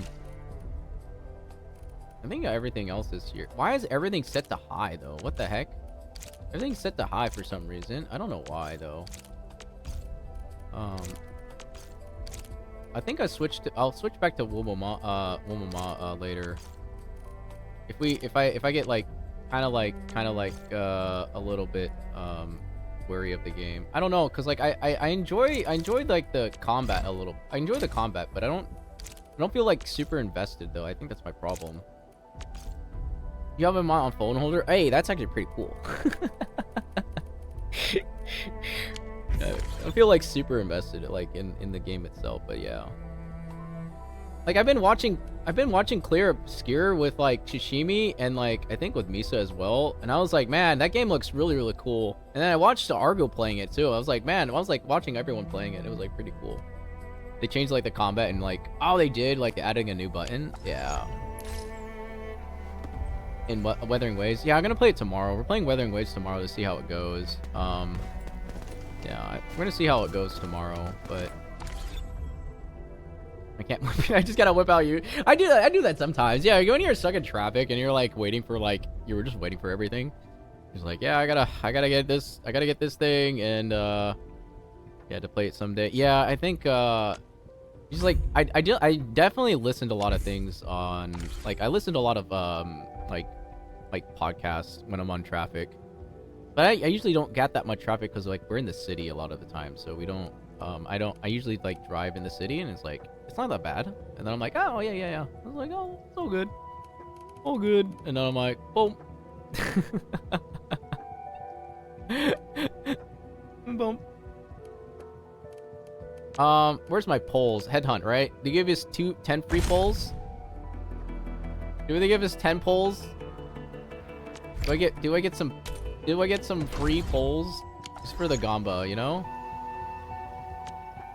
think everything else is here. Why is everything set to high though? What the heck? Everything's set to high for some reason. I don't know why though. I think I'll switch back to Womama later. If I get like kind of like a little bit wary of the game. I don't know, cause like I enjoy like the combat a little. I enjoy the combat, but I don't feel like super invested though. I think that's my problem. You have him on phone holder? Hey, that's actually pretty cool. I feel like super invested like in the game itself, but yeah. Like I've been watching Clear Obscure with like Shishimi and like I think with Misa as well, and I was like, man, that game looks really really cool. And then I watched Argo playing it too. I was like, man, I was like watching everyone playing it. It was like pretty cool. They changed like the combat and like they did like adding a new button. Yeah. In Weathering Waves. Yeah, I'm gonna play it tomorrow. We're playing Weathering Waves tomorrow to see how it goes. Yeah, we're gonna see how it goes tomorrow, but I can't. I just gotta whip out you. I do that sometimes. Yeah, when you're stuck in traffic and you're like waiting for like you were just waiting for everything. It's like, yeah, I gotta get this. I gotta get this thing, and yeah, to play it someday. Yeah, I think just like I definitely listened to a lot of things on like I listened to a lot of like podcasts when I'm on traffic. But I usually don't get that much traffic because like we're in the city a lot of the time, so we don't. I usually like drive in the city and it's like it's not that bad. And then I'm like, oh yeah. I was like, oh, it's all good, all good. And then I'm like, boom, boom. Where's my polls? Headhunt, right? They give us 10 free polls. Do they give us 10 polls? Do I get some free polls just for the Gamba, you know?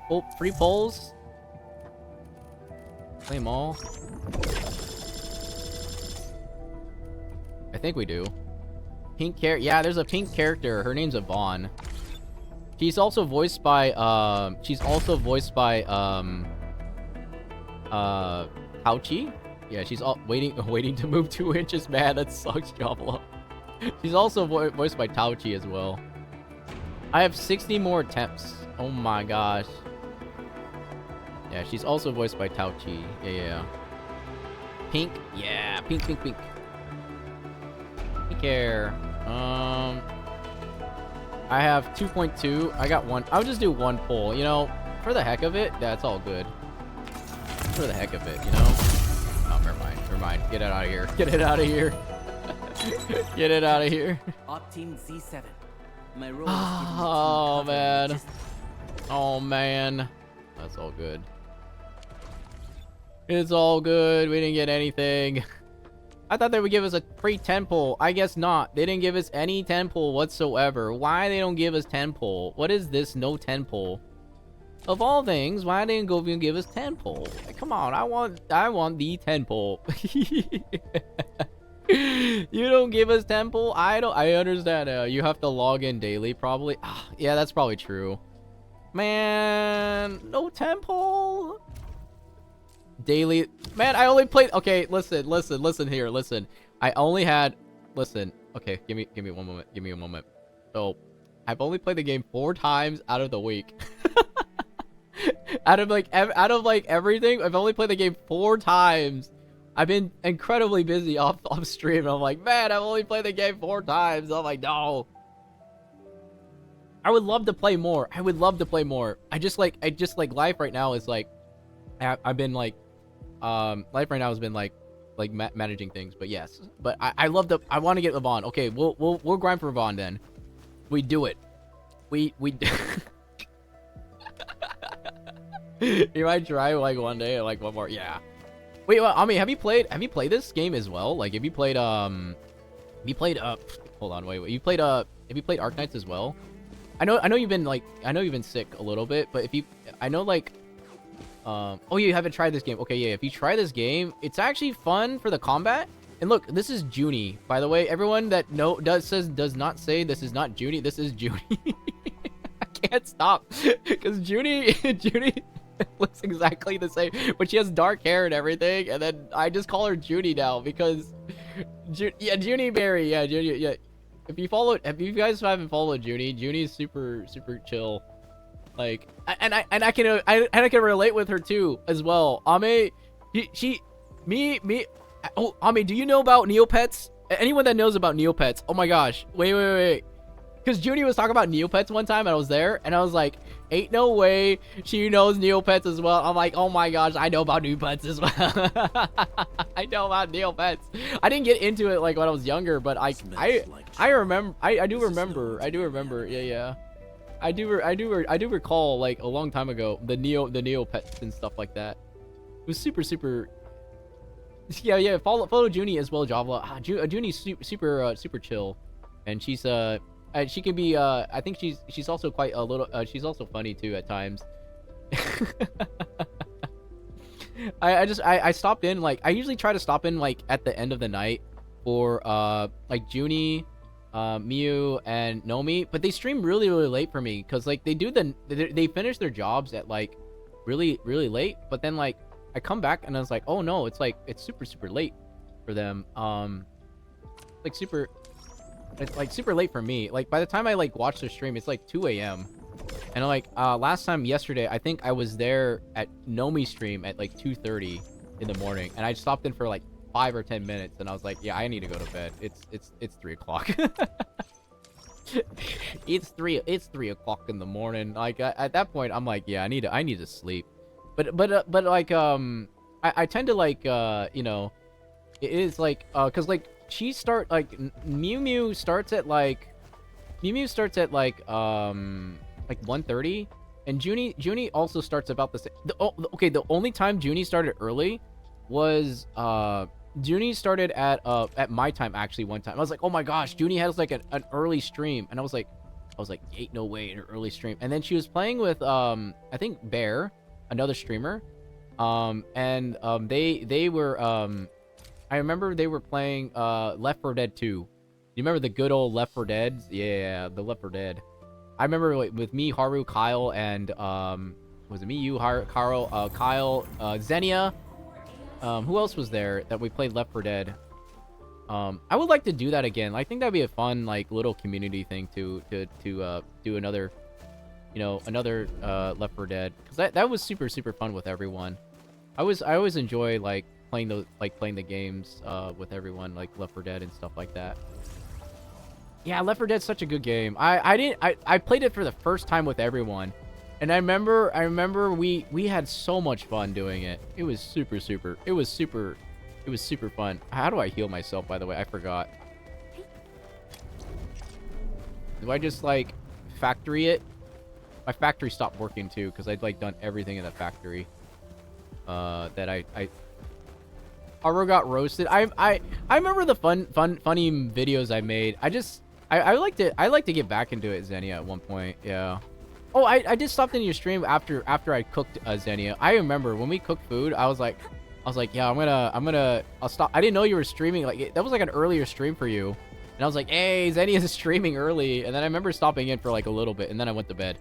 Oh, free polls? Play them all. I think we do. Pink character. Yeah, there's a pink character. Her name's Yvonne. She's also voiced by Pouchy. Yeah, she's all waiting to move 2 inches. Man, that sucks, Jabla. She's also voiced by Tauchi as well. I have 60 more attempts. Oh my gosh. Yeah, she's also voiced by Tauchi. Yeah. Pink. Yeah, pink. Pink hair. I have 2.2. I got 1. I'll just do 1 poll. You know, for the heck of it. That's all good. For the heck of it, you know. Oh, never mind. Get it out of here. Get it out of here. Get it out of here. Op team Z7. My role Oh man. Oh man. That's all good. It's all good. We didn't get anything. I thought they would give us a free 10 pull. I guess not. They didn't give us any 10 pull whatsoever. Why they don't give us 10 pull? What is this no 10 pull? Of all things, why didn't go and give us 10 pull? Like, come on, I want the 10 pull. You don't give us 10 pull? I understand. You have to log in daily, probably. Yeah, that's probably true. Man, no 10 pull. Daily. Man, I only played. Okay, listen here. Listen. I only had. Listen. Okay, give me one moment. Give me a moment. So, I've only played the game 4 times out of the week. out of everything, I've only played the game 4 times. I've been incredibly busy off stream. I'm like, man, I've only played the game 4 times. I'm like, no. I would love to play more. I just like life right now is like, I've been like, life right now has been like managing things. But yes, but I want to get Levon. Okay, we'll grind for Levon then. We do it. We. You might try like one day or like one more. Yeah. Wait, well, I mean, have you played this game as well? Like, have you played hold on, wait, you played have you played Arknights as well? I know you've been sick a little bit, but oh, you haven't tried this game. Okay, yeah, if you try this game, it's actually fun for the combat. And look, this is Junie, by the way. Everyone that does not say this is not Junie, this is Junie. I can't stop because Junie looks exactly the same, but she has dark hair and everything, and then I just call her Junie now because Junie Berry, yeah. If you guys haven't followed Junie's super super chill, and I can relate with her too as well. Ame, Oh, Ame, do you know about Neopets? Anyone that knows about Neopets? Oh my gosh, wait. Because Junie was talking about Neopets one time, and I was there, and I was like, ain't no way she knows Neopets as well. I'm like, oh my gosh, I know about Neopets as well. I know about Neopets. I didn't get into it like when I was younger, but I remember. I do remember. Yeah. I do recall like a long time ago the Neopets and stuff like that. It was super. Yeah. Follow Junie as well, Java. Junie's super chill, and she's she can be I think she's also quite a little she's also funny too at times. I stopped in, like, I usually try to stop in like at the end of the night for like Junie, Miu, and Nomi, but they stream really late for me because like they finish their jobs at like really late, but then like I come back and I was like, oh no, it's super late for them. It's like super late for me. Like by the time I like watch their stream, it's like 2 a.m. And like yesterday, I think I was there at Nomi's stream at like 2:30 in the morning, and I stopped in for like 5 or 10 minutes, and I was like, yeah, I need to go to bed. It's 3 o'clock. It's 3 o'clock in the morning. Like at that point, I'm like, yeah, I need to sleep. But like I tend to like you know, it is like cause like she start like Miu starts at like 1:30, and Junie also starts about the same. Okay, the only time Junie started early was Junie started at my time actually one time. I was like, oh my gosh, Junie has like an early stream, and I was like, ain't no way in her early stream. And then she was playing with I think Bear, another streamer, and they were I remember they were playing Left 4 Dead 2. You remember the good old Left 4 Dead? Yeah, the Left 4 Dead. I remember with me, Haru, Kyle, and was it me, you, Carl, Kyle, Xenia? Who else was there that we played Left 4 Dead? I would like to do that again. I think that'd be a fun like little community thing to do another, you know, another Left 4 Dead, because that was super fun with everyone. I always enjoy like playing the games with everyone, like Left 4 Dead and stuff like that. Yeah, Left 4 Dead's such a good game. I played it for the first time with everyone, and I remember we had so much fun doing it. It was super fun. How do I heal myself, by the way? I forgot. Do I just like factory it? My factory stopped working too because I'd like done everything in the factory. That I Haru got roasted. I remember the funny videos I made. I like to get back into it, Xenia, at one point. Yeah. Oh, I did stop in your stream after I cooked Xenia. I remember when we cooked food, I was like, yeah, I'll stop. I didn't know you were streaming. Like that was like an earlier stream for you, and I was like, hey, Xenia's streaming early. And then I remember stopping in for like a little bit, and then I went to bed.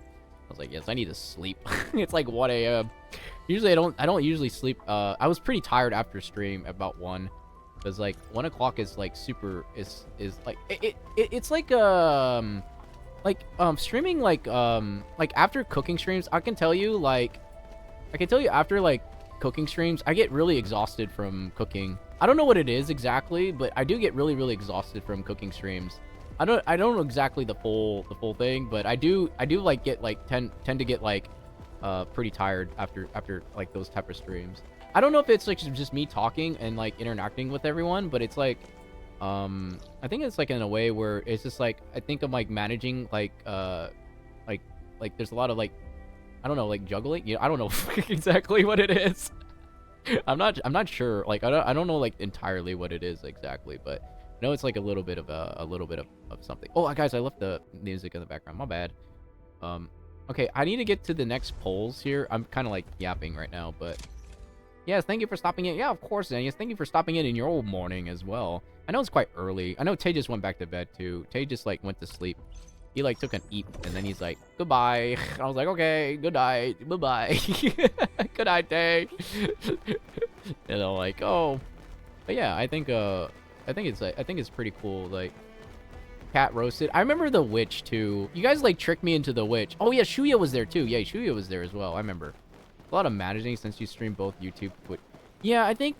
I was like, yes, I need to sleep. It's like 1 a.m. Usually I don't usually sleep. I was pretty tired after stream about 1, because like 1 o'clock is like super is like it's like streaming like after cooking streams. I can tell you after like cooking streams, I get really exhausted from cooking. I don't know what it is exactly, but I do get really exhausted from cooking streams. I don't know exactly the full thing, but I do like get like tend to get like pretty tired after like those type of streams. I don't know if it's like just me talking and like interacting with everyone, but it's like I think it's like in a way where it's just like I think I'm like managing like there's a lot of like, I don't know, like juggling. I don't know exactly what it is. I'm not sure. Like I don't know like entirely what it is exactly, but I know it's like a little bit of something. Oh, guys, I left the music in the background. My bad. Okay, I need to get to the next polls here. I'm kind of like yapping right now, but yes, thank you for stopping in. Yeah, of course, and yes, thank you for stopping in your old morning as well. I know it's quite early. I know Tay just went back to bed too. Tay just like went to sleep. He like took an eat, and then he's like, goodbye. I was like, okay, good night, bye-bye. Good night, Tay. And I'm like, oh, but yeah, I think it's pretty cool. Like, cat roasted. I remember the witch too. You guys like tricked me into the witch. Oh yeah, Shuya was there too. Yeah, Shuya was there as well. I remember. A lot of managing since you stream both YouTube. But yeah, I think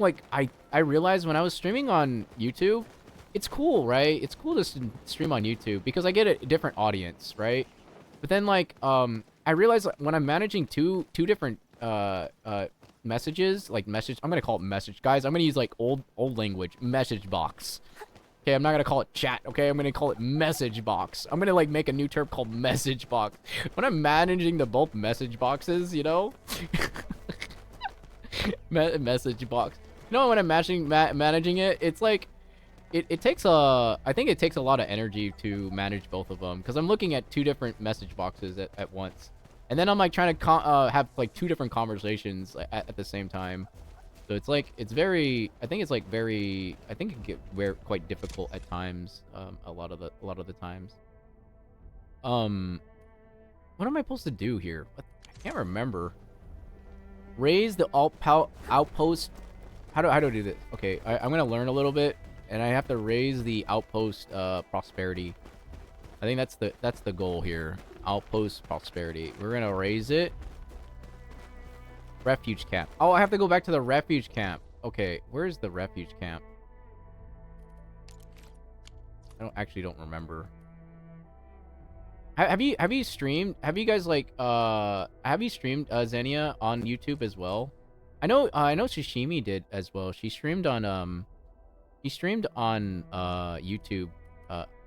like I realized when I was streaming on YouTube, it's cool, right? It's cool to stream on YouTube because I get a different audience, right? But then like I realize like, when I'm managing two different messages, like message, I'm gonna call it message, guys. I'm gonna use like old language, message box. Okay, I'm not gonna call it chat. Okay, I'm gonna call it message box. I'm gonna like make a new term called message box. When I'm managing the both message boxes, you know, message box. You know, when I'm managing it, it's like it takes a, I think it takes a lot of energy to manage both of them because I'm looking at two different message boxes at once, and then I'm like trying to have like two different conversations at the same time. So it's like it's very, I think it's like very, I think it can get quite difficult at times. A lot of the times. What am I supposed to do here? What? I can't remember. Raise the outpost. How do I do this? Okay, I'm gonna learn a little bit, and I have to raise the outpost prosperity. I think that's the goal here. Outpost prosperity. We're gonna raise it. Refuge camp. Oh, I have to go back to the refuge camp. Okay, where's the refuge camp? I don't remember. Have you streamed? Have you guys like have you streamed Xenia on YouTube as well? I know Shishimi did as well. She streamed on YouTube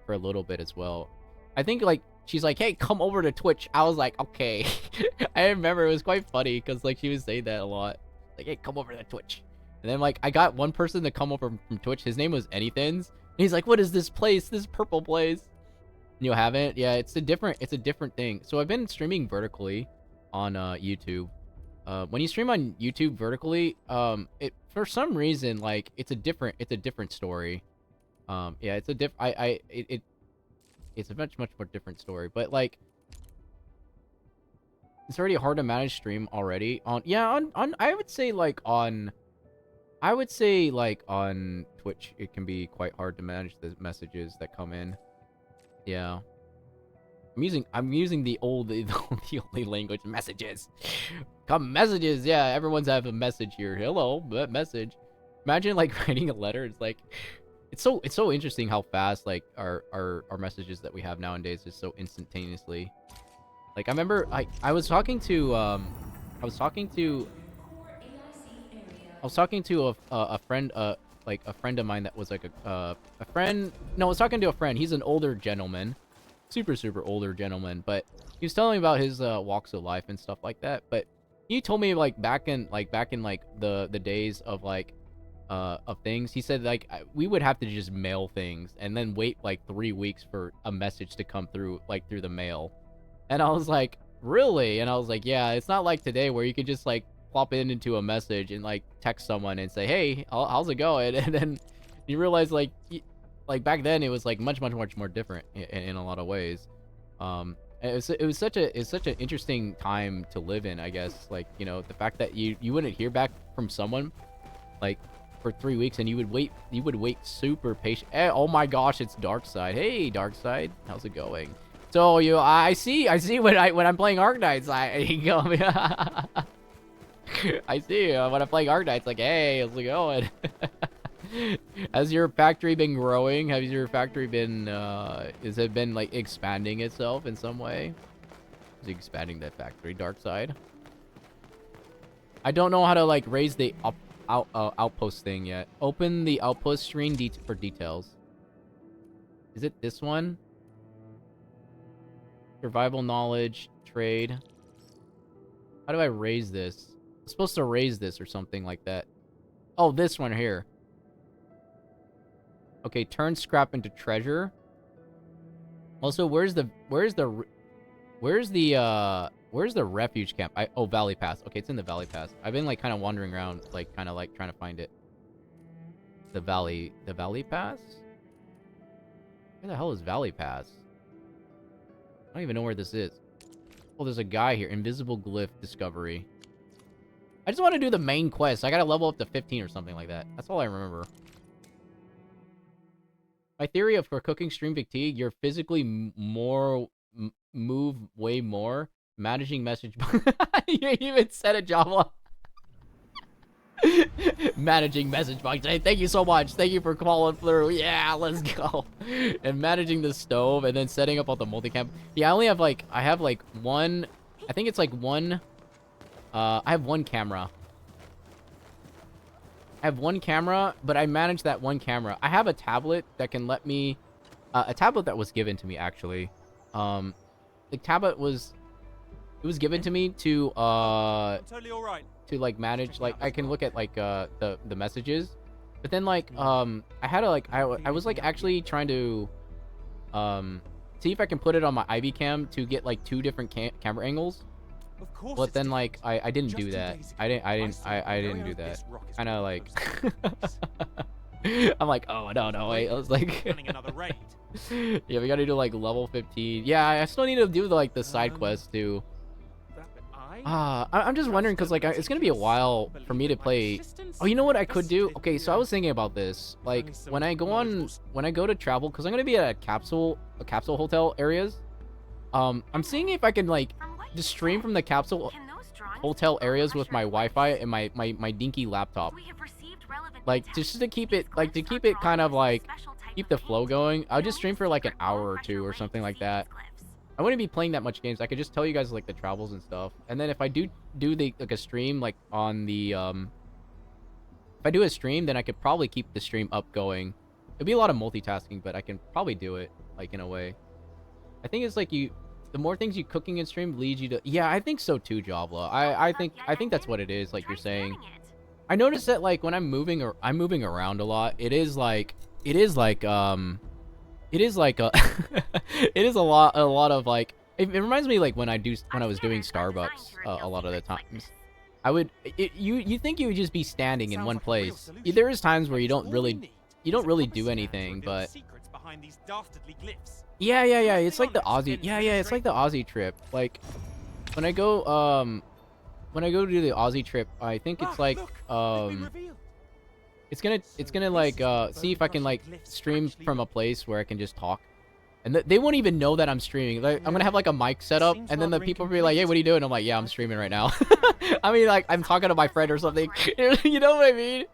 for a little bit as well. I think like she's like, "Hey, come over to Twitch." I was like, "Okay." I remember it was quite funny because like she was saying that a lot. Like, "Hey, come over to Twitch." And then like I got one person to come over from Twitch. His name was Anythins. And he's like, "What is this place? This purple place?" You haven't? Yeah, it's a different thing. So I've been streaming vertically on YouTube. When you stream on YouTube vertically, it for some reason like it's a different story. Yeah, it's a it's a much more different story. But like it's already hard to manage stream already on I would say like on Twitch it can be quite hard to manage the messages that come in. Yeah. I'm using the only language, messages. Come messages. Yeah, everyone's have a message here. Hello, message. Imagine like writing a letter. It's like it's so interesting how fast like our messages that we have nowadays is so instantaneously. Like I remember I was talking to a friend like a friend of mine that was like a friend. No, I was talking to a friend. He's an older gentleman, super older gentleman, but he was telling me about his walks of life and stuff like that. But he told me like back in the days of like of things, he said like we would have to just mail things and then wait like 3 weeks for a message to come through like through the mail. And I was like, really? And I was like, yeah, it's not like today where you can just like plop it into a message and like text someone and say, hey, how's it going? And then you realize like back then it was like much more different in a lot of ways. It was such an interesting time to live in, I guess. Like, you know, the fact that you wouldn't hear back from someone like for 3 weeks and you would wait super patient. Oh my gosh, it's Darkside. Hey Darkside, how's it going? So I see when I'm playing Arknights, I see when I'm playing Arknights, like, hey, how's it going? Has your factory been growing? Has your factory been has it been like expanding itself in some way? Is it expanding that factory, Darkside? I don't know how to like raise the outpost thing yet. Open the outpost screen for details. Is it this one? Survival knowledge, trade. How do I raise this? I'm supposed to raise this or something like that. Oh, this one here. Okay, turn scrap into treasure. Also, where's the refuge camp? Oh, Valley Pass. Okay, it's in the Valley Pass. I've been like kind of wandering around, like kind of like trying to find it. The Valley Pass? Where the hell is Valley Pass? I don't even know where this is. Oh, there's a guy here. Invisible glyph discovery. I just want to do the main quest. I gotta level up to 15 or something like that. That's all I remember. My theory for cooking stream fatigue, you're physically move way more. Managing message. You even said a Java. Managing message box. Hey, thank you so much. Thank you for calling through. Yeah, let's go. And managing the stove and then setting up all the multicam. Yeah, I have like one. I think it's like one. I have one camera. I have one camera, but I manage that one camera. I have a tablet that can let me. A tablet that was given to me actually. The tablet was. It was given to me to Totally all right. to like manage, like I can look at like the messages, but then like I had to like I was like actually trying to see if I can put it on my IV cam to get like 2 different camera angles, Of course. but it's then different. like I didn't Just do 2 that. days I ago, didn't saw do very that. this rock is Kind of full like I'm like, oh no wait, I was like planning another raid. yeah, we gotta do like level 15. Yeah, I still need to do like the side quest too. I'm just wondering because like it's gonna be a while for me to play. Oh, you know what I could do? Okay, so I was thinking about this. Like when I go to travel, because I'm gonna be at a capsule hotel areas. I'm seeing if I can like just stream from the capsule hotel areas with my Wi-Fi and my dinky laptop. Like just to keep it kind of like keep the flow going. I'll just stream for like an hour or 2 or something like that. I wouldn't be playing that much games. I could just tell you guys like the travels and stuff. And then if I do the like a stream like on the if I do a stream, then I could probably keep the stream up going. It'd be a lot of multitasking, but I can probably do it like in a way. I think it's like the more things you cooking in stream leads you to. Yeah, I think so too, Jabla. I think that's what it is, like you're saying. I noticed that like when I'm moving around a lot, it is like it is a it is a lot of like it reminds me like when I was doing Starbucks a lot of the times. You think you would just be standing in one place. There is times where you don't really do anything, but yeah, it's like the Aussie. Yeah, it's like the Aussie trip. Like when I go do the Aussie trip, I think it's like it's gonna like see if I can like stream from a place where I can just talk, and they won't even know that I'm streaming. Like I'm gonna have like a mic set up, and then the people will be like, "Hey, what are you doing?" I'm like, "Yeah, I'm streaming right now." I mean, like I'm talking to my friend or something. You know what I mean?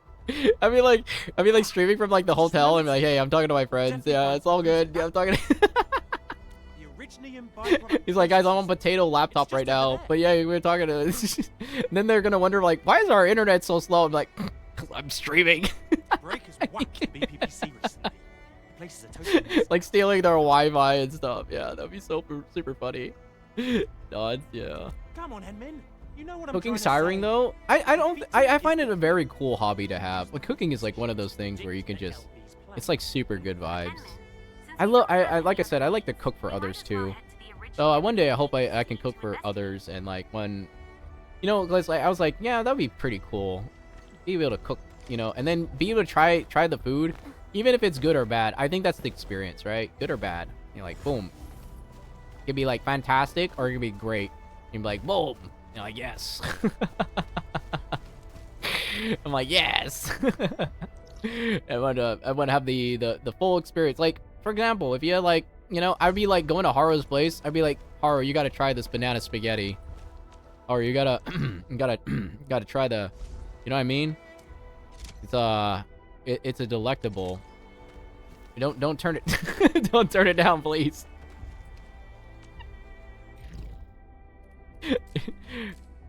I mean like streaming from like the hotel and be like, "Hey, I'm talking to my friends. Yeah, it's all good. Yeah, I'm talking." He's like, "Guys, I'm on potato laptop right now, but yeah, we're talking to." And then they're gonna wonder like, "Why is our internet so slow?" I'm like, I'm streaming. Like stealing their Wi-Fi and stuff. Yeah, that'd be super funny. Nods, yeah. Come on, Henman. You know what I'm Cooking trying to siring say. though, I find it a very cool hobby to have. Like cooking is like one of those things where you can just, it's like super good vibes. I like I said, I like to cook for others too. So one day I hope I can cook for others, and like when, you know, like I was like, yeah, that'd be pretty cool. Be able to cook, you know, and then be able to try the food, even if it's good or bad. I think that's the experience, right? Good or bad. You're like, boom. It could be like fantastic, or it could be great. You'd be like, boom. You're like, yes. I'm like, yes. I want to have the full experience. Like, for example, if you had like, you know, I'd be like going to Haru's place. I'd be like, Haru, you got to try this banana spaghetti. Or you gotta, gotta try the. You know what I mean? It's a delectable. Don't turn it don't turn it down, please.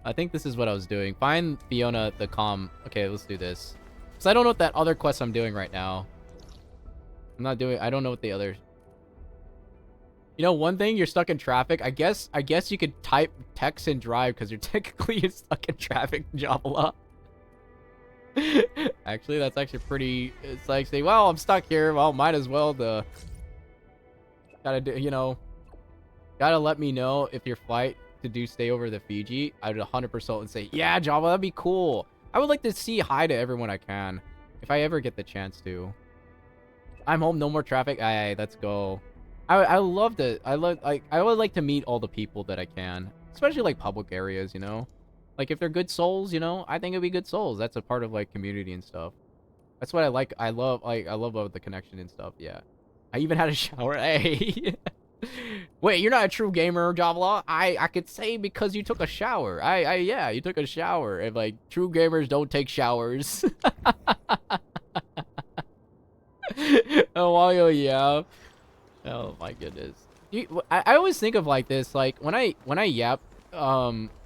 I think this is what I was doing. Find Fiona the comm. Okay, let's do this. Cause I don't know what that other quest I'm doing right now. I don't know what the other. You know, one thing, you're stuck in traffic. I guess you could type text and drive because you're technically stuck in traffic, Jabla. Actually, that's actually pretty. It's like say, well, I'm stuck here. Well, might as well gotta do. You know, gotta let me know if your flight to do stay over the Fiji. I would 100% and say, yeah, Java, that'd be cool. I would like to see hi to everyone I can, if I ever get the chance to. I'm home. No more traffic. Aye, let's go. I love to. I would like to meet all the people that I can, especially like public areas. You know. Like, if they're good souls, you know, I think it'd be good souls. That's a part of, like, community and stuff. That's what I like. I love the connection and stuff, yeah. I even had a shower. Hey! Wait, you're not a true gamer, Javla. I could say because you took a shower. Yeah, you took a shower. And like true gamers don't take showers. Oh, wow, yeah. Oh my goodness. I always think of like this, like when I yap,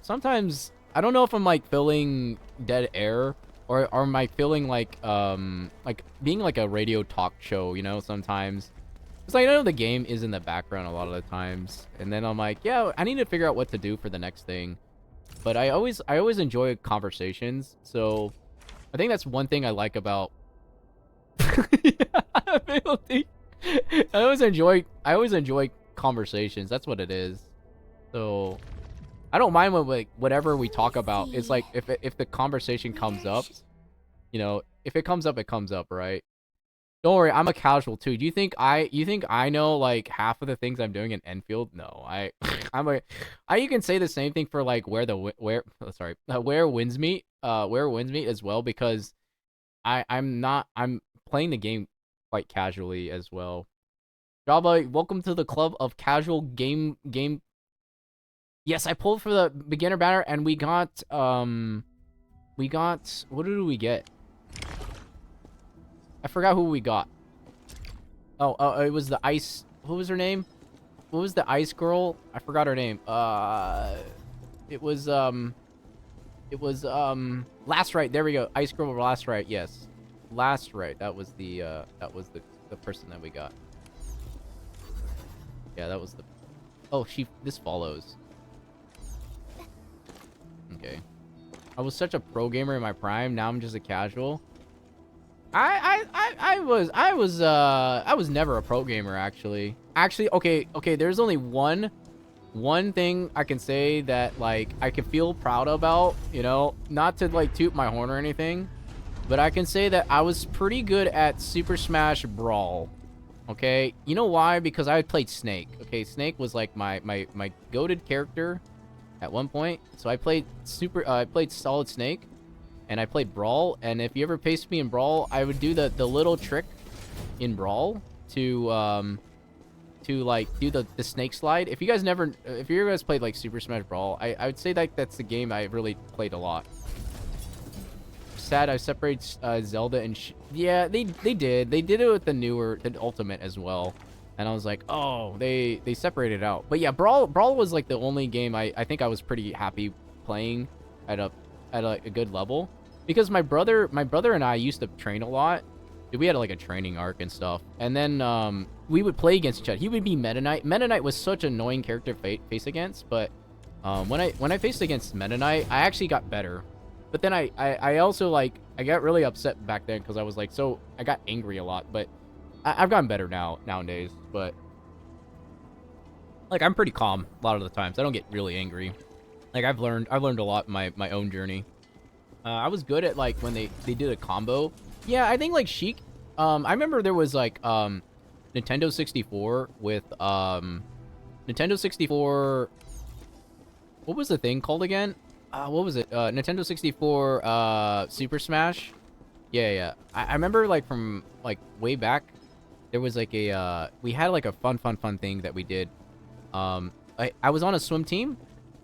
sometimes I don't know if I'm like filling dead air or am I feeling like being like a radio talk show, you know, sometimes. It's like I know the game is in the background a lot of the times, and then I'm like, yeah, I need to figure out what to do for the next thing. But I always enjoy conversations, so I think that's one thing I like about. Yeah, ability. I always enjoy conversations. That's what it is. So I don't mind when like whatever we talk about. It's like if the conversation comes up, you know, if it comes up, it comes up, right? Don't worry, I'm a casual too. Do you think I know like half of the things I'm doing in Enfield? No, you can say the same thing for like where winds meet as well, because I'm playing the game quite casually as well. Java, welcome to the club of casual game. Yes, I pulled for the beginner banner and we got what did we get? I forgot who we got. Oh, it was the ice. What was her name? What was the ice girl? I forgot her name. It was last right. There we go. Ice girl last right. Yes, last right. That was the person that we got. Yeah, that was the. Oh, this follows. Okay. I was such a pro gamer in my prime. Now I'm just a casual. I was never a pro gamer actually. Okay, there's only one thing I can say that like I can feel proud about, you know, not to like toot my horn or anything, but I can say that I was pretty good at Super Smash Brawl. Okay? You know why? Because I played Snake. Okay, Snake was like my goated character at one point. So I played Solid Snake. And I played Brawl, and if you ever faced me in Brawl, I would do the little trick in Brawl to like do the snake slide. If you guys played like Super Smash Brawl, I would say that that's the game I really played a lot. Sad I separated Zelda and yeah, they did it with the Ultimate as well, and I was like, oh, they separated it out. But yeah, Brawl was like the only game I think I was pretty happy playing at a good level. Because my brother and I used to train a lot. We had like a training arc and stuff. And then we would play against each other. He would be Meta Knight. Meta Knight was such an annoying character to face against, but when I faced against Meta Knight, I actually got better. But then I also like I got really upset back then because I was like I got angry a lot, but I've gotten better nowadays, but like I'm pretty calm a lot of the times. I don't get really angry. Like I've learned a lot in my own journey. I was good at like when they did a combo. Yeah, I think like Sheik. I remember there was like Nintendo 64 with Nintendo 64. What was the thing called again? What was it? Nintendo 64 Super Smash. Yeah. I remember like from like way back, there was like we had like a fun thing that we did. I was on a swim team,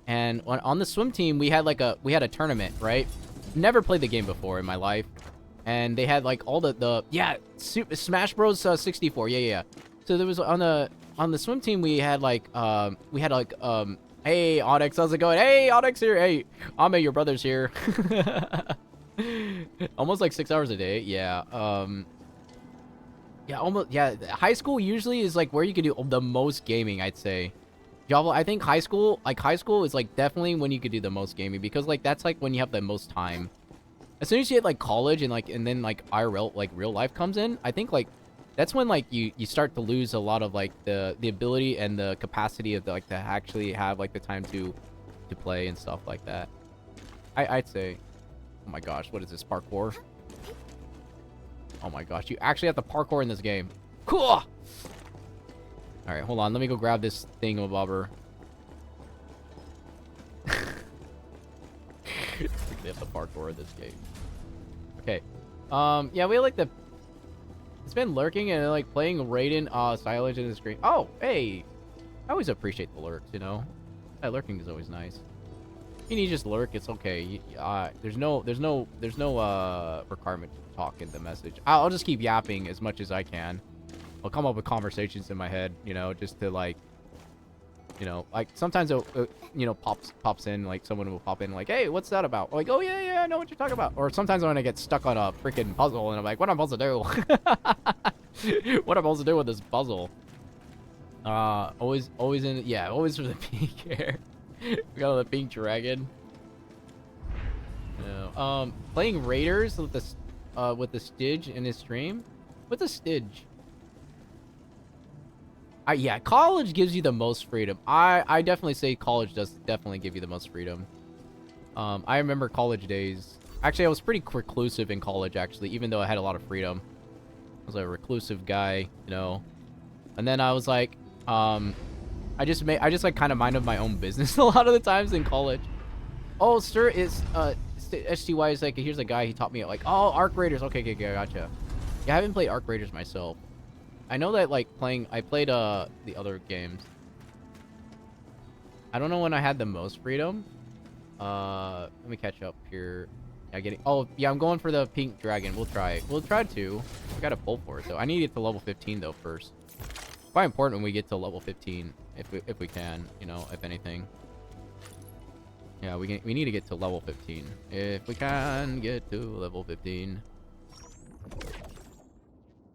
and on the swim team we had a tournament, right? Never played the game before in my life, and they had like all Super Smash Bros 64. Yeah. So there was on the swim team we had hey Onyx, how's it going? Hey Onyx here. Hey Ame, your brother's here. Almost like 6 hours a day. Yeah. Yeah, almost. Yeah, high school usually is like where you can do the most gaming, I'd say. Java, I think high school is like definitely when you could do the most gaming, because like that's like when you have the most time. As soon as you hit like college and then like IRL, like real life comes in, I think like that's when like you start to lose a lot of like the ability and the capacity of like to actually have like the time to play and stuff like that. I'd say. Oh my gosh, what is this, parkour? Oh my gosh, you actually have to parkour in this game. Cool. All right, hold on. Let me go grab this thingamabobber. They have the parkour in this game. Okay. Yeah, we like the. It's been lurking and like playing Raiden silage in the screen. Oh, hey. I always appreciate the lurks, you know. That lurking is always nice. You just lurk, it's okay. There's no requirement to talk in the message. I'll just keep yapping as much as I can. I'll come up with conversations in my head, you know, just to like, you know, like sometimes it, you know, pops in, like someone will pop in like, hey, what's that about? Like, oh yeah, I know what you're talking about. Or sometimes when I get stuck on a freaking puzzle and I'm like, what am I supposed to do? What am I supposed to do with this puzzle? Always in, yeah, always for the pink hair. We got the pink dragon. No. Playing Raiders with the Stidge in his stream. What's a Stidge? Yeah, college gives you the most freedom. I definitely say college does definitely give you the most freedom. I remember college days. Actually, I was pretty reclusive in college, actually, even though I had a lot of freedom. I was a reclusive guy, you know. And then I was like, I just like kind of minded my own business a lot of the times in college. Oh, sir, it's STY is like, here's a guy he taught me like, oh, Arc Raiders. Okay, I gotcha. Yeah, I haven't played Arc Raiders myself. I know that like I played the other games. I don't know when I had the most freedom. Let me catch up here. Yeah, oh yeah, I'm going for the pink dragon. We'll try to. I gotta pull for it though. I need to get to level 15 though first. Quite important when we get to level 15 if we can, you know, if anything. Yeah, we need to get to level 15 if we can get to level 15.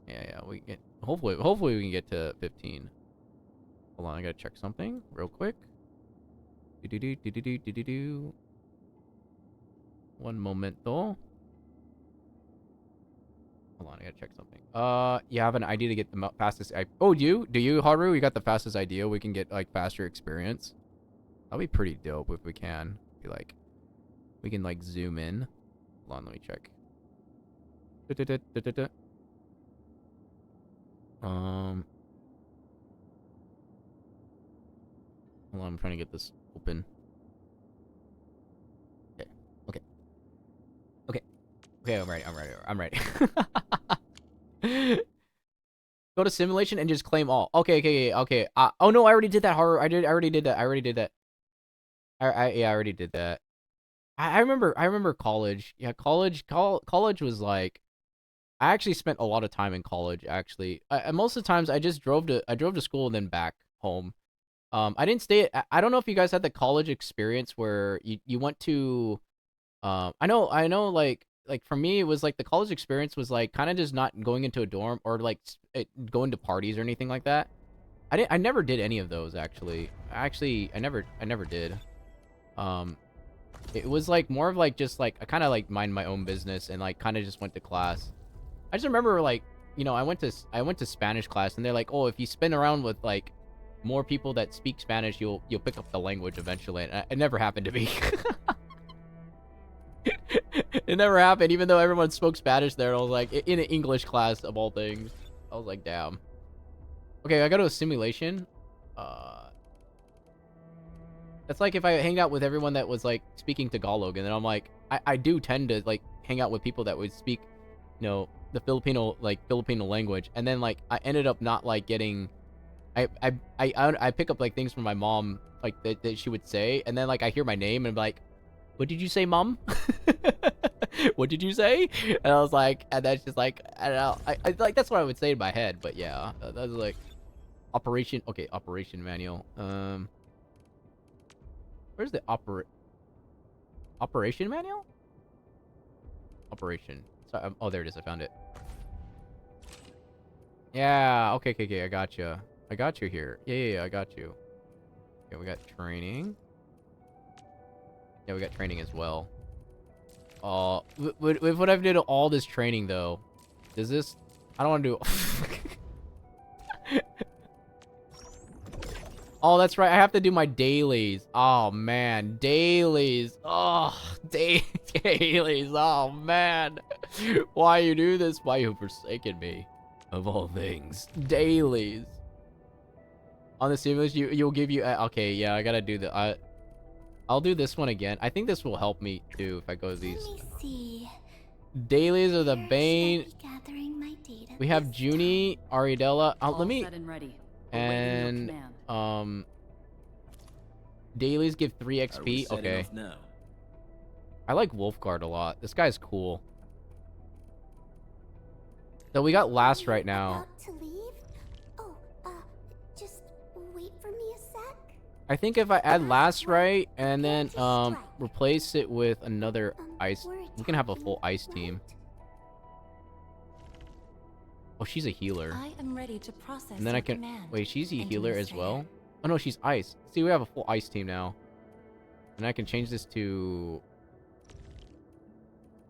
Yeah, we get hopefully we can get to 15. Hold on, I gotta check something real quick. One momento. Hold on, I gotta check something. You have an idea to get the fastest? Oh, do you, Haru? You got the fastest idea. We can get like faster experience. That'll be pretty dope if we can. Be like, we can like zoom in. Hold on, let me check. Hold on, I'm trying to get this open. Okay, I'm ready. Go to simulation and just claim all. Okay. Oh no, I already did that, Haru. I already did that. I already did that. I already did that. I remember college. Yeah, college was like, I actually spent a lot of time in college, actually. Most of the times I just drove to school and then back home. I didn't stay I don't know if you guys had the college experience where you went to, I know like for me it was like the college experience was like kind of just not going into a dorm or like going to parties or anything like that. I never did any of those, actually. I never did. It was like more of like just like I kind of like mind my own business and like kind of just went to class. I just remember like, you know, I went to Spanish class and they're like, oh, if you spin around with like more people that speak Spanish, you'll pick up the language eventually. And it never happened to me. It never happened, even though everyone spoke Spanish there. I was like, in an English class of all things. I was like, damn. Okay, I go to a simulation. That's like if I hang out with everyone that was like speaking Tagalog, and then I'm like, I do tend to like hang out with people that would speak, you know, the Filipino language, and then like I ended up not like getting. I pick up like things from my mom like that she would say, and then like I hear my name and I'm like, what did you say, mom? What did you say? And I was like, and that's just like, I don't know. I like that's what I would say in my head, but yeah, that was like operation. Okay, operation manual. Where's the operation manual? Operation. So, oh, there it is. I found it. Yeah. Okay. I got you. I got you here. Yeah. I got you. Okay, we got training. Yeah, we got training as well. With what I've did all this training though, does this? I don't want to do. Oh, that's right. I have to do my dailies. Oh man, dailies. Oh, dailies. Oh man, why you do this? Why you forsaken me? Of all things, dailies. On the simulation, you'll give you. Okay, yeah, I gotta do the. I'll do this one again. I think this will help me too if I go to these. Let me see. Dailies are the Where bane. should I be gathering my data We have this Junie, Aridella. All Let me. set and ready. And Awaiting your command. Dailies give 3 Are we XP. setting Okay. off now? I like Wolfguard a lot. This guy's cool. So we got last right now. About to leave? Oh, just wait for me a sec. I think if I add last right and then replace it with another ice, we can have a full ice team. Oh, she's a healer. I am ready to process And then I can wait, she's a healer as well. Oh no, she's ice. See, we have a full ice team now. And I can change this to,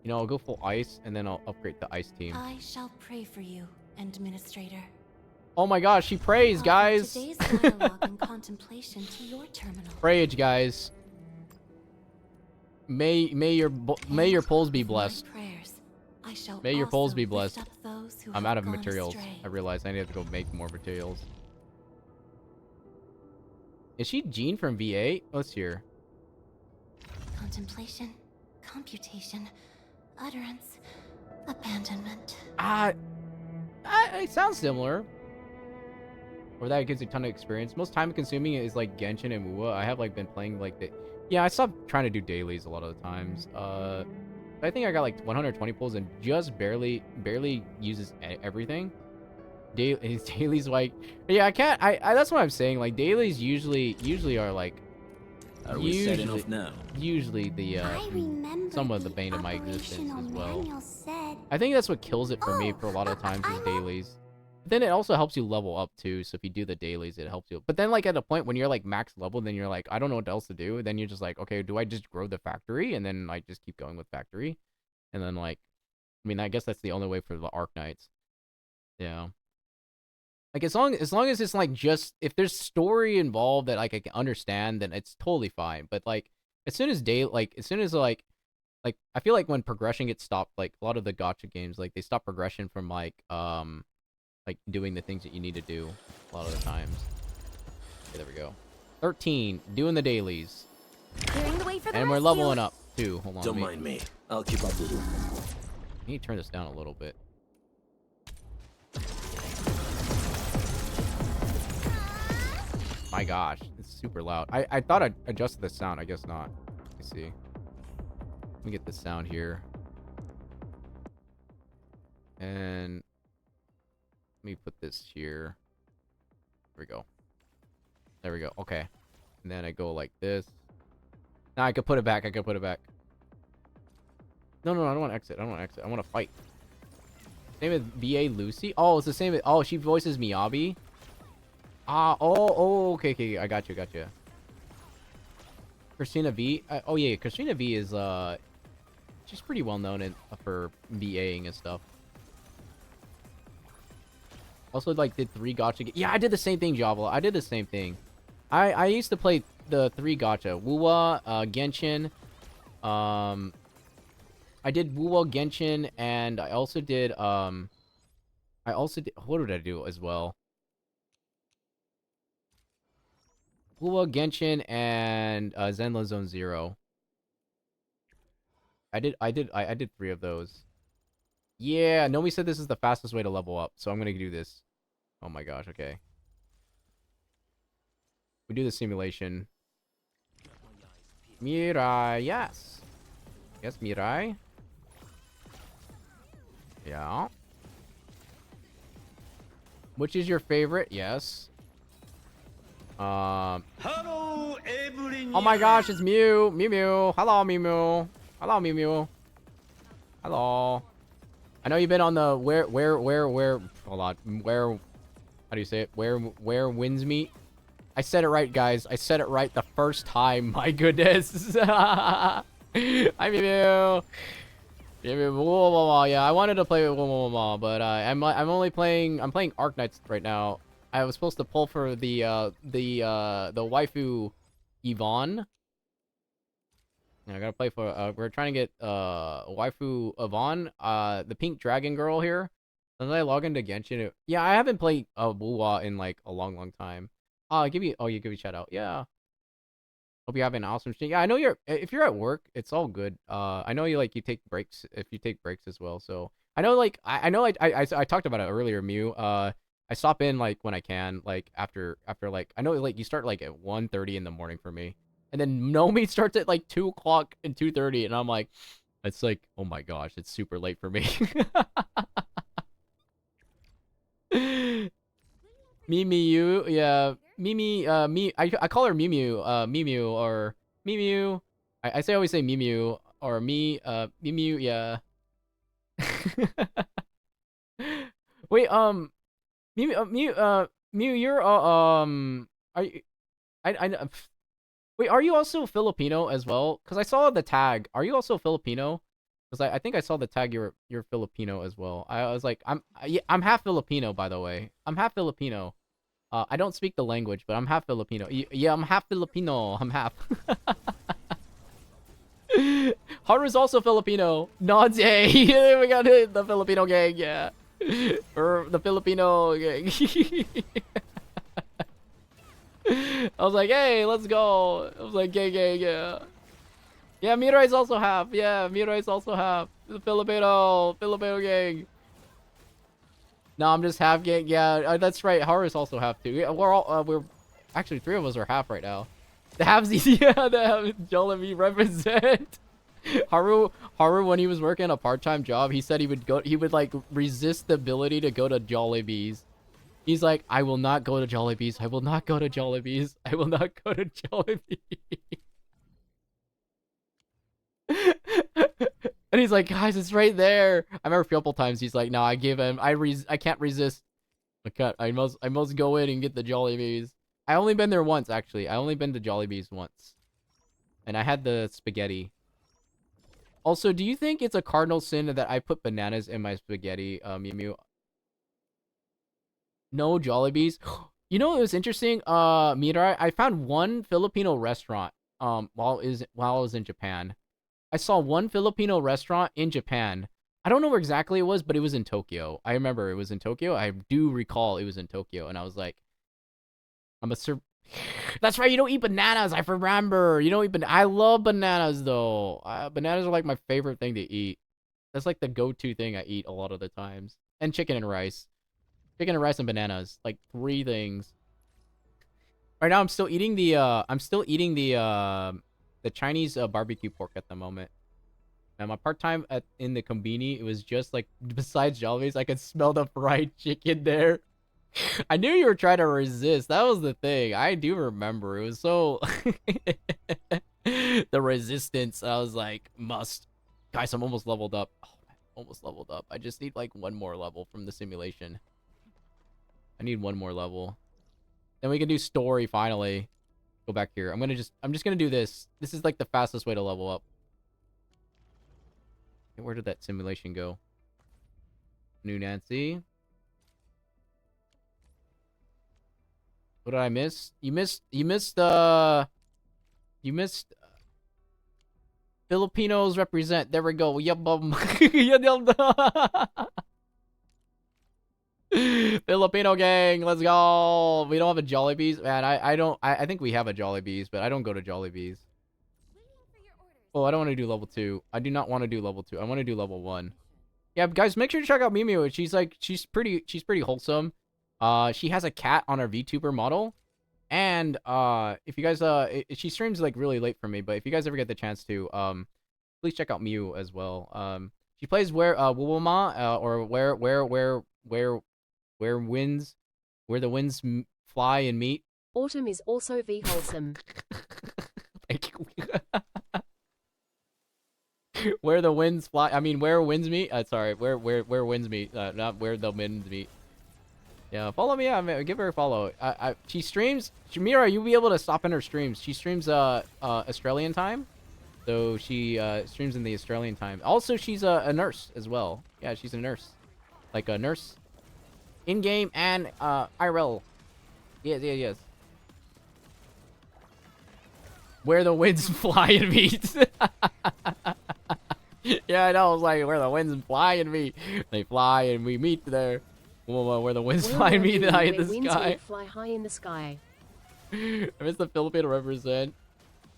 you know, I'll go full ice and then I'll upgrade the ice team. I shall pray for you, Administrator. Oh my gosh, she prays, Offer guys. Today's dialogue and contemplation to your terminal. Prayage, guys. May your polls be With my blessed. prayers, I shall May your polls also be lift blessed. up those who I'm have out of gone materials. astray. I realized I need to go make more materials. Is she Jean from VA? Let's hear. Contemplation, computation, utterance, abandonment. It sounds similar. Or that gives you a ton of experience. Most time consuming is like Genshin and Wuwa. I have like been playing like the... Yeah, I stopped trying to do dailies a lot of the times. I think I got like 120 pulls and just barely uses everything. Dailies like... Yeah, I can't... I that's what I'm saying. Like dailies usually are like... Are we setting off now? Usually the I remember some of the bane of my existence operational as well. manual said, I think that's what kills it for me for a lot of times is dailies. But then it also helps you level up too. So if you do the dailies, it helps you. But then like at a point when you're like max level, then you're like, I don't know what else to do. Then you're just like, okay, do I just grow the factory? And then like just keep going with factory. And then like, I mean, I guess that's the only way for the Arc Knights. Yeah. Like as long as it's like just if there's story involved that like I can understand, then it's totally fine. But like as soon as like I feel like when progression gets stopped, like a lot of the gacha games, like they stop progression from like doing the things that you need to do a lot of the times. Okay, there we go. 13, doing the dailies. clearing the way for the And we're rescue. leveling up too. Hold on. Don't wait. mind me. I'll keep up with you. I need to turn this down a little bit. My gosh, it's super loud. I thought I adjusted the sound. I guess not. Let me see. Let me get the sound here. And let me put this here. There we go. There we go. Okay. And then I go like this. Now I could put it back. I could put it back. No, I don't want to exit. I don't want to exit. I want to fight. Same as BA Lucy. Oh, it's the same. Oh, she voices Miyabi. Okay. I got you. Christina V. Oh yeah, Christina V is she's pretty well known for VAing and stuff. Also, like, did 3 gacha. Yeah, I did the same thing, Java. I did the same thing. I used to play the 3 gacha. Wuwa, Genshin. I did Wuwa, Genshin, and I also did what did I do as well? Wuwa, Genshin, and Zenless Zone Zero. I did 3 of those. Yeah, Nomi said this is the fastest way to level up, so I'm gonna do this. Oh my gosh, okay. We do the simulation. Mirai, yes. Yes, Mirai. Yeah. Which is your favorite? Yes. Hello, everyone. Oh my gosh, it's Mew. Mew. Hello, Mew. Hello, Mew. Hello. I know you've been on the where hold on. Where, how do you say it? Where winds meet? I said it right, guys. I said it right the first time. My goodness. I mean, yeah, I wanted to play with but I'm playing Arc Knights right now. I was supposed to pull for the waifu Yvonne. And I gotta play for we're trying to get waifu Yvonne, the pink dragon girl here. And then I log into Genshin. Yeah, I haven't played Wuwa in like a long time. You give me a shout out. Yeah. Hope you have an awesome stream. Yeah, I know if you're at work, it's all good. I know you take breaks if you take breaks as well. So I know I talked about it earlier, Mew. I I stop in like when I can, like after like I know like you start like at 1:30 in the morning for me, and then no meat starts at like 2 o'clock and 2:30, and I'm like, it's like, oh my gosh, it's super late for me. Mimi, you, yeah, Mimi, I call her Mimu, Mimu or Mimu. I always say Mimu or Mimu, yeah. Wait, Mew, you're are you? Wait, are you also Filipino as well? Because I saw the tag. Are you also Filipino? Because I think I saw the tag. You're Filipino as well. I was like, yeah, I'm half Filipino, by the way. I'm half Filipino. I don't speak the language, but I'm half Filipino. Yeah, I'm half Filipino. I'm half. Haru's also Filipino. Nods, yeah. We got it. The Filipino gang, yeah. Or the Filipino gang. I was like, hey, let's go. I was like, gang, yeah. Yeah, Mirai's also half. Yeah, Mirai's also half. The Filipino gang. No, I'm just half gang. Yeah, that's right. Haru's also half too. Yeah, we're actually 3 of us are half right now. The halvesies, yeah, the Jollibee represent. Haru, when he was working a part-time job, he said he would like resist the ability to go to Jollibees. He's like, I will not go to Jollibees. I will not go to Jollibees. I will not go to Jollibee. And he's like, guys, it's right there. I remember a couple times he's like, no, I can't resist. I must go in and get the Jollibees. I only been there once, actually. I only been to Jollibees once. And I had the spaghetti. Also, do you think it's a cardinal sin that I put bananas in my spaghetti, Mimu? No Jollibees. You know what was interesting? Mirai, I found one Filipino restaurant while I was in Japan. I saw one Filipino restaurant in Japan. I don't know where exactly it was, but it was in Tokyo. I remember it was in Tokyo. I do recall it was in Tokyo, and I was like, That's right, you don't eat bananas. I remember. You don't eat I love bananas though. Bananas are like my favorite thing to eat. That's like the go-to thing I eat a lot of the times. And chicken and rice. Chicken and rice and bananas. Like 3 things. Right now I'm still eating the Chinese barbecue pork at the moment. And my part-time in the Konbini, it was just like, besides Jollibees, I could smell the fried chicken there. I knew you were trying to resist. That was the thing. I do remember. It was so... the resistance. I was like, must. Guys, I'm almost leveled up. Oh, man, almost leveled up. I just need like 1 more level from the simulation. I need 1 more level. Then we can do story finally. Go back here. I'm just gonna do this. This is like the fastest way to level up. Where did that simulation go? New Nancy. What did I miss? You missed Filipinos represent. There we go. Filipino gang, let's go. We don't have a Jollibees. Man, I think we have a Jollibees, but I don't go to Jollibees. Oh, I don't want to do level 2. I do not want to do level 2. I want to do level 1. Yeah, guys, make sure to check out Mimu. She's pretty wholesome. She has a cat on her VTuber model. And if you guys she streams like really late for me, but if you guys ever get the chance to, please check out Miu as well. She plays where Wuwama or where the winds fly and meet. Autumn is also V wholesome. Thank you. Where the winds fly. I mean, where winds meet. Sorry, where winds meet. Not where the winds meet. Yeah, follow me. Yeah, give her a follow. She streams. Mira, you'll be able to stop in her streams. She streams Australian time, so she streams in the Australian time. Also, she's a nurse as well. Yeah, she's a nurse, like a nurse, in game and IRL. Yes. Where the winds fly and meet. Yeah, I know. It's like where the winds fly and meet. They fly and we meet there. Where the winds fly and meet high in the sky. Fly high in the sky. I miss the Filipino represent.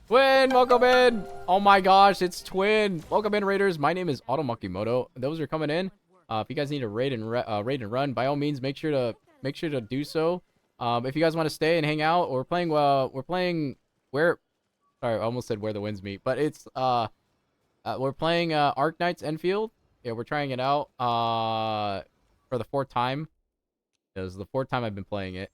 Twin, welcome in. Oh my gosh, it's Twin. Welcome in, Raiders. My name is Automakimoto. Those are coming in. If you guys need to raid and run, by all means, make sure to make sure to do so. If you guys want to stay and hang out, we're playing where, sorry, I almost said where the winds meet, but it's we're playing Arc Knights Enfield. Yeah, we're trying it out for the 4th time. This is the 4th time I've been playing it.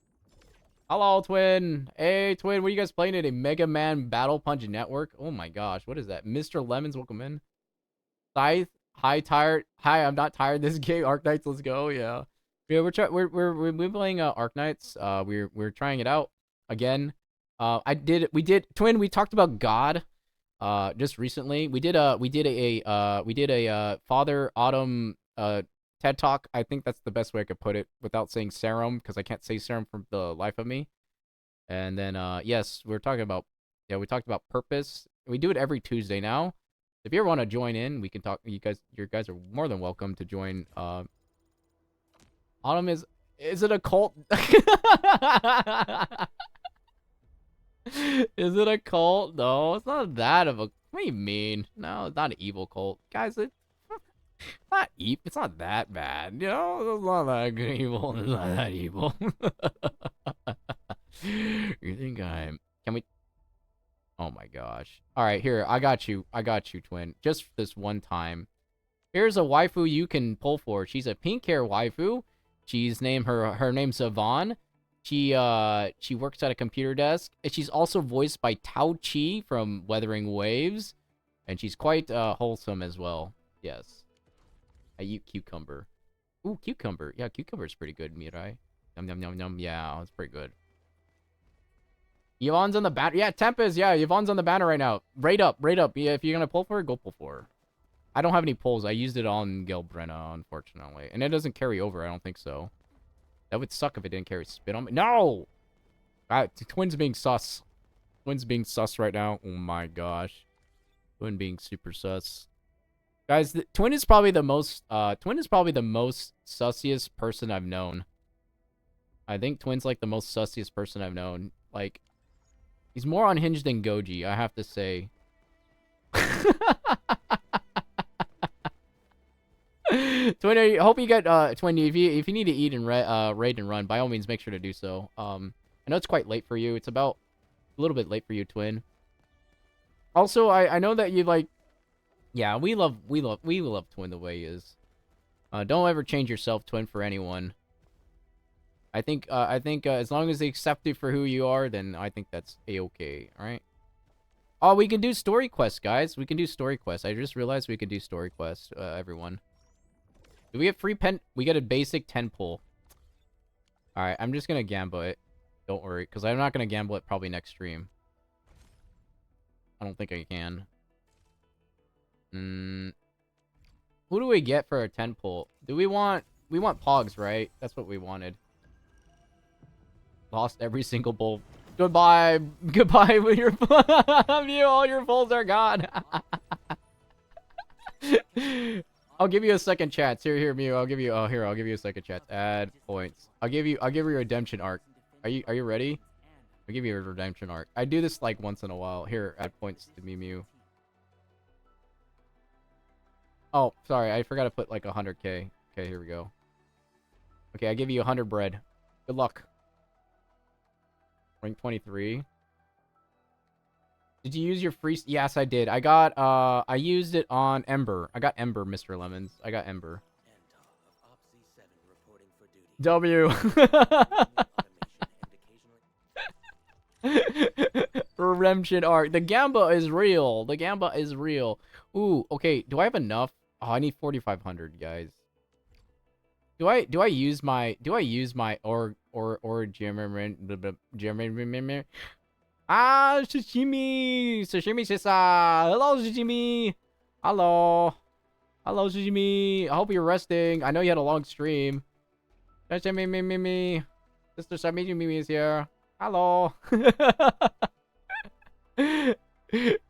Hello, Twin. Hey, Twin. What are you guys playing today? Mega Man Battle Punch Network. Oh my gosh, what is that? Mr. Lemons, welcome in. Scythe. Hi, tired. Hi, I'm not tired. This game, Arc Knights. Let's go. Yeah, yeah. We're playing Arc Knights. We're trying it out again. We did Twin. We talked about God. Just recently, we did a Father Autumn TED Talk. I think that's the best way I could put it without saying serum, because I can't say serum for the life of me. And then yes, we talked about purpose. We do it every Tuesday now. If you ever want to join in, we can talk. You guys are more than welcome to join. Autumn is it a cult? Is it a cult? No, it's not that of a. What do you mean? No, it's not an evil cult, guys. It's not evil. It's not that bad. You know, it's not that evil. It's not that evil. You think Can we? Oh my gosh. All right, here. I got you, Twin. Just this one time. Here's a waifu you can pull for. She's a pink hair waifu. She's her name's Yvonne. She works at a computer desk. And she's also voiced by Tao Chi from Weathering Waves. And she's quite wholesome as well. Yes. I eat cucumber. Ooh, cucumber. Yeah, cucumber's pretty good, Mirai. Yum, yum, yum, yum. Yeah, it's pretty good. Yvonne's on the banner. Yeah, Tempest. Yeah, Yvonne's on the banner right now. Rate up. Yeah, if you're going to pull for her, go pull for her. I don't have any pulls. I used it on Gilbrenna, unfortunately. And it doesn't carry over. I don't think so. That would suck if it didn't carry spit on me. No! Twin's being sus. Twin's being sus right now. Oh my gosh. Twin being super sus. Guys, Twin is probably the most sussiest person I've known. I think Twin's like the most sussiest person I've known. Like, he's more unhinged than Goji, I have to say. Twin, I hope you get Twin. If you need to eat and raid and run, by all means, make sure to do so. I know it's quite late for you. It's about a little bit late for you, Twin. Also, I know that you like. Yeah, we love Twin the way he is. Don't ever change yourself, Twin, for anyone. I think as long as they accept you for who you are, then I think that's a-okay. All right. Oh, we can do story quests, guys. We can do story quests. I just realized we can do story quests, everyone. Do we get free pen? We get a basic 10 pull. Alright, I'm just gonna gamble it. Don't worry, because I'm not gonna gamble it probably next stream. I don't think I can. Who do we get for a 10 pull? We want Pogs, right? That's what we wanted. Lost every single pull. Goodbye with your all your pulls are gone. I'll give you a second chance. Here, Mew. I'll give you a second chance. Add points. I'll give you a redemption arc. Are you ready? I'll give you a redemption arc. I do this like once in a while. Here, add points to Mew. Oh, sorry, I forgot to put like 100k. Okay, here we go. Okay, I give you 100 bread. Good luck. Rank 23. Did you use your free... Yes, I did. I got, I used it on Ember. I got Ember, Mr. Lemons. I got Ember. W. Redemption arc. The Gamba is real. The Gamba is real. Ooh, okay. Do I have enough? Oh, I need 4,500, guys. Do I use my or German Ah, Sashimi! Sashimi Sisa! Hello, Sashimi! Hello! Hello, Sashimi! I hope you're resting. I know you had a long stream. Sashimi, Sister Sashimi is here. Hello!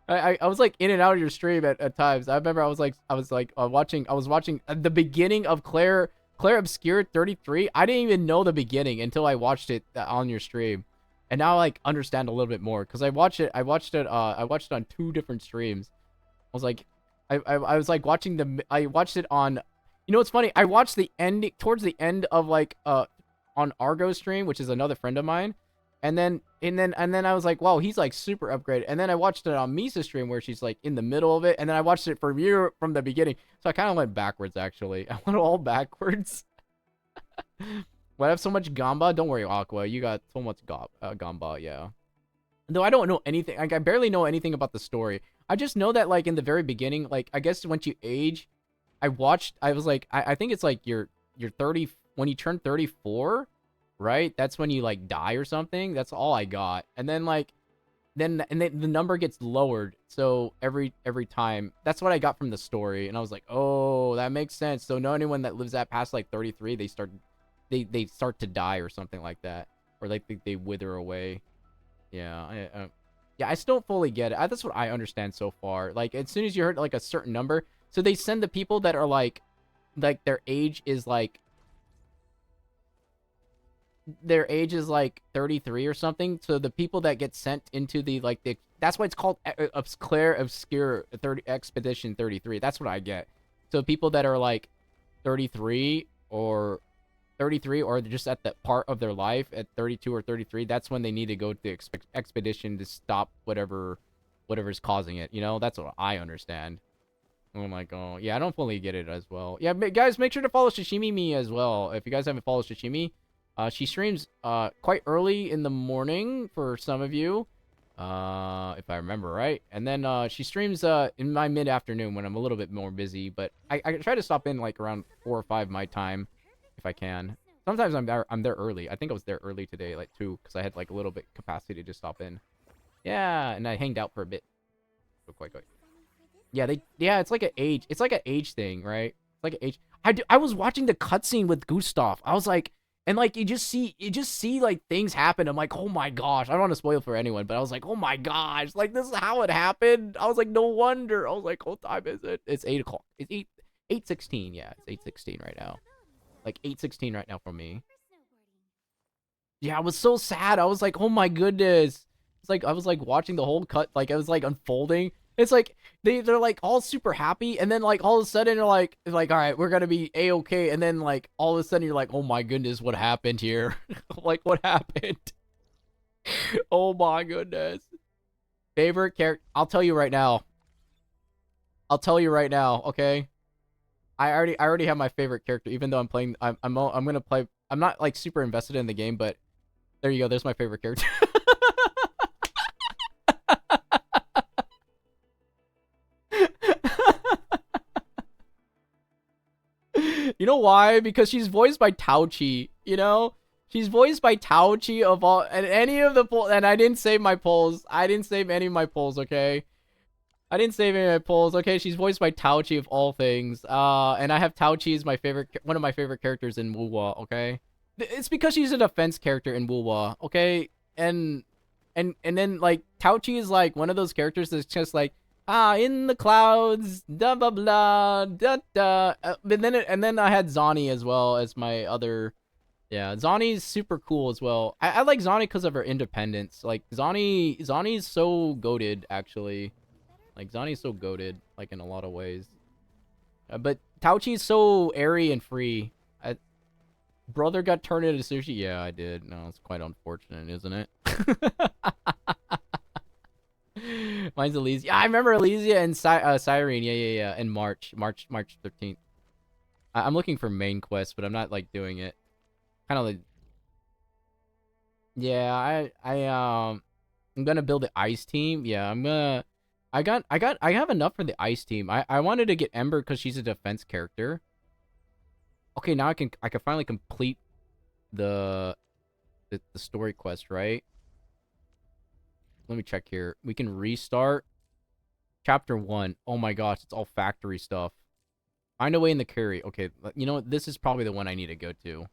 I was like in and out of your stream at times. I remember I was watching the beginning of Claire Obscure 33. I didn't even know the beginning until I watched it on your stream. And now I like understand a little bit more because I watched it on 2 different streams. I was like I was like watching I watched it on, you know what's funny? I watched the end towards the end of like on on Argo stream, which is another friend of mine. And then I was like, wow, he's like super upgraded. And then I watched it on Misa stream where she's like in the middle of it. And then I watched it from you from the beginning. So I kind of went backwards actually. I went all backwards. Why I have so much Gamba? Don't worry, Aqua. You got so much Gamba, yeah. Though I don't know anything. Like, I barely know anything about the story. I just know that, like, in the very beginning, like, I guess once you age, I was like, I think it's like you're 30, when you turn 34, right? That's when you, like, die or something. That's all I got. And then, like, then the number gets lowered. So every time, that's what I got from the story. And I was like, oh, that makes sense. So no anyone that lives that past, like, 33, they start to die or something like that, or like they wither away. Yeah, I still don't fully get it. That's what I understand so far. Like, as soon as you heard like a certain number, so they send the people that are like their age is like 33 or something. So the people that get sent into that's why it's called obscure 30 expedition 33. That's what I get. So people that are like 33 or just at that part of their life at 32 or 33, that's when they need to go to the expedition to stop whatever's causing it. You know, that's what I understand. I'm like, oh yeah, I don't fully get it as well. Yeah, guys, make sure to follow Shishimi Me as well. If you guys haven't followed Shishimi, she streams quite early in the morning for some of you, if I remember right. And then she streams in my mid-afternoon when I'm a little bit more busy. But I try to stop in like around 4 or 5 my time. If I can. Sometimes I'm there early. I think I was there early today, like 2, because I had like a little bit capacity to just stop in. Yeah, and I hanged out for a bit. Quick. Yeah, it's like an age thing, right? It's like an age. I was watching the cutscene with Gustav. I was like, and like you just see like things happen. I'm like, oh my gosh. I don't want to spoil for anyone, but I was like, oh my gosh, like this is how it happened. I was like, no wonder. I was like, what time is it? It's 8 o'clock. It's 8:16. Yeah, it's 8:16 right now. Like 8:16 right now for me. Yeah, I was so sad. I was like, oh my goodness. It's like I was like watching the whole cut, like I was like unfolding. It's like they're like all super happy, and then like all of a sudden they're like all right, we're gonna be a-okay, and then like all of a sudden you're like, oh my goodness, what happened here? Like what happened? Oh my goodness. Favorite character? I'll tell you right now. Okay. I already have my favorite character, even though I'm playing. I'm gonna play. I'm not like super invested in the game, but there you go. There's my favorite character. You know why? Because she's voiced by Tauchi. You know, she's voiced by Tauchi of all and any of the polls. And I didn't save my polls. I didn't save any of my polls. Okay. I didn't save any of my polls. Okay, she's voiced by Tauchi of all things. And I have Tauchi as my one of my favorite characters in Wuwa, okay? It's because she's a defense character in Wuwa, okay? And then like Tauchi is like one of those characters that's just like in the clouds, da blah blah, da da. And then I had Zani as well as my other. Yeah, Zani's super cool as well. I like Zani because of her independence. Like Zani's so goated actually. Like, Zani's so goated, like, in a lot of ways. But Tauchi's so airy and free. Brother got turned into sushi? Yeah, I did. No, it's quite unfortunate, isn't it? Mine's Elysia. Yeah, I remember Elysia and Cyrene. Yeah. In March 13th. I'm looking for main quest, but I'm not, like, doing it. Kind of like... Yeah, I'm gonna build the ice team. Yeah, I'm gonna... I have enough for the ice team. I wanted to get Ember because she's a defense character. Okay, now I can finally complete the story quest, right? Let me check here. We can restart. Chapter 1. Oh my gosh, it's all factory stuff. Find a way in the curry. Okay, you know what? This is probably the one I need to go to.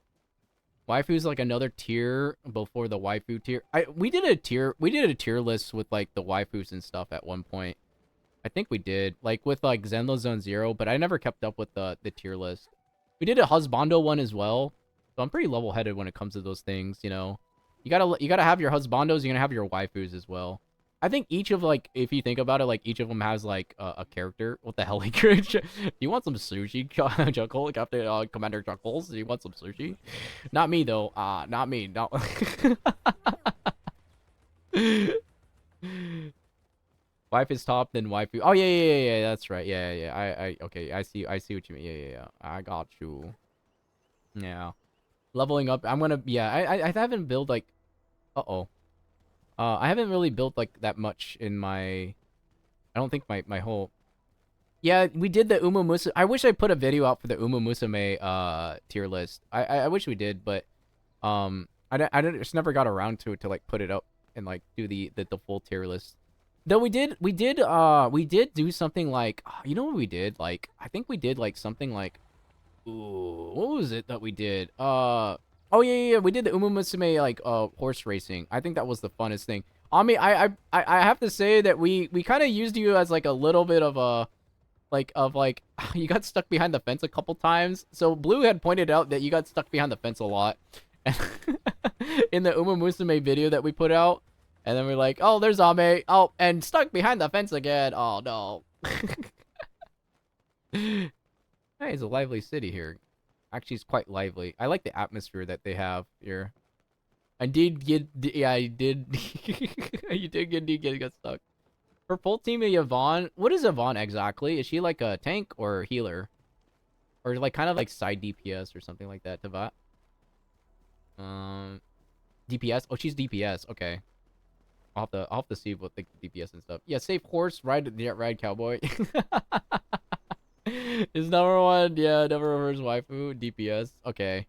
Waifu's like another tier before the waifu tier. We did a tier list with like the waifus and stuff at one point. I think we did. Like with like Zenlo Zone Zero, but I never kept up with the tier list. We did a husbando one as well. So I'm pretty level-headed when it comes to those things, you know. You gotta have your husbandos, you're gonna have your waifus as well. I think each of like, if you think about it, like each of them has like a character. What the hell, Encourage? Do you want some sushi, Chuckle? Captain Commander Chuckles? Do you want some sushi? Not me though. Not me. No. Wife is top, then waifu. Oh yeah. That's right. Yeah. Okay. I see what you mean. Yeah. I got you. Yeah. Leveling up. I'm gonna. Yeah. I haven't built like. I haven't really built like that much in my. I don't think my whole. Yeah, we did the Uma Musume. I wish I put a video out for the Uma Musume tier list. I wish we did, but I just never got around to it to like put it up and like do the full tier list. Though we did do something like, you know what we did? Like I think we did like something like, ooh, what was it that we did? Oh yeah, we did the Uma Musume like horse racing. I think that was the funnest thing. I mean, I have to say that we kind of used you as like a little bit of a like you got stuck behind the fence a couple times. So Blue had pointed out that you got stuck behind the fence a lot in the Uma Musume video that we put out. And then we're like, oh, there's Ame. Oh, and stuck behind the fence again. Oh no. Hey, it's a lively city here. Actually, it's quite lively. I like the atmosphere that they have here. I did get, yeah, I did. You did get stuck. For full team of Yvonne, what is Yvonne exactly? Is she like a tank or healer, or like kind of like side DPS or something like that? Tavat. DPS. Oh, she's DPS. Okay. I'll have to see what the DPS and stuff. Yeah, safe horse, ride cowboy. Is number one, yeah, never refers waifu, DPS. Okay.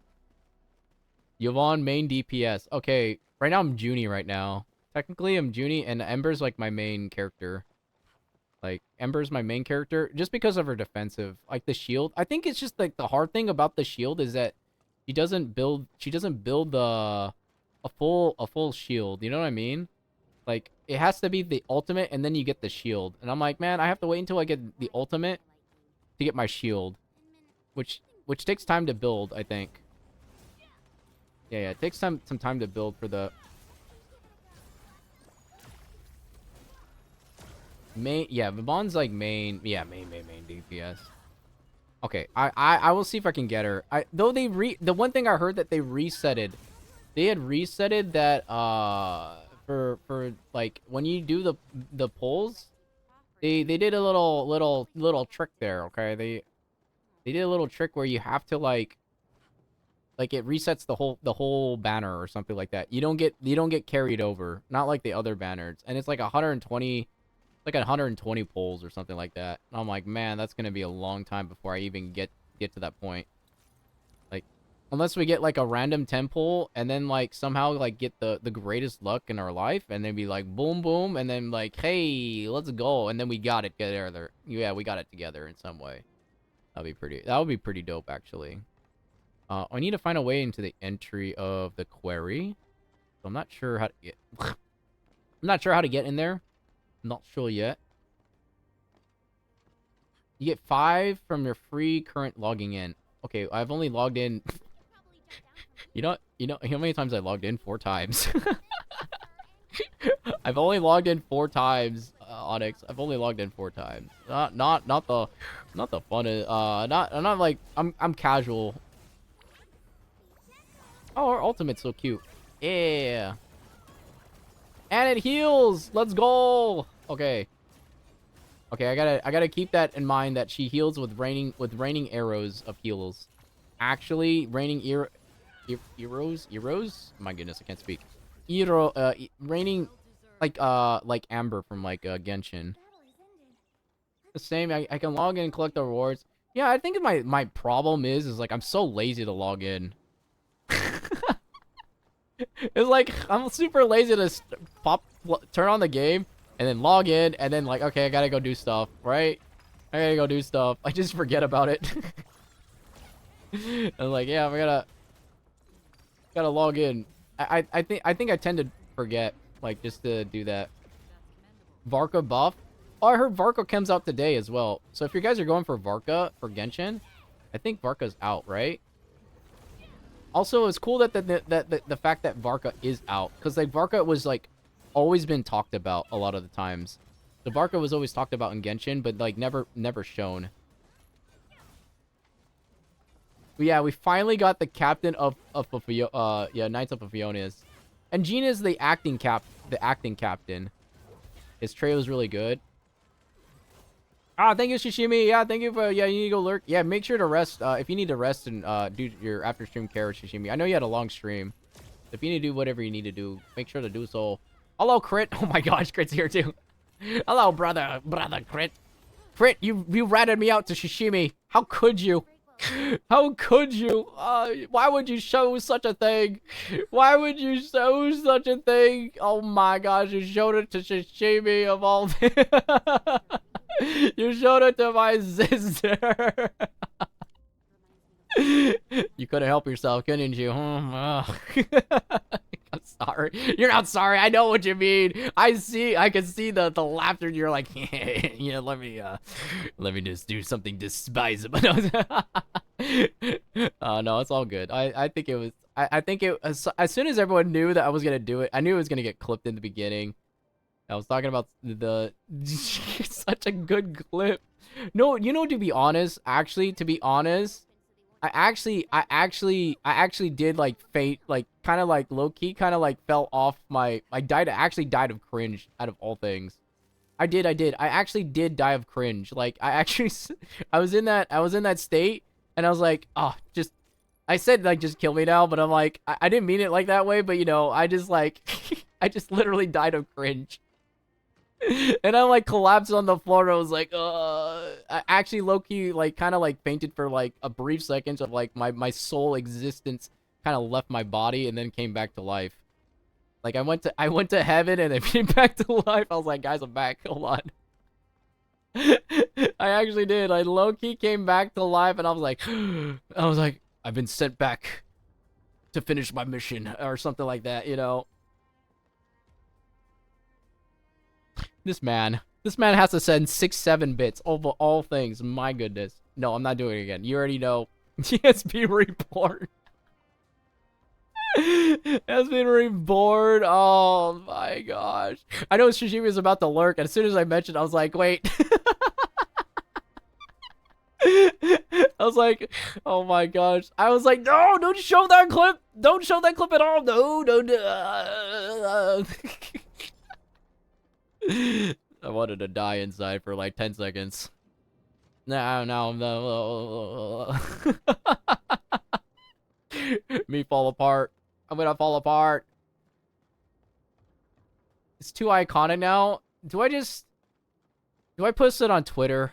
Yvonne, main DPS. Okay, right now I'm Junie right now. Technically, I'm Junie, and Ember's like my main character. Like, Ember's my main character, just because of her defensive. Like, the shield. I think it's just, like, the hard thing about the shield is that she doesn't build a full shield. You know what I mean? Like, it has to be the ultimate, and then you get the shield. And I'm like, man, I have to wait until I get the ultimate to get my shield, which takes time to build, I think. Yeah, it takes some time to build for the main. Yeah, Vivon's like main. Yeah, main DPS. Okay, I will see if I can get her. The one thing I heard that they resetted, they had resetted that for like when you do the pulls. They did a little trick there, okay? They did a little trick where you have to like it resets the whole banner or something like that. You don't get carried over, not like the other banners. And it's like 120 pulls or something like that. And I'm like, man, that's gonna be a long time before I even get to that point. Like, unless we get like a random 10 pull and then like somehow like get the greatest luck in our life and then be like boom boom and then like, hey, let's go, and then we got it together. Yeah, we got it together in some way. That would be pretty dope actually. I need to find a way into the entry of the quarry. So I'm not sure how to get I'm not sure how to get in there. I'm not sure yet. You get 5 from your free current logging in. Okay, I've only logged in. You know how many times I logged in? 4 times. I've only logged in 4 times, Onyx. I've only logged in 4 times. Not the fun. Not like I'm casual. Oh, our ultimate's so cute. Yeah. And it heals. Let's go. Okay. Okay, I gotta keep that in mind that she heals with raining arrows of heals. Actually, raining arrows? My goodness, I can't speak. Raining like Amber from like Genshin. The same. I can log in and collect the rewards. Yeah, I think my problem is like I'm so lazy to log in. It's like I'm super lazy to turn on the game and then log in and then like, okay, I gotta go do stuff, right? I gotta go do stuff. I just forget about it. I'm like, yeah, we gotta log in. I think I tend to forget, like, just to do that. Varka buff. Oh, I heard Varka comes out today as well. So if you guys are going for Varka for Genshin, I think Varka's out, right? Also, it's cool that the fact that Varka is out, because like Varka was like always been talked about a lot of the times. The Barca was always talked about in Genshin, but like never shown. But yeah, we finally got the captain of Knights of Paphionius. And Gene is the acting captain. His trait was really good. Ah, thank you, Shishimi. Yeah, thank you for, yeah, you need to go lurk. Yeah, make sure to rest, if you need to rest and, do your after-stream care with Shishimi. I know you had a long stream. If you need to do whatever you need to do, make sure to do so. Hello, Crit. Oh my gosh, Crit's here too. Hello, brother Crit. Crit, you ratted me out to Shishimi. How could you? How could you? Why would you show such a thing? Why would you show such a thing? Oh my gosh, you showed it to Shishimi of all You showed it to my sister. You couldn't help yourself, couldn't you? I'm sorry. You're not sorry. I know what you mean. I can see the laughter. You're like, yeah, let me just do something despisable. No, it's all good. I think it was. I think it as soon as everyone knew that I was gonna do it, I knew it was gonna get clipped in the beginning. I was talking about the such a good clip. No, you know, to be honest, to be honest, I actually did like fate, like kind of like low key, kind of like fell off my. I actually died of cringe out of all things. I did. I actually did die of cringe. Like I was in that state, and I was like, oh, I said like just kill me now, but I'm like, I didn't mean it like that way, but you know, I just like, I just literally died of cringe. And I like collapsed on the floor. I was like, I actually low-key like kind of like fainted for like a brief second of like my soul existence kind of left my body and then came back to life. Like I went to heaven and then came back to life. I was like, guys, I'm back. Hold on. I actually did. I low-key came back to life and I was like, I've been sent back to finish my mission or something like that, you know. This man has to send 6-7 bits over all things. My goodness. No, I'm not doing it again. You already know. TSP report. Has been reborn. Oh my gosh. I know Shishimi was about to lurk, and as soon as I mentioned, I was like, wait. I was like, oh my gosh. I was like, no, don't show that clip. Don't show that clip at all. No. I wanted to die inside for like 10 seconds. No. Me fall apart. I'm gonna fall apart. It's too iconic now. Do I post it on Twitter?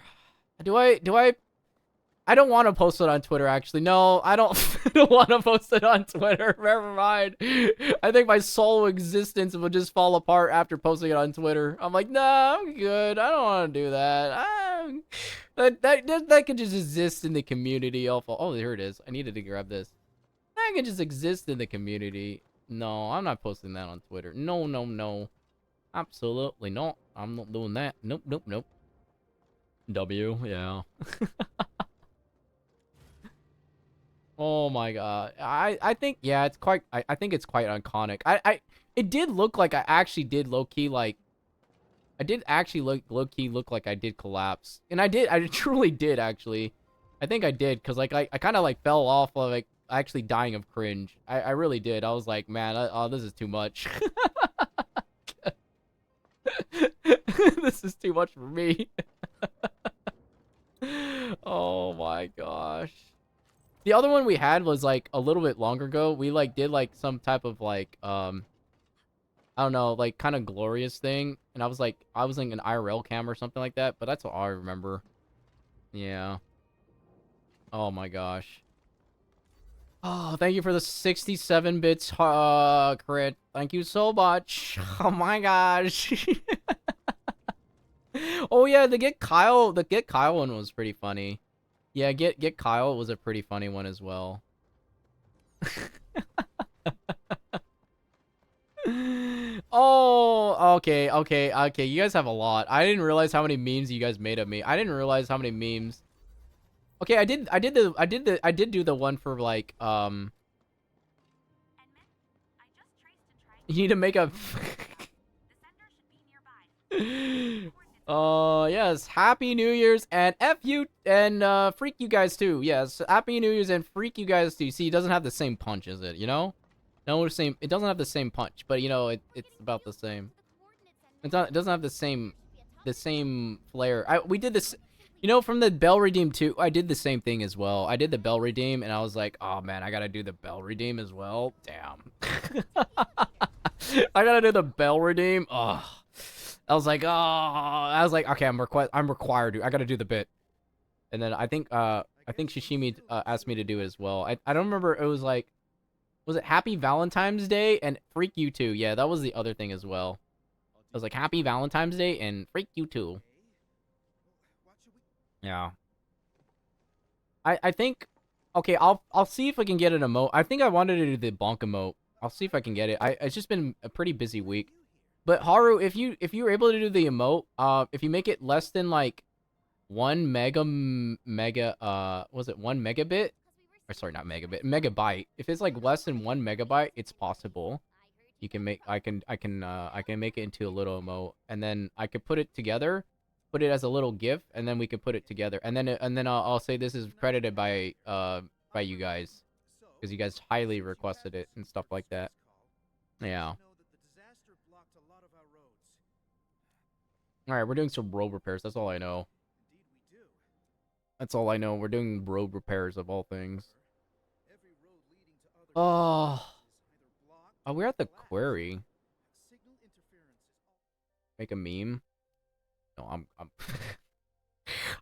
I don't want to post it on Twitter, actually. No, I don't, I don't want to post it on Twitter. Never mind. I think my soul existence will just fall apart after posting it on Twitter. I'm like, nah, I'm good. I don't want to do that. That could just exist in the community. Oh, there it is. I needed to grab this. That could just exist in the community. No, I'm not posting that on Twitter. No. Absolutely not. I'm not doing that. Nope. W, yeah. Oh my god. I think, yeah, it's quite, I think it's quite iconic. It did look like I actually did low-key, like, I did actually low-key look like I did collapse. And I truly did, actually. I think I did, because, like, I kind of, like, fell off of, like, actually dying of cringe. I really did. I was like, man, oh, this is too much. This is too much for me. Oh my gosh. The other one we had was like a little bit longer ago. We like did like some type of like I don't know, like kind of glorious thing, and I was like an IRL cam or something like that, but that's what I remember. Yeah. Oh my gosh. Oh, thank you for the 67 bits crit. Thank you so much. Oh my gosh. Oh yeah, the Get Kyle one was pretty funny. Yeah, Get Kyle was a pretty funny one as well. Oh, okay. You guys have a lot. I didn't realize how many memes you guys made of me. I didn't realize how many memes. Okay, I did do the one for like you need to make a Yes, Happy New Year's and F you and freak you guys too. Yes, Happy New Year's and freak you guys too. See, it doesn't have the same punch, is it? You know? No, the same. It doesn't have the same punch, but you know, it's about the same. It's not. It doesn't have the same flair. We did this. You know, from the Bell Redeem too, I did the same thing as well. I did the Bell Redeem, and I was like, oh man, I gotta do the Bell Redeem as well. Damn. I gotta do the Bell Redeem. Oh. I was like, okay, I'm required to. I gotta do the bit. And then I think Shishimi asked me to do it as well. I don't remember. It was like, was it Happy Valentine's Day and Freak You Too? Yeah, that was the other thing as well. It was like Happy Valentine's Day and Freak You Too. Yeah. I think, okay, I'll see if I can get an emote. I think I wanted to do the bonk emote. I'll see if I can get it. It's just been a pretty busy week. But Haru, if you were able to do the emote, if you make it less than like 1 was it 1 megabit? Or sorry, not megabit, megabyte. If it's like less than 1 megabyte, it's possible. You can make I can make it into a little emote, and then I could put it together, put it as a little GIF, and then we could put it together, and then I'll say this is credited by you guys, because you guys highly requested it and stuff like that. Yeah. Alright, we're doing some road repairs. That's all I know. That's all I know. We're doing road repairs of all things. Oh. Oh, we're at the quarry. Make a meme? No, I'm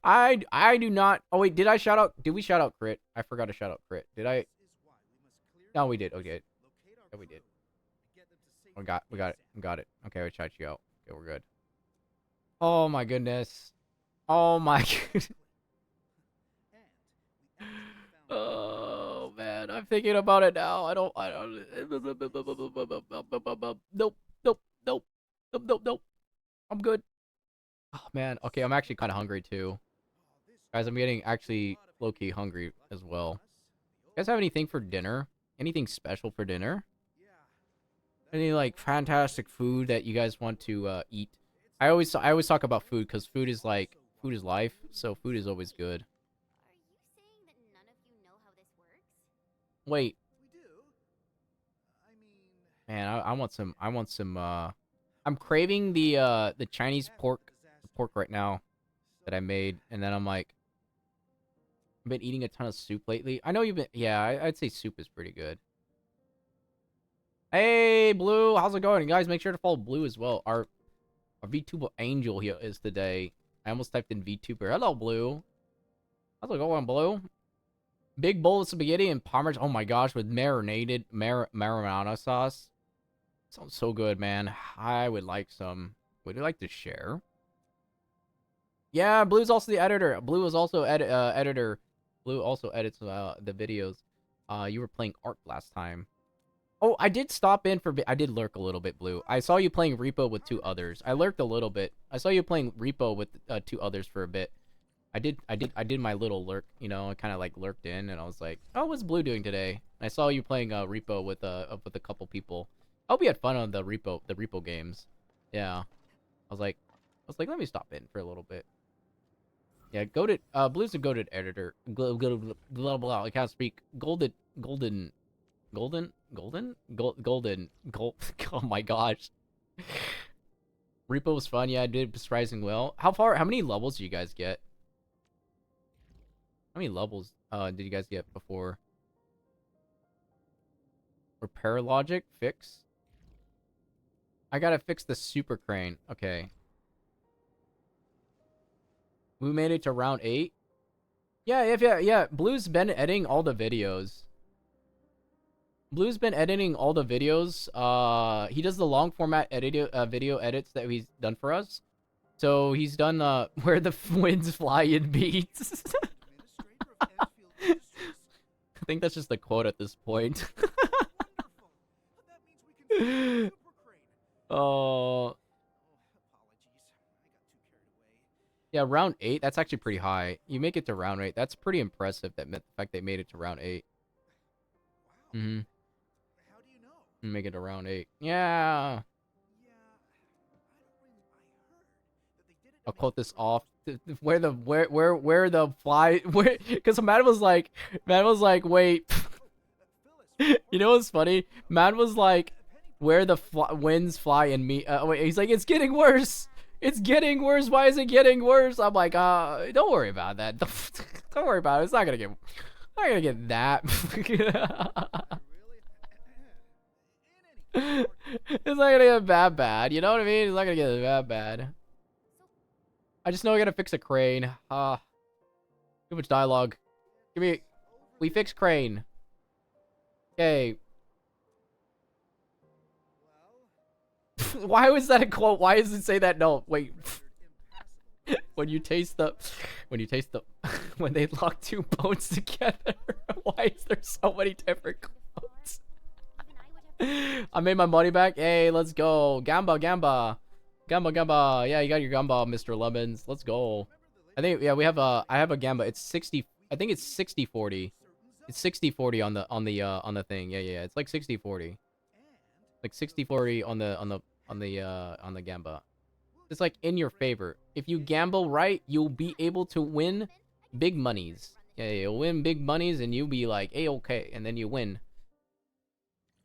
I do not. Oh wait, did we shout out Crit? I forgot to shout out Crit. Did I? No, we did. Okay. Yeah, we did. We got it. Okay, we shout you out. Okay, we're good. Oh my goodness. Oh my goodness. Oh man, I'm thinking about it now. I don't Nope. I'm good. Oh man, okay, I'm actually kind of hungry too. Guys, I'm getting actually low-key hungry as well. You guys have anything for dinner? Anything special for dinner? Any like fantastic food that you guys want to eat? I always talk about food because food is life, so food is always good. Wait. Man, I want some I'm craving the Chinese pork right now that I made, and then I'm like, I've been eating a ton of soup lately. I know you've been, yeah, I'd say soup is pretty good. Hey Blue, how's it going? You guys make sure to follow Blue as well. Our VTuber Angel here is today. I almost typed in VTuber. Hello, Blue. How's it going, Blue? Big bowl of spaghetti and parmesan. Oh my gosh, with marinated marinara sauce. Sounds so good, man. I would like some. Would you like to share? Yeah, Blue's also the editor. Blue is also editor. Blue also edits the videos. You were playing Ark last time. Oh, I did stop in for... I did lurk a little bit, Blue. I saw you playing Repo with 2 others. I lurked a little bit. I saw you playing Repo with 2 others for a bit. I did my little lurk, you know. I kind of like lurked in, and I was like, "Oh, what's Blue doing today?" And I saw you playing Repo with a couple people. I hope you had fun on the Repo games. Yeah, I was like, let me stop in for a little bit. Yeah, goated. Blue's a goated editor. Blah blah blah. I can't speak. Golden. Oh my gosh. Repo was fun. Yeah, I did surprising well. How many levels do you guys get? How many levels did you guys get before? Repair logic fix. I gotta fix the super crane. Okay. We made it to round 8. Yeah. Blue's been editing all the videos. He does the long format video edits that he's done for us. So he's done where the winds fly in beats. I think that's just the quote at this point. Oh. Yeah, round 8. That's actually pretty high. You make it to round 8. That's pretty impressive. The fact they made it to round 8. Mm-hmm. How do you know? Make it to round 8. Yeah. I'll quote this off. Where the fly where because man was like wait. You know what's funny? Man was like, where the winds fly and me. Wait, he's like, it's getting worse. It's getting worse. Why is it getting worse? I'm like, don't worry about that. Don't worry about it. It's not gonna get that. It's not gonna get that bad. You know what I mean? It's not gonna get that bad. I just know I gotta fix a crane. Too much dialogue. We fix crane. Okay. Why was that a quote? Why does it say that? No, wait. when you taste the when they lock two boats together. Why is there so many different quotes? I made my money back. Hey, let's go. Gamba. Yeah, you got your gamba, Mr. Lemons. Let's go. I think we have I have a gamba. It's 60. I think it's 60-40. It's 60-40 on the thing. Yeah. It's like 60-40. Like 60-40 on the gamba. It's like in your favor. If you gamble right, you'll be able to win big monies. Yeah, you'll win big monies and you'll be like, "Hey, okay." And then you win.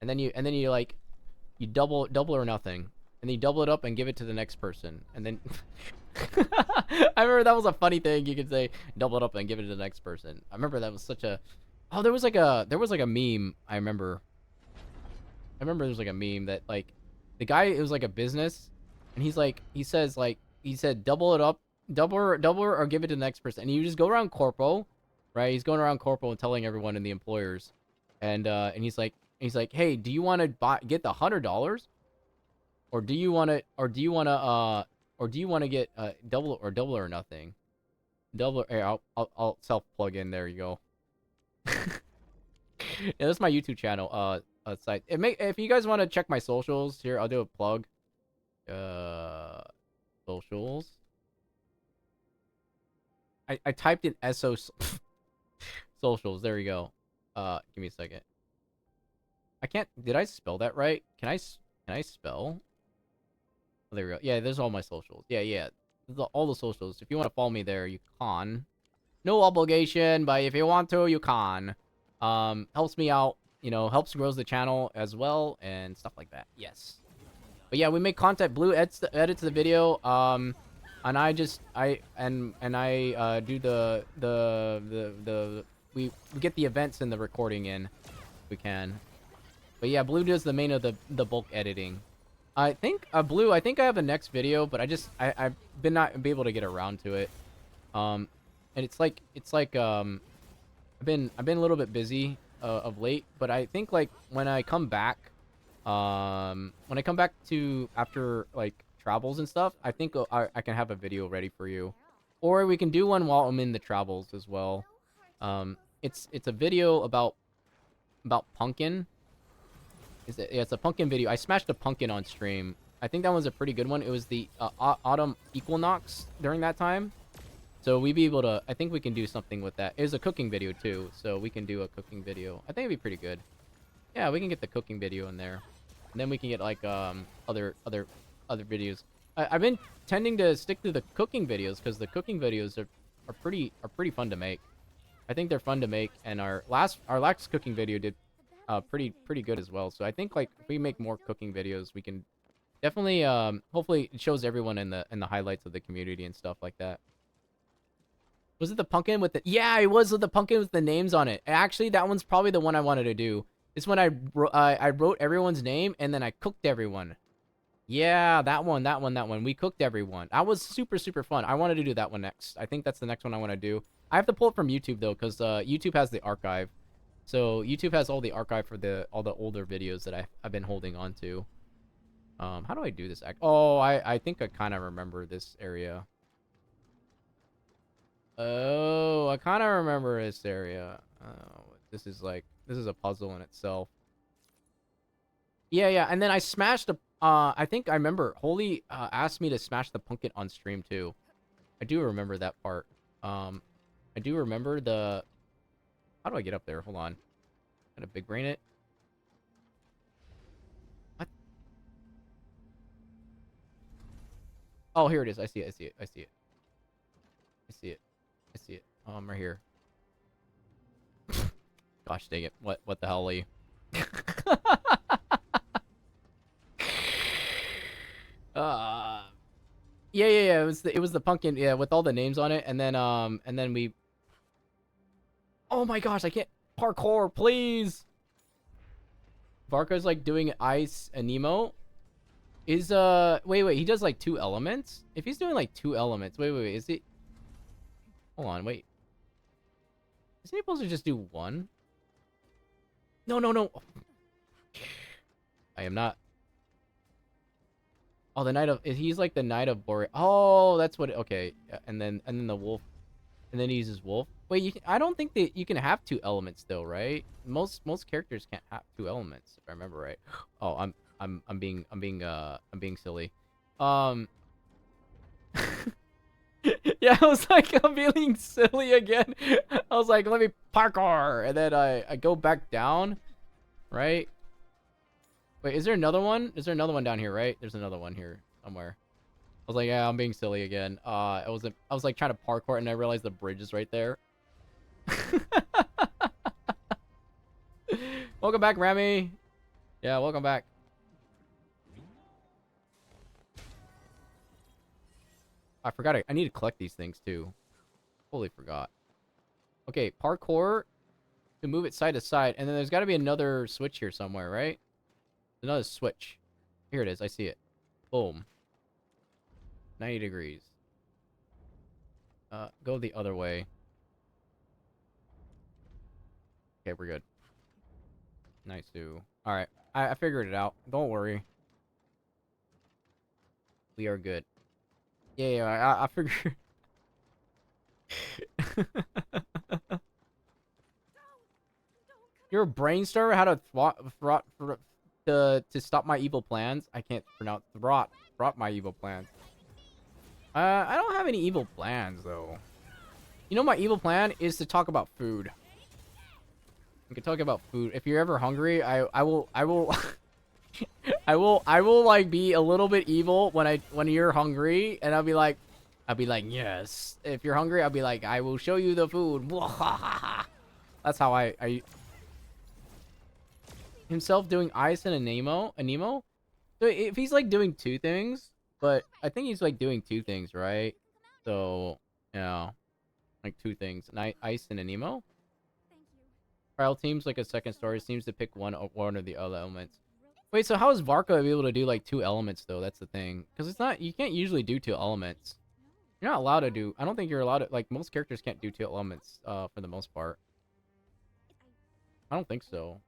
And then you like you double or nothing. And then you double it up and give it to the next person. And then I remember that was a funny thing you could say, double it up and give it to the next person. I remember that was such a there was like a meme. I remember there was like a meme that like the guy, it was like a business, and he said double it up, double or give it to the next person. And you just go around corpo, right? He's going around corpo and telling everyone in the employers, and he's like, hey, do you want to get the $100, or do you want to get double or nothing? Double. Here, I'll self plug in. There you go. Yeah, that's my YouTube channel site. If you guys want to check my socials here, I'll do a plug. Socials. I typed in socials. There we go. Give me a second. I can't. Did I spell that right? Can I spell? Oh, there we go. Yeah, there's all my socials. Yeah. All the socials. If you want to follow me there, you can. No obligation, but if you want to, you can. Helps me out, you know, helps grows the channel as well and stuff like that. Yes. But yeah, we make content. Blue edits the video. And I do we get the events and the recording in if we can. But yeah, Blue does the main of the bulk editing. I think Blue, I think I have the next video, but I've been not be able to get around to it. And it's like I've been a little bit busy of late, but I think like when I come back to after like travels and stuff, I think I can have a video ready for you, or we can do one while I'm in the travels as well. It's a video about pumpkin. It's a pumpkin video. I smashed a pumpkin on stream. I think that one's a pretty good one. It was the autumn equinox during that time. So we'd be able to, I think we can do something with that. It was a cooking video too, so we can do a cooking video. I think it'd be pretty good. Yeah, we can get the cooking video in there. And then we can get like other videos. I've been tending to stick to the cooking videos because the cooking videos are pretty fun to make. I think they're fun to make, and our last cooking video did pretty good as well. So I think like if we make more cooking videos, we can definitely hopefully it shows everyone in the highlights of the community and stuff like that. Was it the pumpkin with the... Yeah, it was with the pumpkin with the names on it. Actually, that one's probably the one I wanted to do. It's when I wrote everyone's name and then I cooked everyone. Yeah, that one. We cooked everyone. That was super fun. I wanted to do that one next. I think that's the next one I want to do. I have to pull it from YouTube though, because YouTube has the archive. So YouTube has all the archive for all the older videos that I've been holding on to. How do I do this? Oh, I think I kind of remember this area. Oh, I kind of remember this area. Oh, this is a puzzle in itself. Yeah, and then I smashed I think I remember Holy asked me to smash the pumpkin on stream too. I do remember that part. I do remember the... How do I get up there? Hold on. Gotta big brain it. What? Oh, here it is. I see it. I see it. I see it. I see it. I see it. Right here. Gosh dang it. What the hell, Lee? Yeah. It was the pumpkin, yeah, with all the names on it, and then we. Oh my gosh, I can't parkour, please. Varka's like doing ice and Nemo. Is wait, he does like 2 elements? If he's doing like 2 elements, wait, is he? Hold on, wait. Is he supposed to just do 1? No. I am not. Oh, the Knight of... He's like the Knight of Boreal. Oh, that's what... Okay. And then the wolf. And then he uses wolf. Wait, I don't think that you can have 2 elements though, right? Most characters can't have 2 elements, if I remember right. Oh, I'm being silly. Yeah, I was like, I'm being silly again. I was like, let me parkour, and then I go back down, right? Wait, is there another one? Is there another one down here, right? There's another one here somewhere. I was like, yeah, I'm being silly again. I was like trying to parkour, and I realized the bridge is right there. Welcome back, Remy. Yeah, welcome back. I forgot I need to collect these things too. Totally forgot. Okay, parkour to move it side to side, and then there's got to be another switch here somewhere, right? Another switch. Here it is. I see it. Boom. 90 degrees. Go the other way. Okay, we're good. Nice, too. Alright. I figured it out. Don't worry. We are good. Yeah, I figured... You're a brainstormer? How to stop my evil plans? I can't pronounce... Throt my evil plans. I don't have any evil plans, though. You know, my evil plan is to talk about food. We can talk about food. If you're ever hungry, I will I will like be a little bit evil when you're hungry, and I'll be like yes. If you're hungry, I'll be like, I will show you the food. That's how I himself doing ice and a Nemo. So if he's like doing 2 things, but I think he's like doing 2 things, right? So yeah, like 2 things, ice and a Nemo. Trial teams like a second story seems to pick one or the other elements. Wait, so how is Varka able to do like 2 elements though? That's the thing, because it's not, you can't usually do 2 elements. You're not allowed to do. I don't think you're allowed to. Like most characters can't do 2 elements for the most part. I don't think so.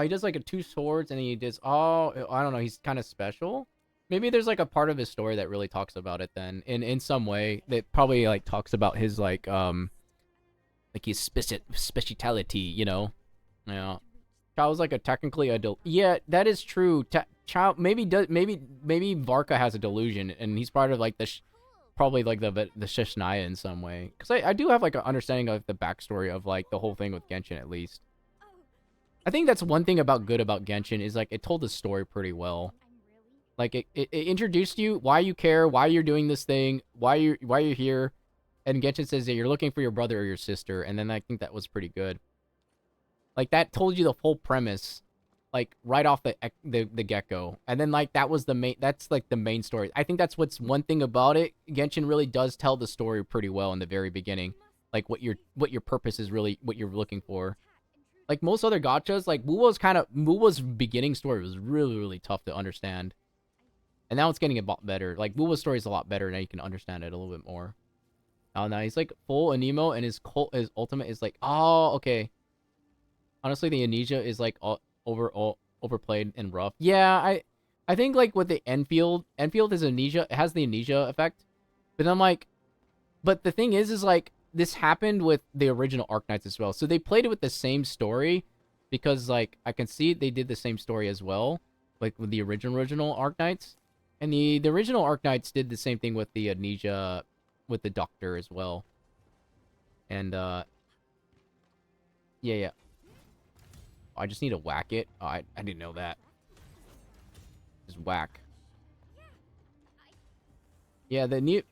He does like a 2 swords, and he does. Oh, I don't know. He's kind of special. Maybe there's like a part of his story that really talks about it then, in some way that probably like talks about his like his speciality, you know. Yeah. Child's like a technically a yeah, that is true. Child maybe Varka has a delusion, and he's part of like the probably like the Shishnaya in some way. Because I do have like an understanding of the backstory of like the whole thing with Genshin at least. I think that's one thing about Genshin is like it told the story pretty well. Like it introduced you, why you care, why you're doing this thing, why you're here, and Genshin says that you're looking for your brother or your sister, and then I think that was pretty good. Like that told you the whole premise, like right off the get-go, and then like that was the main. That's like the main story. I think that's what's one thing about it. Genshin really does tell the story pretty well in the very beginning, like what your purpose is really, what you're looking for. Like most other gachas, like Wuwa's beginning story was really tough to understand. And now it's getting a lot better. Like, Wuwa's story is a lot better. Now you can understand it a little bit more. Oh, now he's, like, full Anemo, and his ultimate is, like... Oh, okay. Honestly, the Amnesia is, like, overplayed and rough. Yeah, I think, like, with the Enfield is Amnesia. It has the Amnesia effect. But I'm, like... But the thing is, like, this happened with the original Arknights as well. So they played it with the same story. Because, like, I can see they did the same story as well. Like, with the original Arknights. And the original Arknights did the same thing with the Amnesia, with the Doctor as well. And, yeah. I just need to whack it. Oh, I didn't know that. Just whack. Yeah, the new.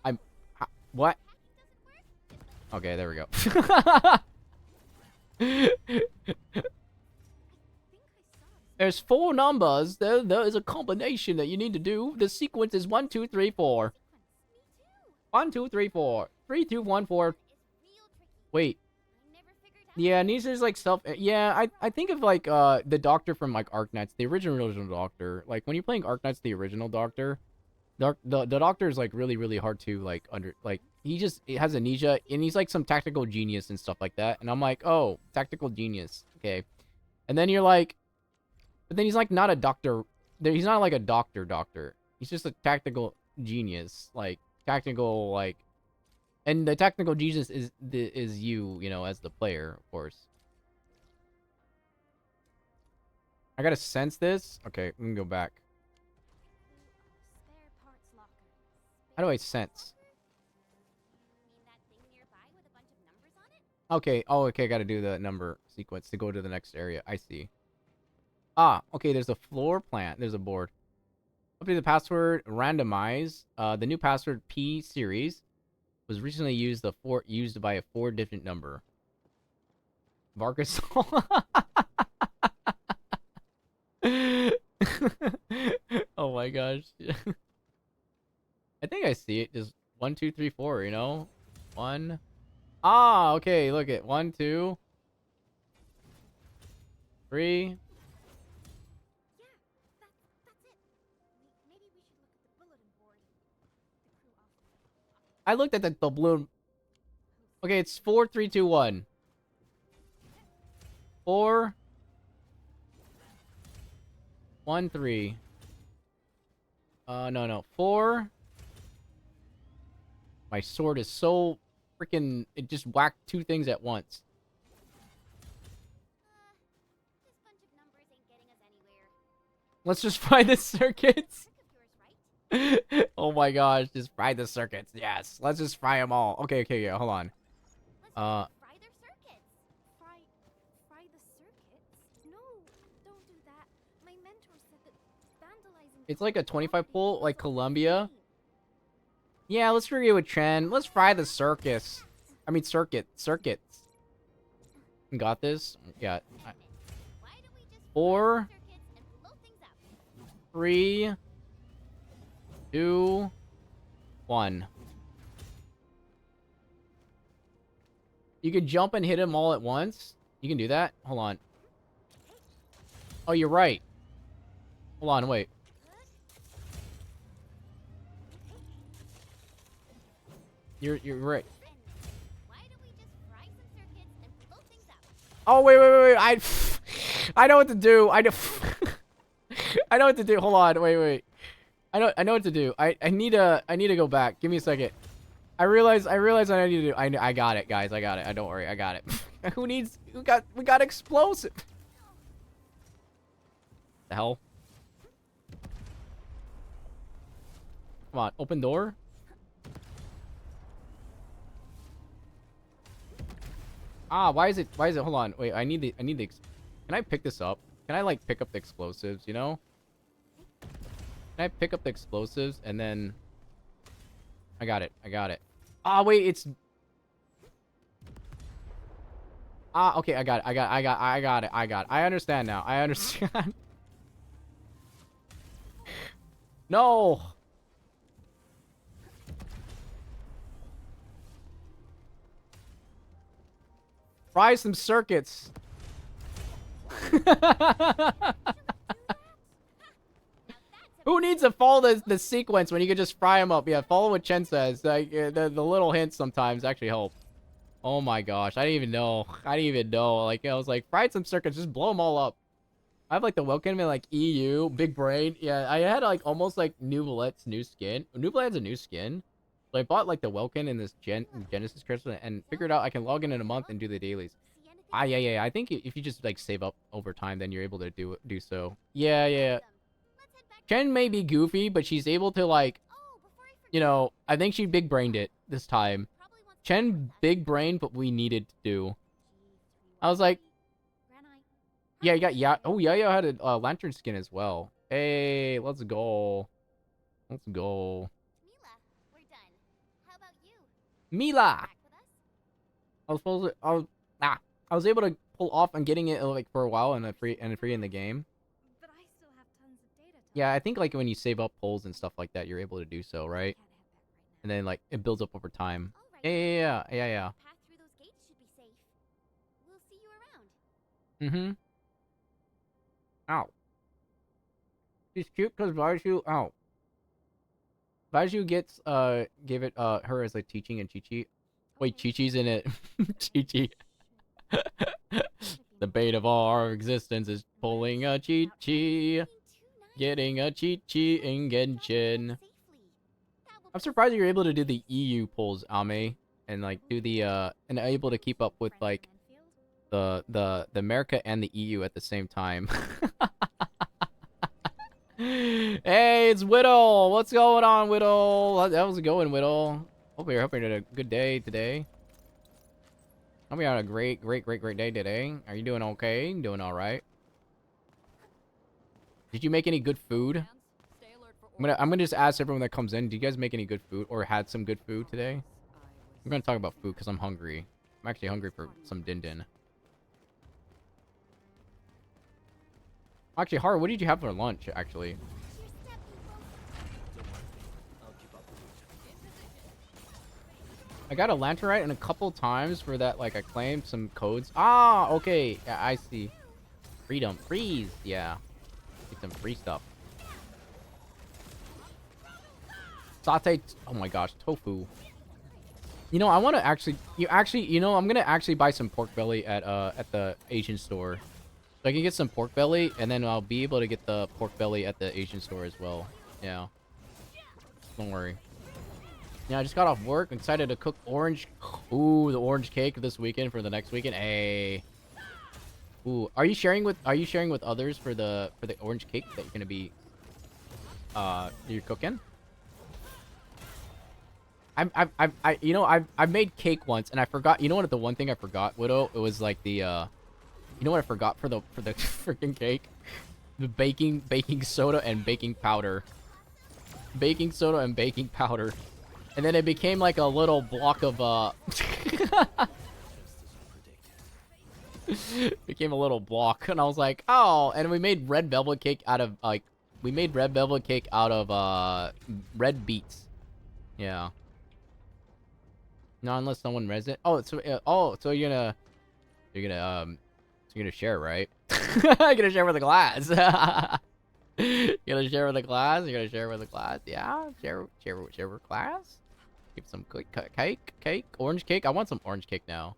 I'm. What? Okay, there we go. There's 4 numbers. There is a combination that you need to do. The sequence is 1, 2, 3, 4. 1, 2, 3, 4. 3, 2, 1, 4. Wait. Yeah, and these is like self. Yeah, I think of like the Doctor from like Arknights, the original Doctor. Like when you're playing Arknights, the original Doctor, the Doctor is like really hard to like he just has amnesia and he's like some tactical genius and stuff like that. And I'm like, oh, tactical genius, okay. And then you're like, but then he's like not a doctor. He's not like a doctor. He's just a tactical genius, like tactical like. And the technical Jesus is you know, as the player, of course. I gotta sense this. Okay, we can go back. How do I sense? Okay. Oh, okay. I gotta do the number sequence to go to the next area. I see. Ah, okay. There's a floor plan. There's a board. Update the password. Randomize. The new password P series was recently used by a 4-digit number. Vargas. Oh my gosh. I think I see it. Just 1, 2, 3, 4. You know, 1. Ah, okay. Look at 1, 2, 3. Yeah, that's it. Maybe we should look at the bulletin board. The crew often. I looked at the balloon. Okay, it's 4, 3, 2, 1. 4, 1, 3. No. 4. My sword is so freaking. It just whacked 2 things at once. This bunch of numbers ain't getting us anywhere. Let's just fry the circuits. Oh my gosh, just fry the circuits. Yes, let's just fry them all. Okay, yeah, hold on. Fry their circuits. Fry the circuits? No, don't do that. My mentor said that vandalizing. It's like a 25 pull, like Columbia. Yeah, let's agree with Chen. Let's fry the circus. I mean, circuits. Got this? Yeah. 4, 3, 2, 1. You can jump and hit him all at once. You can do that? Hold on. Oh, you're right. Hold on, wait. You're right. Oh, wait. I know what to do. I know what to do. Hold on. Wait. I know what to do. I need to go back. Give me a second. I realize I need to do. I got it, guys. I got it. Don't worry. I got it. We got explosive. The hell? Come on, open door. Ah, why is it hold on. Wait, I need the can I pick this up? Can I like pick up the explosives, you know? Can I pick up the explosives and then I got it. Ah, wait, it's okay, I got it. I understand now. I understand. No. Fry some circuits. Who needs to follow the sequence when you can just fry them up? Yeah, follow what Chen says. Like the little hints sometimes actually help. Oh my gosh, I didn't even know. Like I was like, fry some circuits, just blow them all up. I have like the welcome and like EU, big brain. Yeah, I had like almost like Nublet's new skin. Nublet has a new skin. So I bought like the Welkin in this Genesis crystal and figured out I can log in a month and do the dailies. Yeah. I think if you just like save up over time, then you're able to do so. Yeah. Chen may be goofy, but she's able to like, you know, I think she big brained it this time. Chen big brain, but we needed to do. I was like, yeah, you got yeah. Oh, Yayo had a lantern skin as well. Hey, let's go. Let's go. Mila, we're done. How about you? Mila. Back with us? I was supposed to. I was able to pull off on getting it like for a while and free in the game. But I still have tons of data. Yeah, I think like when you save up pulls and stuff like that, you're able to do so, right? And then like it builds up over time. Yeah. Path through those gates should be safe. We'll see you around. Mm-hmm. Ow. She's cute because Baiju. Ow. Baiju gets gave it her as like teaching and Chi-Chi. Wait, Chi-Chi's in it. Chi-Chi. The bait of all our existence is pulling a Chi-Chi. Getting a Chi-Chi in Genshin. I'm surprised you're able to do the EU pulls, Ame. And like do the and able to keep up with like the America and the EU at the same time. Hey, it's Whittle. What's going on, Whittle? How's it going, Whittle? Hope you're having a good day today. Hope you're having a great day today. Are you doing okay? Doing all right? Did you make any good food? I'm gonna just ask everyone that comes in. Do you guys make any good food or had some good food today? I'm gonna talk about food because I'm hungry. I'm actually hungry for some din din. Actually, Haru, what did you have for lunch, actually? I got a Lanterite and a couple times for that, like, I claimed some codes. Ah, okay. Yeah, I see. Freedom. Freeze. Yeah. Get some free stuff. Satay. Oh my gosh. Tofu. You know, I want to actually... You know, I'm going to actually buy some pork belly at the Asian store. So I can get some pork belly, and then I'll be able to get the pork belly at the Asian store as well. Yeah. Don't worry. Yeah, I just got off work. Excited to cook orange. Ooh, the orange cake this weekend for the next weekend. Hey. Ooh, are you sharing with others for the orange cake that you're gonna be you're cooking? I've made cake once and I forgot. You know what? The one thing I forgot, Widow, it was like the you know what I forgot for the freaking cake? The baking soda and baking powder. Baking soda and baking powder. And then it became like a little block of became a little block and I was like, "Oh," and we made red velvet cake out of red beets. Yeah. No, unless someone read it. Oh, so so you're gonna share, right? You're gonna share with the class. You're gonna share with the class. You're gonna share with the class. Yeah, share with class. Give some cake, orange cake. I want some orange cake now.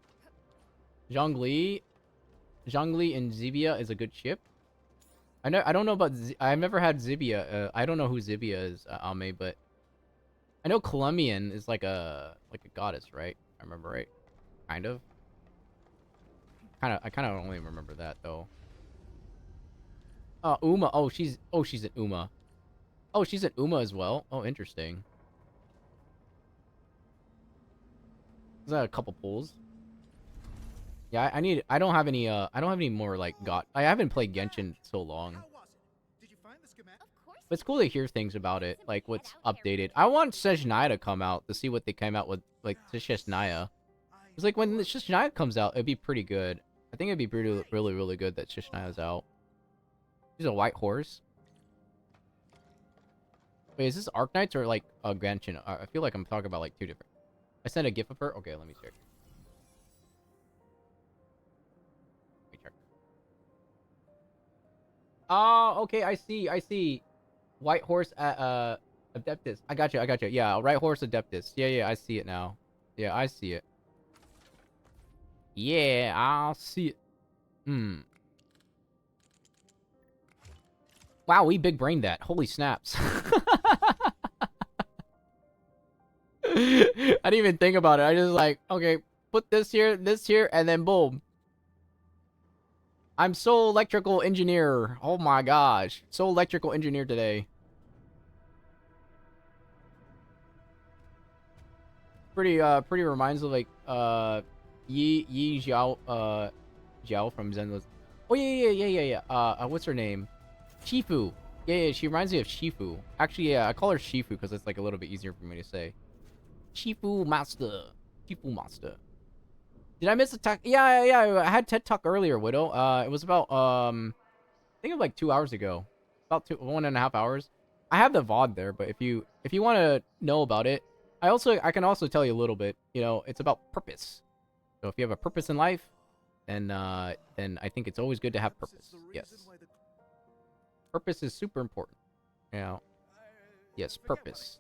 Zhongli and Zibia is a good ship. I don't know about. I've never had Zibia. I don't know who Zibia is, Ame, but I know Colombian is like a goddess, right? I remember right, kind of. I kind of only remember that though. Uma. Oh, she's an Uma. Oh, she's an Uma as well. Oh, interesting. Is that a couple pulls? Yeah, I don't have any more like I haven't played Genshin so long. But it's cool to hear things about it, like what's updated. I want Sejnaya to come out to see what they came out with, like Sejnaya. It's like when Sejnaya comes out, it'd be pretty good. I think it'd be really good that Sejnaya's out. She's a white horse. Wait, is this Arknights or like a Genshin? I feel like I'm talking about like two different. I sent a gif of her. Okay, let me check. Oh, okay, I see. White horse at Adeptus. I got you. Yeah, right horse Adeptus. Yeah, I see it now. Yeah, I see it. Yeah, I'll see it. Wow, we big brained that. Holy snaps. I didn't even think about it. I just like, okay, put this here, and then boom. I'm so electrical engineer. Oh my gosh. So electrical engineer today. pretty reminds of like Yi Xiao Xiao from Zenless. Oh yeah. What's her name? Shifu. Yeah, she reminds me of Shifu. Actually, yeah, I call her Shifu because it's like a little bit easier for me to say. Shifu Master. Shifu Master. Did I miss a talk? Yeah. I had TED Talk earlier, Widow. It was about I think it was like 2 hours ago. About 1.5 hours. I have the VOD there, but if you want to know about it, I can also tell you a little bit. You know, it's about purpose. So if you have a purpose in life, then I think it's always good to have purpose. Yes. Purpose is super important. You know. Yes, purpose.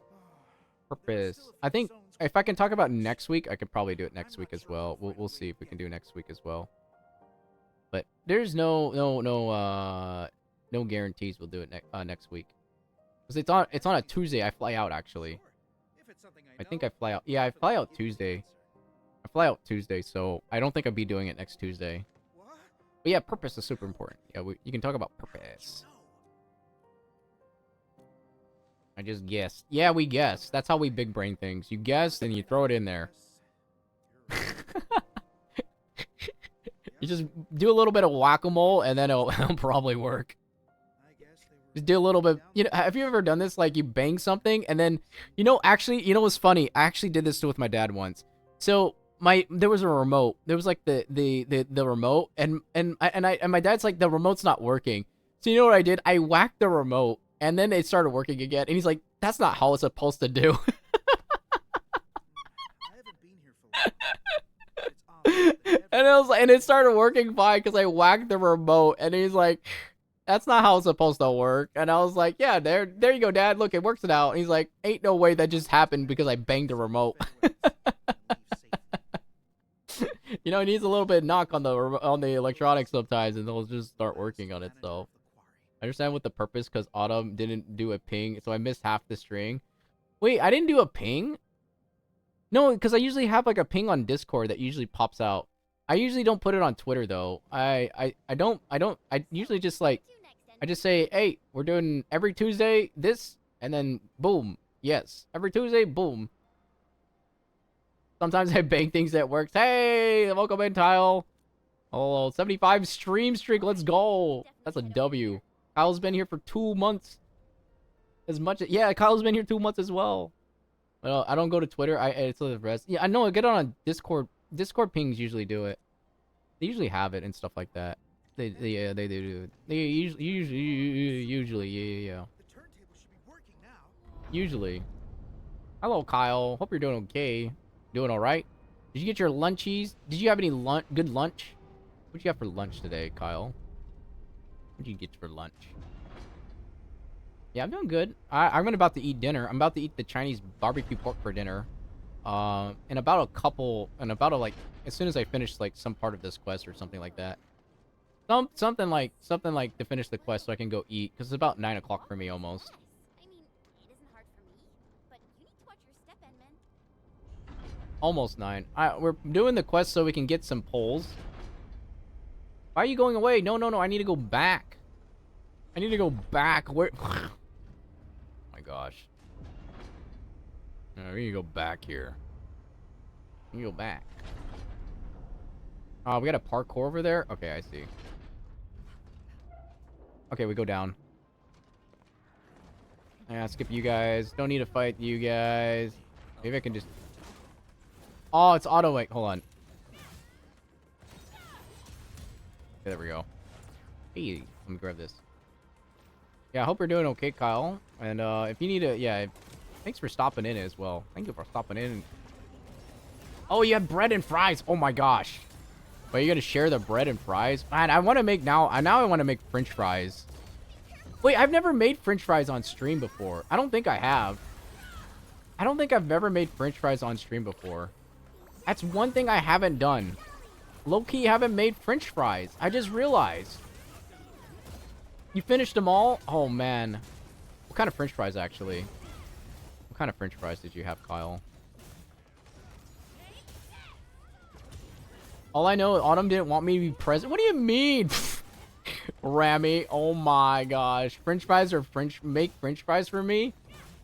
Purpose. I think if I can talk about next week, I could probably do it next week as well. We'll see if we can do next week as well. But there's no guarantees we'll do it next week. Because it's on a Tuesday. I fly out actually. I think I fly out. Yeah, I fly out Tuesday. I fly out Tuesday, so I don't think I'll be doing it next Tuesday. But yeah, purpose is super important. Yeah, you can talk about purpose. I just guessed. Yeah, we guess. That's how we big brain things. You guess, and you throw it in there. You just do a little bit of whack-a-mole, and then it'll probably work. Just do a little bit. You know, have you ever done this? Like, you bang something, and then, actually, what's funny? I actually did this with my dad once. So, there was a remote. There was, like, the remote, and my dad's like, the remote's not working. So, you know what I did? I whacked the remote, and then it started working again. And he's like, that's not how it's supposed to do. And it started working fine because I whacked the remote. And he's like, that's not how it's supposed to work. And I was like, yeah, there you go, Dad. Look, it works it out. And he's like, ain't no way that just happened because I banged the remote. It needs a little bit of knock on the electronics sometimes, and it'll just start working on itself. I understand with the purpose because Autumn didn't do a ping, so I missed half the string. Wait, I didn't do a ping? No, because I usually have like a ping on Discord that usually pops out. I usually don't put it on Twitter though. I usually just like, I just say, hey, we're doing every Tuesday this, and then boom, yes. Every Tuesday, boom. Sometimes I bang things that works. Hey, welcome in, Tile. Oh, 75 stream streak, let's go. That's a W. Kyle's been here for 2 months. Yeah, Kyle's been here 2 months as well. Well, I don't go to Twitter. It's the rest. Yeah, I know. I get on Discord. Discord pings usually do it. They usually have it and stuff like that. They do. They usually, yeah. Usually. Hello, Kyle. Hope you're doing okay. Doing all right. Did you get your lunchies? Did you have any good lunch? What'd you have for lunch today, Kyle? What'd you get for lunch? Yeah, I'm doing good. I'm about to eat dinner. I'm about to eat the Chinese barbecue pork for dinner. In about like, as soon as I finish like some part of this quest or something like that. Something like to finish the quest so I can go eat, because it's about 9 o'clock for me almost. I mean, it isn't hard for me, but you need to watch your step, Edmund. Almost 9. We're doing the quest so we can get some poles. Why are you going away? No, I need to go back. I need to go back. Where? Oh my gosh. We need to go back here. We need to go back. Oh, we got a parkour over there? Okay, I see. Okay, we go down. Yeah, skip you guys. Don't need to fight you guys. Maybe I can just... Oh, it's auto. Wait, hold on. Okay, there we go. Hey, let me grab this. Yeah, I hope you're doing okay, Kyle. And if you need to... Yeah, thanks for stopping in as well. Thank you for stopping in. Oh, you have bread and fries. Oh my gosh. Wait, you're gonna share the bread and fries? Man, I want to make now I want to make French fries. Wait, I've never made French fries on stream before. I don't think I have. I don't think I've ever made French fries on stream before. That's one thing I haven't done. Low-key haven't made French fries. I just realized. You finished them all? Oh, man. What kind of French fries, actually? What kind of French fries did you have, Kyle? All I know, Autumn didn't want me to be present. What do you mean? Rami, oh my gosh. French fries or make French fries for me?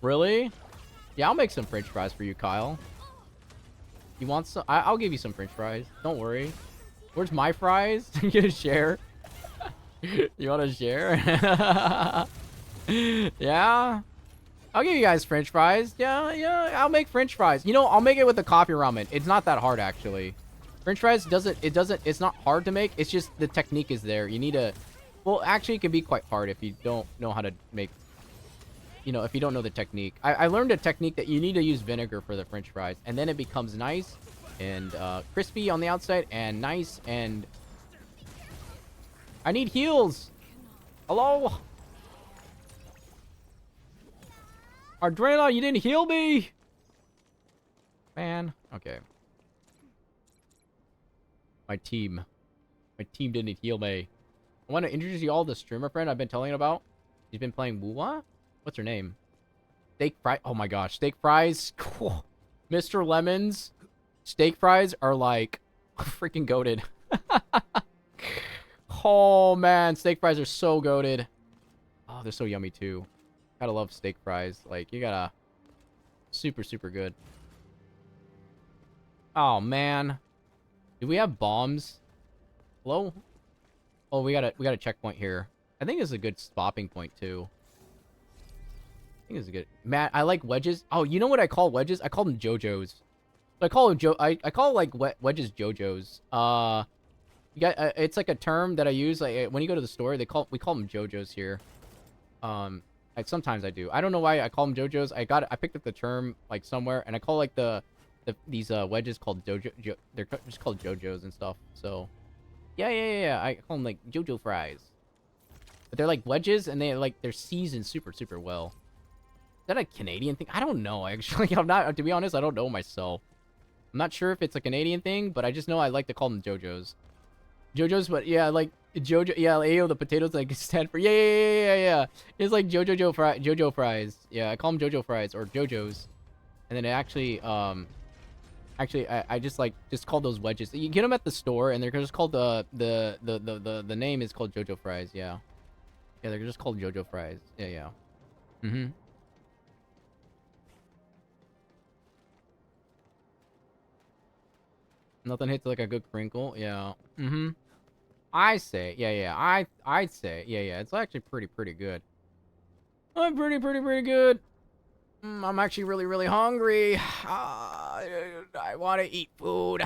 Really? Yeah, I'll make some French fries for you, Kyle. You want some? I'll give you some French fries. Don't worry. Where's my fries? You gonna share? You want to share? Yeah. I'll give you guys French fries. Yeah. I'll make French fries. You know, I'll make it with the coffee ramen. It's not that hard actually. French fries it's not hard to make. It's just the technique is there. You need to, well, actually it can be quite hard if you don't know how to make, you know, if you don't know the technique. I learned a technique that you need to use vinegar for the French fries, and then it becomes nice and crispy on the outside and nice. And I need heals. Hello? Ardrena, you didn't heal me? Man. Okay. My team didn't heal me. I want to introduce you all to the streamer friend I've been telling you about. She's been playing Wuwa? What's her name? Steak fry. Oh my gosh. Steak fries. Cool. Mr. Lemons. Steak fries are like freaking goated. Oh man. Steak fries are so goated. Oh, they're so yummy too. Gotta love steak fries. Like, you gotta... Super, super good. Oh, man. Do we have bombs? Hello? Oh, we got a checkpoint here. I think it's a good stopping point, too. I think it's a good... Matt, I like wedges. Oh, you know what I call wedges? I call them JoJo's. So I call them I call, like, wedges JoJo's. You got... it's like a term that I use. Like, when you go to the store, we call them JoJo's here. Like, sometimes I do. I don't know why I call them JoJo's. I picked up the term like somewhere, and I call like these wedges called JoJo. They're just called JoJo's and stuff. So, yeah. I call them like JoJo fries. But they're like wedges, and they're seasoned super, super well. Is that a Canadian thing? I don't know. Actually, I'm not. To be honest, I don't know myself. I'm not sure if it's a Canadian thing, but I just know I like to call them JoJo's. JoJo's, but yeah, like JoJo, yeah, Ayo, the potatoes like stand for, yeah. It's like JoJo fries. Yeah, I call them JoJo fries or JoJo's, and then it actually, I just call those wedges. You get them at the store, and they're just called the name is called JoJo fries. Yeah, they're just called JoJo fries. Yeah. Nothing hits like a good crinkle. Yeah. I say, yeah. I'd say, yeah. It's actually pretty good. I'm pretty good. I'm actually really hungry. I want to eat food.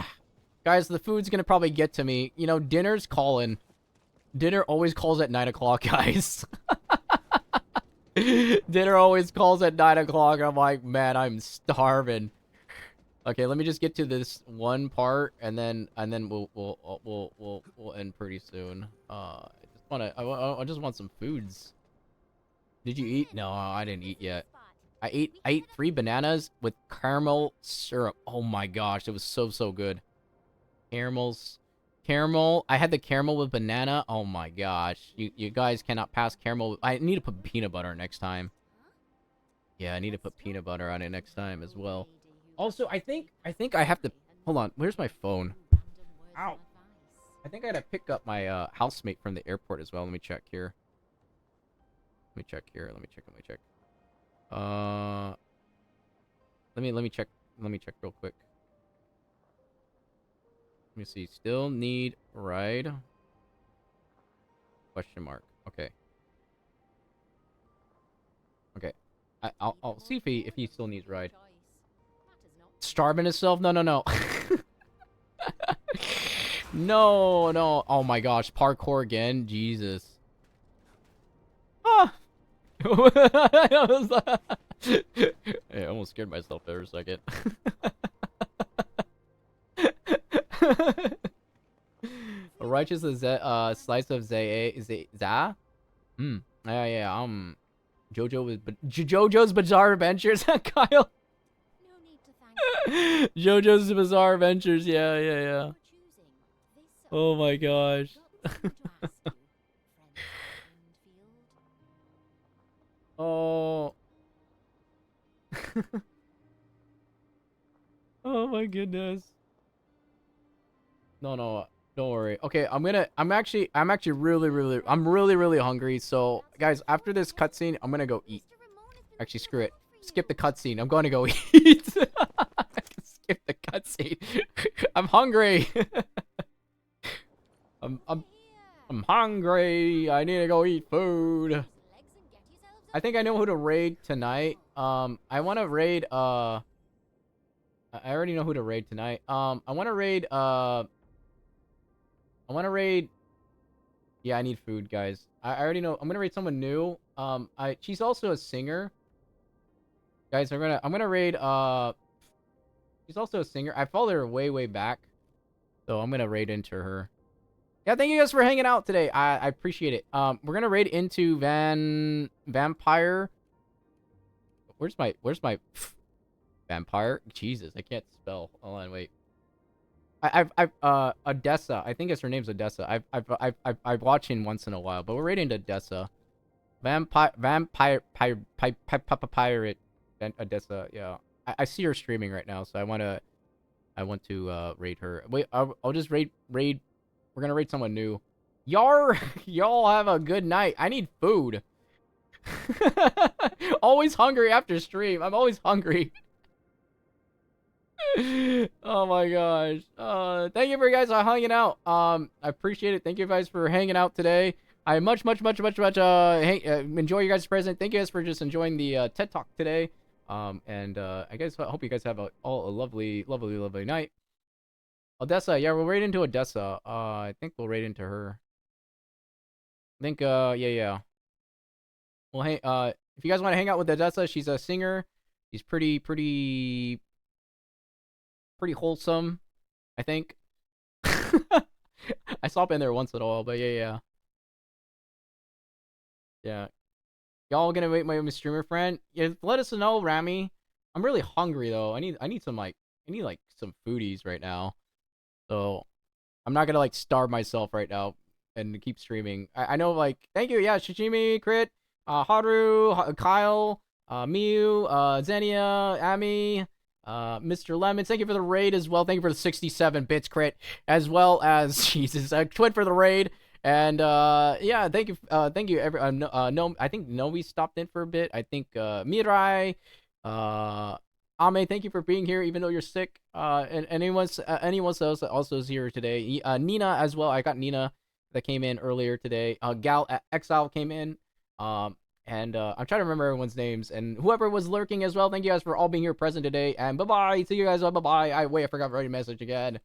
Guys, the food's gonna probably get to me. You know, dinner's calling. Dinner always calls at 9 o'clock, guys. Dinner always calls at 9 o'clock. I'm like, man, I'm starving. Okay, let me just get to this one part, and then we'll end pretty soon. I just want some foods. Did you eat? No, I didn't eat yet. I ate 3 bananas with caramel syrup. Oh my gosh, it was so good. Caramel. I had the caramel with banana. Oh my gosh, you guys cannot pass caramel. I need to put peanut butter next time. Yeah, I need to put peanut butter on it next time as well. Also, I think I have to... Hold on. Where's my phone? Ow. I think I gotta pick up my housemate from the airport as well. Let me check here. Let me check. Let me check real quick. Let me see. Still need ride? Question mark. Okay. I'll see if he still needs ride. Starving himself? No. No. Oh my gosh. Parkour again? Jesus. Ah! I almost scared myself there for a second. A righteous slice of za? Yeah. JoJo's Bizarre Adventures. Kyle. No need to thank JoJo's Bizarre Adventures. Yeah. Oh my gosh. Oh. Oh my goodness. No, don't worry. Okay, I'm actually really hungry. So guys, after this cutscene, I'm gonna go eat. Actually, screw it. Skip the cutscene. I'm going to go eat. skip the cutscene. I'm hungry. I'm hungry. I need to go eat food. I think I know who to raid tonight. I want to raid, I already know who to raid tonight. I want to raid, yeah, I need food, guys. I already know. I'm gonna raid someone new. She's also a singer. Guys, I'm gonna raid, she's also a singer. I followed her way back. So I'm gonna raid into her. Yeah, thank you guys for hanging out today. I appreciate it. We're gonna raid into Vampire. Where's my Vampire? Jesus, I can't spell. Hold on, wait. Odessa. I think her name's Odessa. I've watched him once in a while, but we're raiding to Odessa. Pirate Odessa. Yeah, I see her streaming right now, so I want to raid her. Wait, I'll just raid. We're gonna raid someone new. Y'all have a good night. I need food. Always hungry after stream. I'm always hungry. Oh my gosh. Thank you for you guys for hanging out. I appreciate it. Thank you guys for hanging out today. I much enjoy you guys' present. Thank you guys for just enjoying the TED Talk today. I guess I hope you guys have a lovely night. Odessa, yeah, we'll raid into Odessa. I think we'll raid into her. I think yeah. Well, hey, if you guys want to hang out with Odessa, she's a singer. She's pretty wholesome, I think. I stop in there once in a while, but yeah. Y'all gonna wait my streamer friend? Yeah, let us know, Rami. I'm really hungry though. I need some some foodies right now. So I'm not gonna like starve myself right now and keep streaming. I know, like, thank you, yeah, Shishimi, Crit, Haru, Kyle, Miu, Xenia, Ami, Mr. Lemons, thank you for the raid as well. Thank you for the 67 bits, Crit, as well as Jesus, Twin for the raid. And yeah, thank you everyone. No, I think Noe stopped in for a bit. I think Mirai, Ame, thank you for being here even though you're sick. And anyone else that also is here today. Nina as well. I got Nina that came in earlier today. Gal Exile came in. I'm trying to remember everyone's names and whoever was lurking as well. Thank you guys for all being here present today. And bye bye. See you guys. Bye bye. I forgot to write a message again.